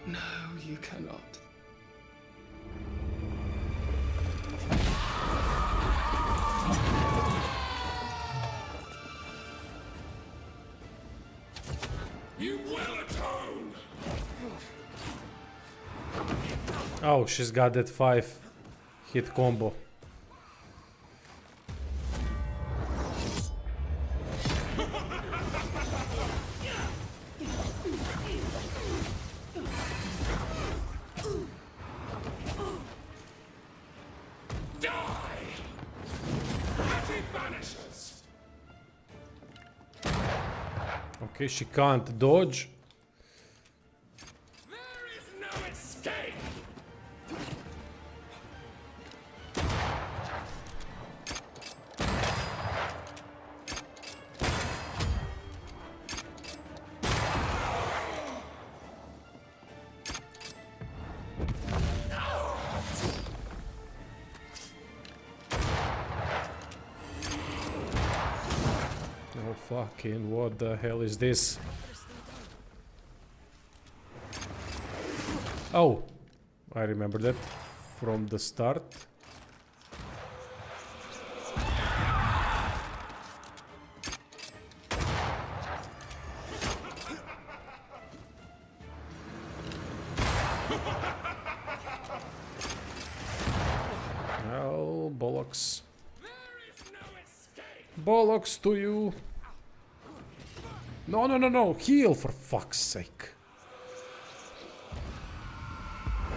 No, you cannot. You will atone! Oh, she's got that 5-hit combo. Die! Mighty banishers! Okay, she can't dodge. There is no escape! Oh fucking what the hell is this? Oh, I remember that from the start. Oh, bollocks. Bollocks to you. No, no, no, no. Heal for fuck's sake.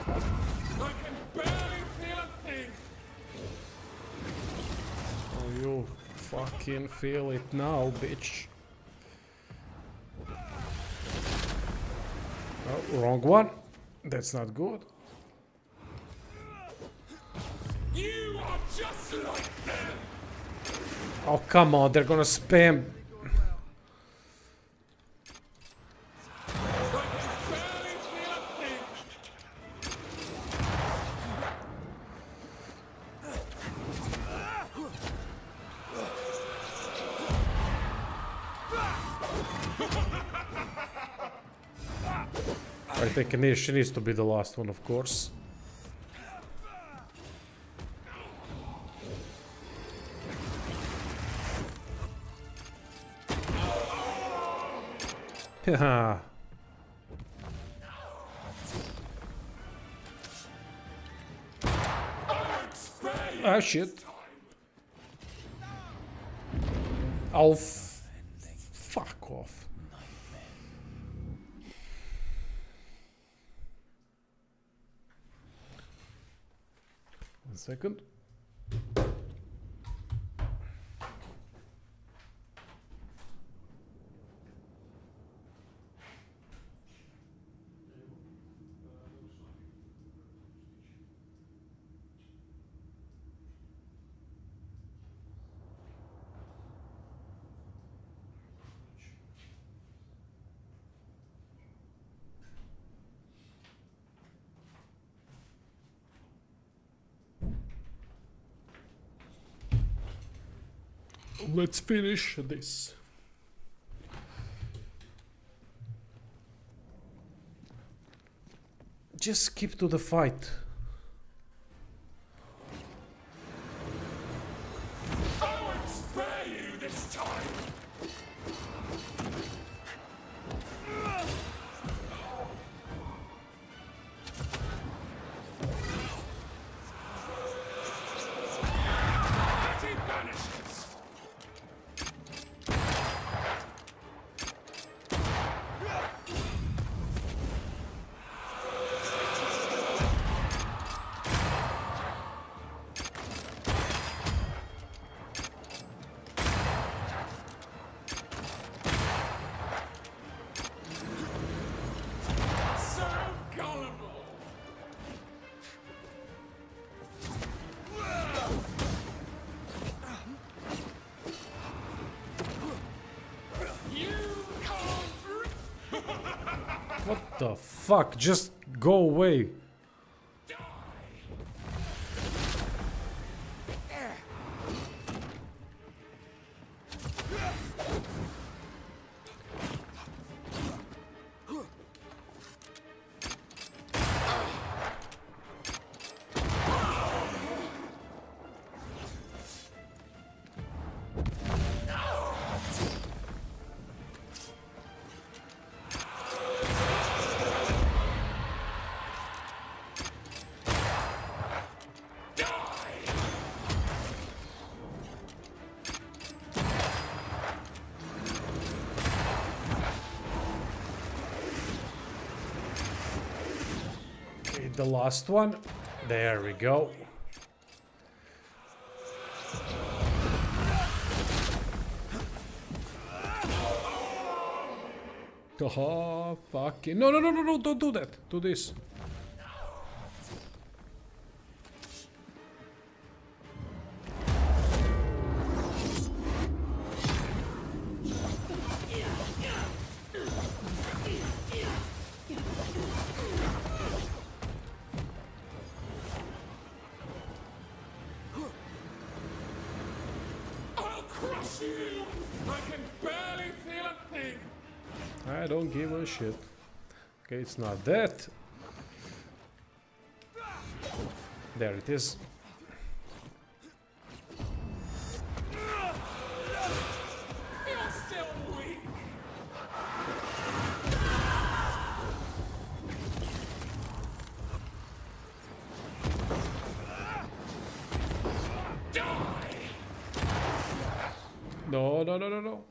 I can barely feel a thing! Oh, you fucking feel it now, bitch. Oh, wrong one. That's not good. You are just like them! Oh, come on. They're gonna spam. I think she needs to be the last one, of course. Haha. Ah, shit. Oh, fuck off. One second. Let's finish this. Just skip to the fight. I won't spare you this time! the fuck? Just go away. The last one. There we go. Oh, fucking. No, don't do that. Do this. I don't give a shit. Okay, it's not that. There it is. No.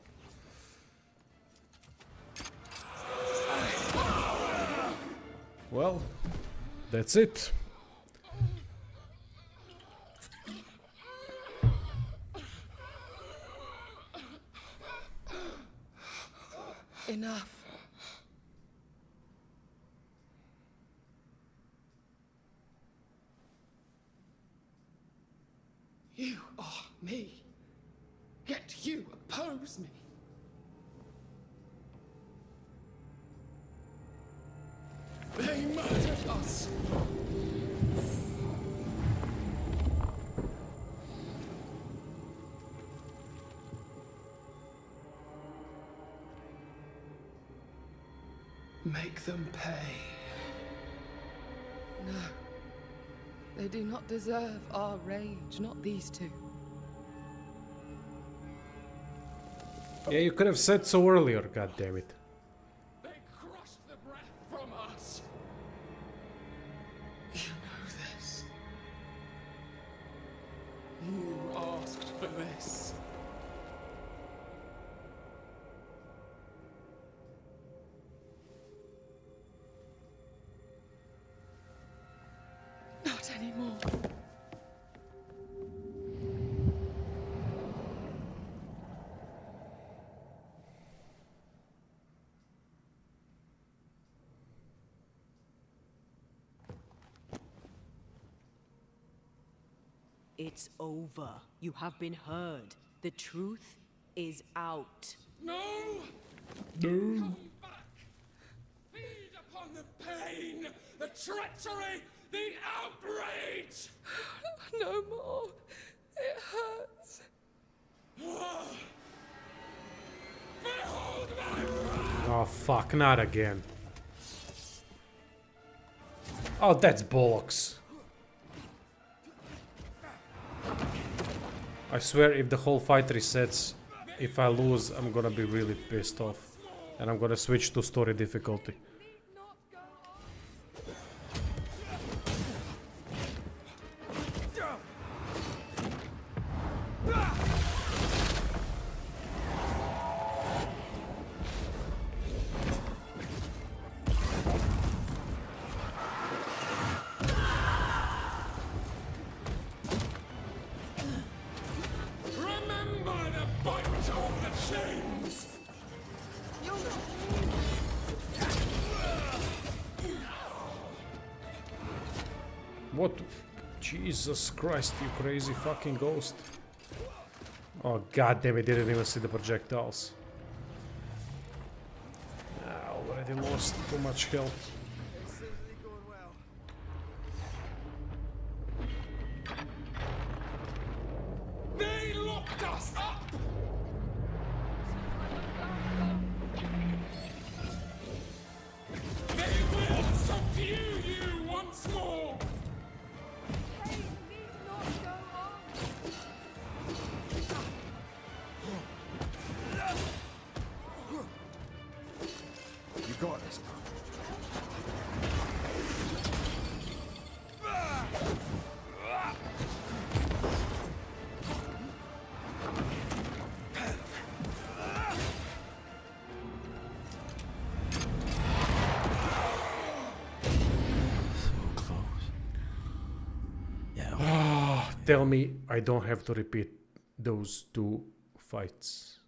Well, that's it. Enough. You are me, yet you oppose me. They murdered us. Make them pay. No. They do not deserve our rage, not these two. Yeah, you could have said so earlier, goddammit. They crushed the breath from us. You know this. You asked for this. Not anymore. It's over. You have been heard. The truth is out. No! No. Come back! Feed upon the pain, the treachery, the outrage! No more. It hurts. Behold my wrath! Oh fuck, not again. Oh, that's bollocks. I swear if the whole fight resets, if I lose, I'm gonna be really pissed off. And I'm gonna switch to story difficulty. Remember the bite of the chains! What? Jesus Christ, you crazy fucking ghost. Oh god damn it, didn't even see the projectiles. Alright. Already lost too much health. It's certainly going well. They locked us up! They will subdue you once more! Hey, need not go on. You got this, pal. Tell me I don't have to repeat those two fights.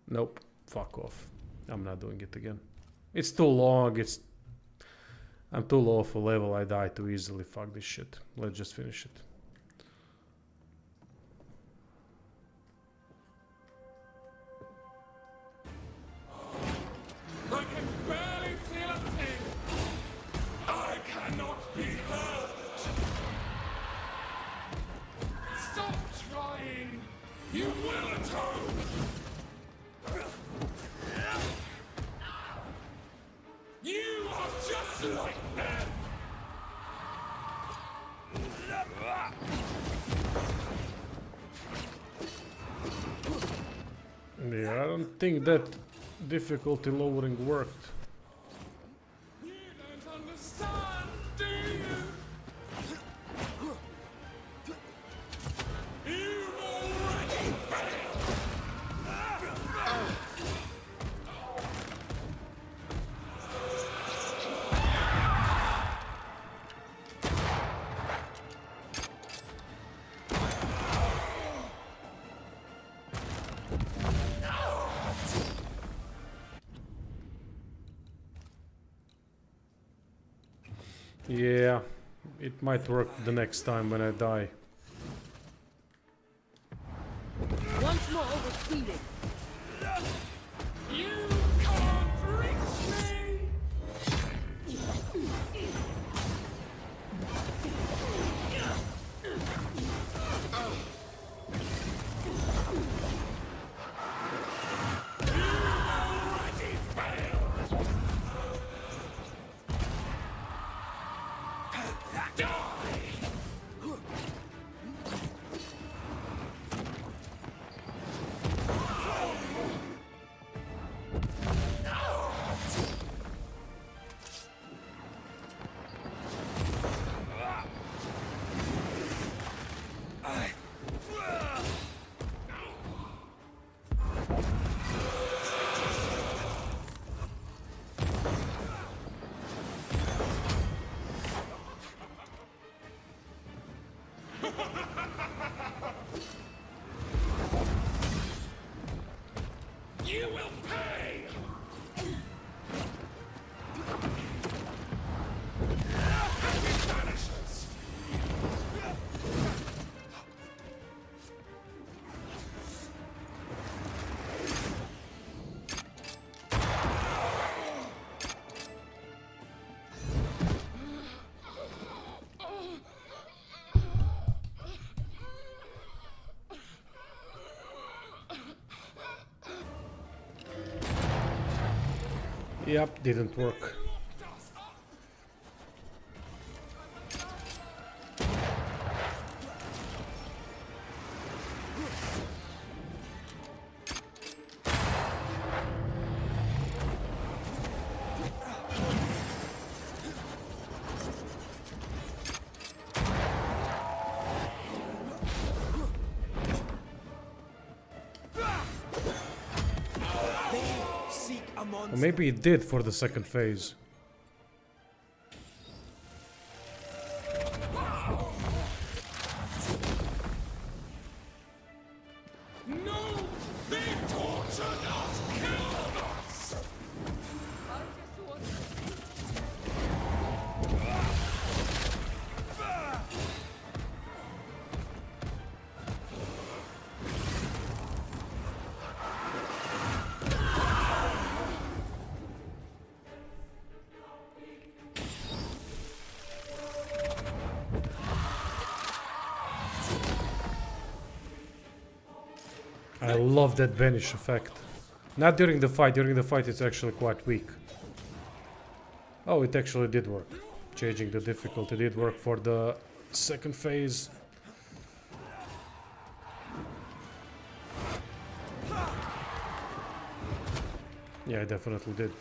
Nope. Fuck off. I'm not doing it again. It's too long. I'm too low of a level. I die too easily. Fuck this shit. Let's just finish it. I can barely feel a thing! I cannot be hurt! Stop trying! You will atone! You are just like them! Yeah, I don't think that difficulty lowering worked. You don't understand, do you? You've already failed! Yeah, it might work the next time when I die. Once more with feeling. You can't reach me! Already failed! Die! You will pay! Happy banishers! Yep, didn't work. Or maybe it did for the second phase. No! They tortured us! Killed us! I love that banish effect. Not during the fight. During the fight it's actually quite weak. Oh, it actually did work. Changing the difficulty did work for the second phase. Yeah, it definitely did.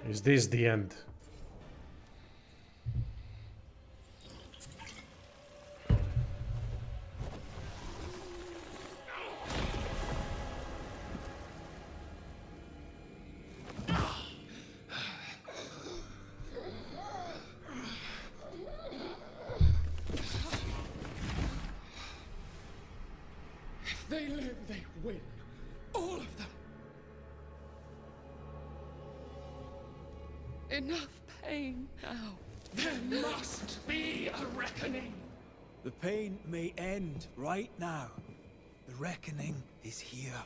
Is this the end? If they live, they win. All of them. Enough pain now. There must be a reckoning. The pain may end right now. The reckoning is here.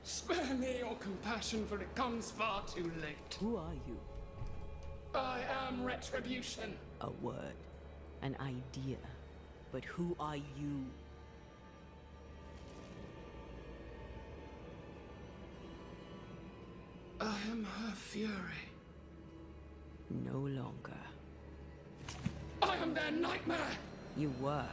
Spare me your compassion, for it comes far too late. Who are you? I am Retribution. A word. An idea. But who are you? I am her fury. No longer. I am their nightmare! You were.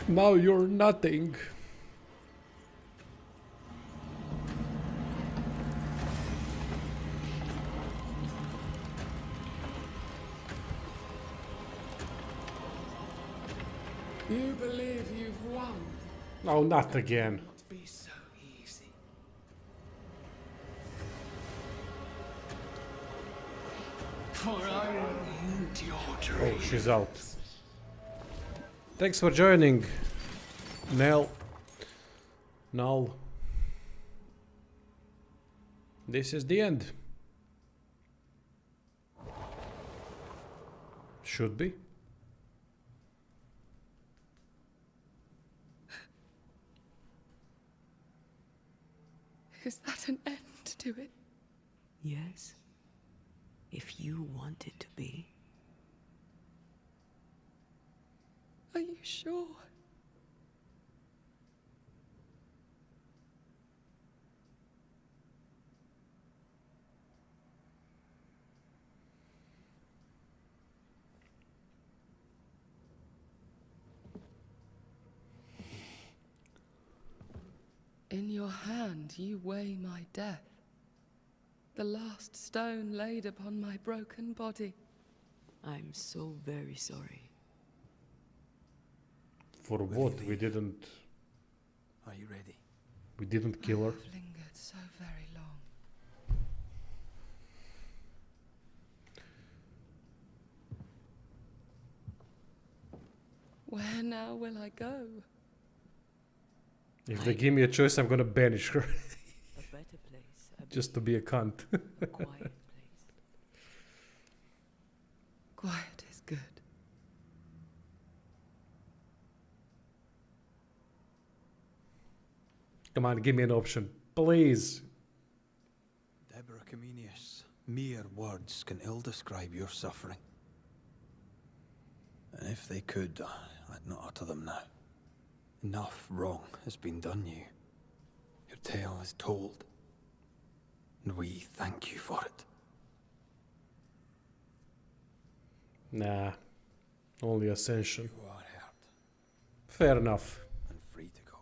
Now you're nothing. You believe you've won? No, not again. Not be so easy. For I will end your dreams. Oh, she's out. Thanks for joining, Nell. Null. This is the end. Should be. Is that an end to it? Yes. If you want it to be. Are you sure? In your hand you weigh my death, the last stone laid upon my broken body. I'm so very sorry. For what? We didn't. Are you ready? We didn't kill her. I've lingered so very long. Where now will I go? If they give me a choice, I'm gonna banish her. A better place. Just to be a cunt. A quiet place. Quiet is good. Come on, give me an option. Please. Deborah Comenius, mere words can ill describe your suffering. And if they could, I'd not utter them now. Enough wrong has been done you. Your tale is told. And we thank you for it. Nah. Only Ascension. You are hurt Fair enough. and free to go.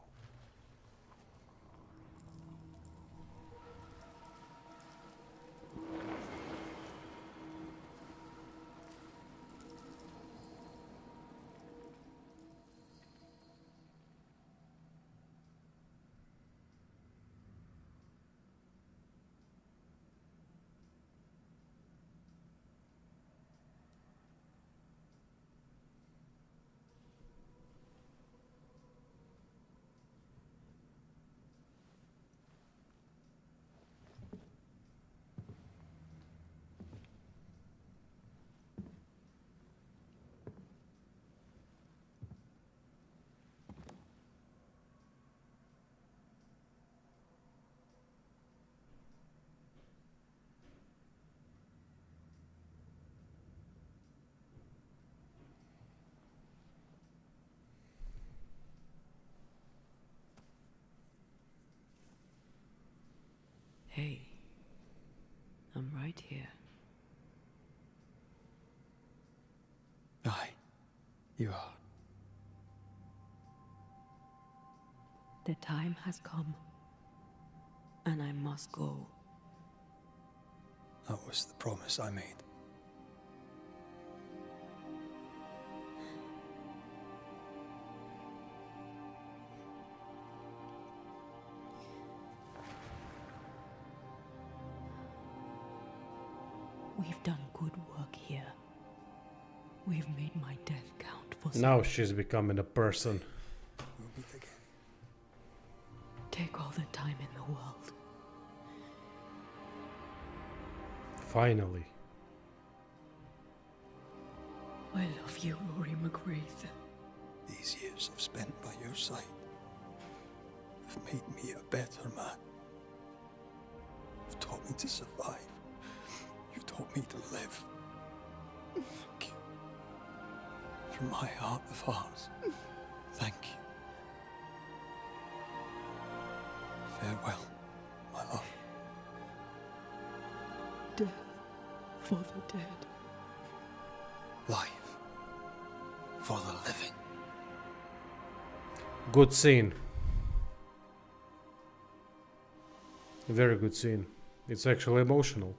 right here. Aye, you are. The time has come, and I must go. That was the promise I made. We've done good work here. We've made my death count for some. Now she's becoming a person. We'll meet again. Take all the time in the world. Finally. I love you, Rory McGrath. These years I've spent by your side have made me a better man. You've taught me to survive. You've taught me to live. Thank you. From my heart of hearts, thank you. Farewell, my love. Death for the dead. Life for the living. Good scene. Very good scene. It's actually emotional.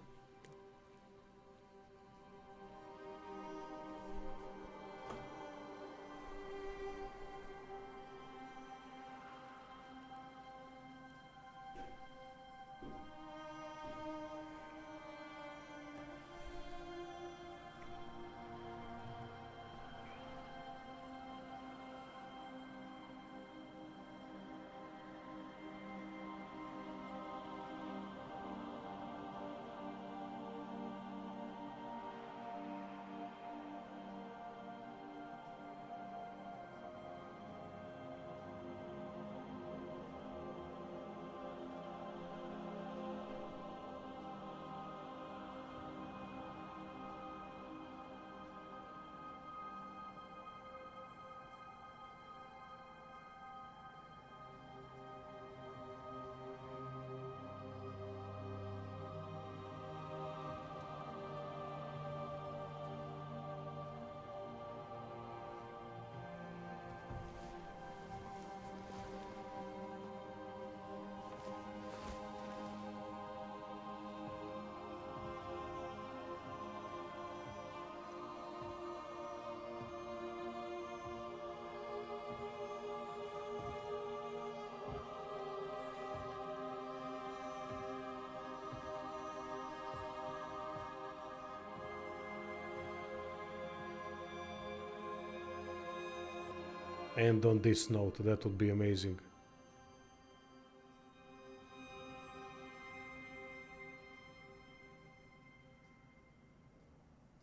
And on this note, that would be amazing.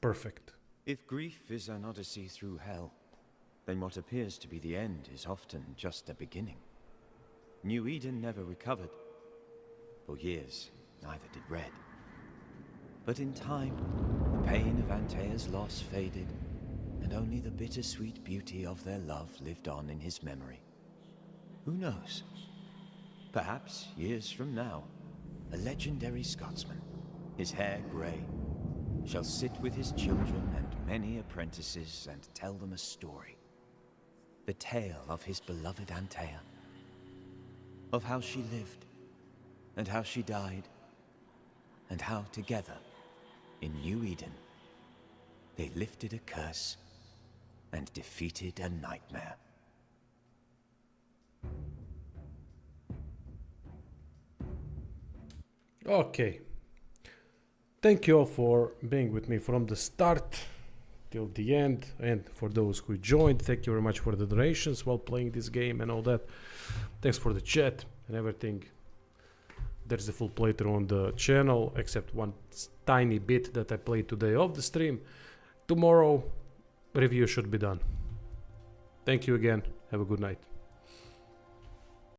Perfect. If grief is an odyssey through hell, then what appears to be the end is often just a beginning. New Eden never recovered. For years, neither did Red. But in time, the pain of Antea's loss faded, and only the bittersweet beauty of their love lived on in his memory. Who knows? Perhaps, years from now, a legendary Scotsman, his hair grey, shall sit with his children and many apprentices and tell them a story. The tale of his beloved Antea. Of how she lived, and how she died, and how together, in New Eden, they lifted a curse and defeated a nightmare. Okay. Thank you all for being with me from the start till the end, and for those who joined, thank you very much for the donations while playing this game and all that. Thanks for the chat and everything. There's a full playthrough on the channel, except one tiny bit that I played today off the stream. Tomorrow, review should be done. Thank you again. Have a good night.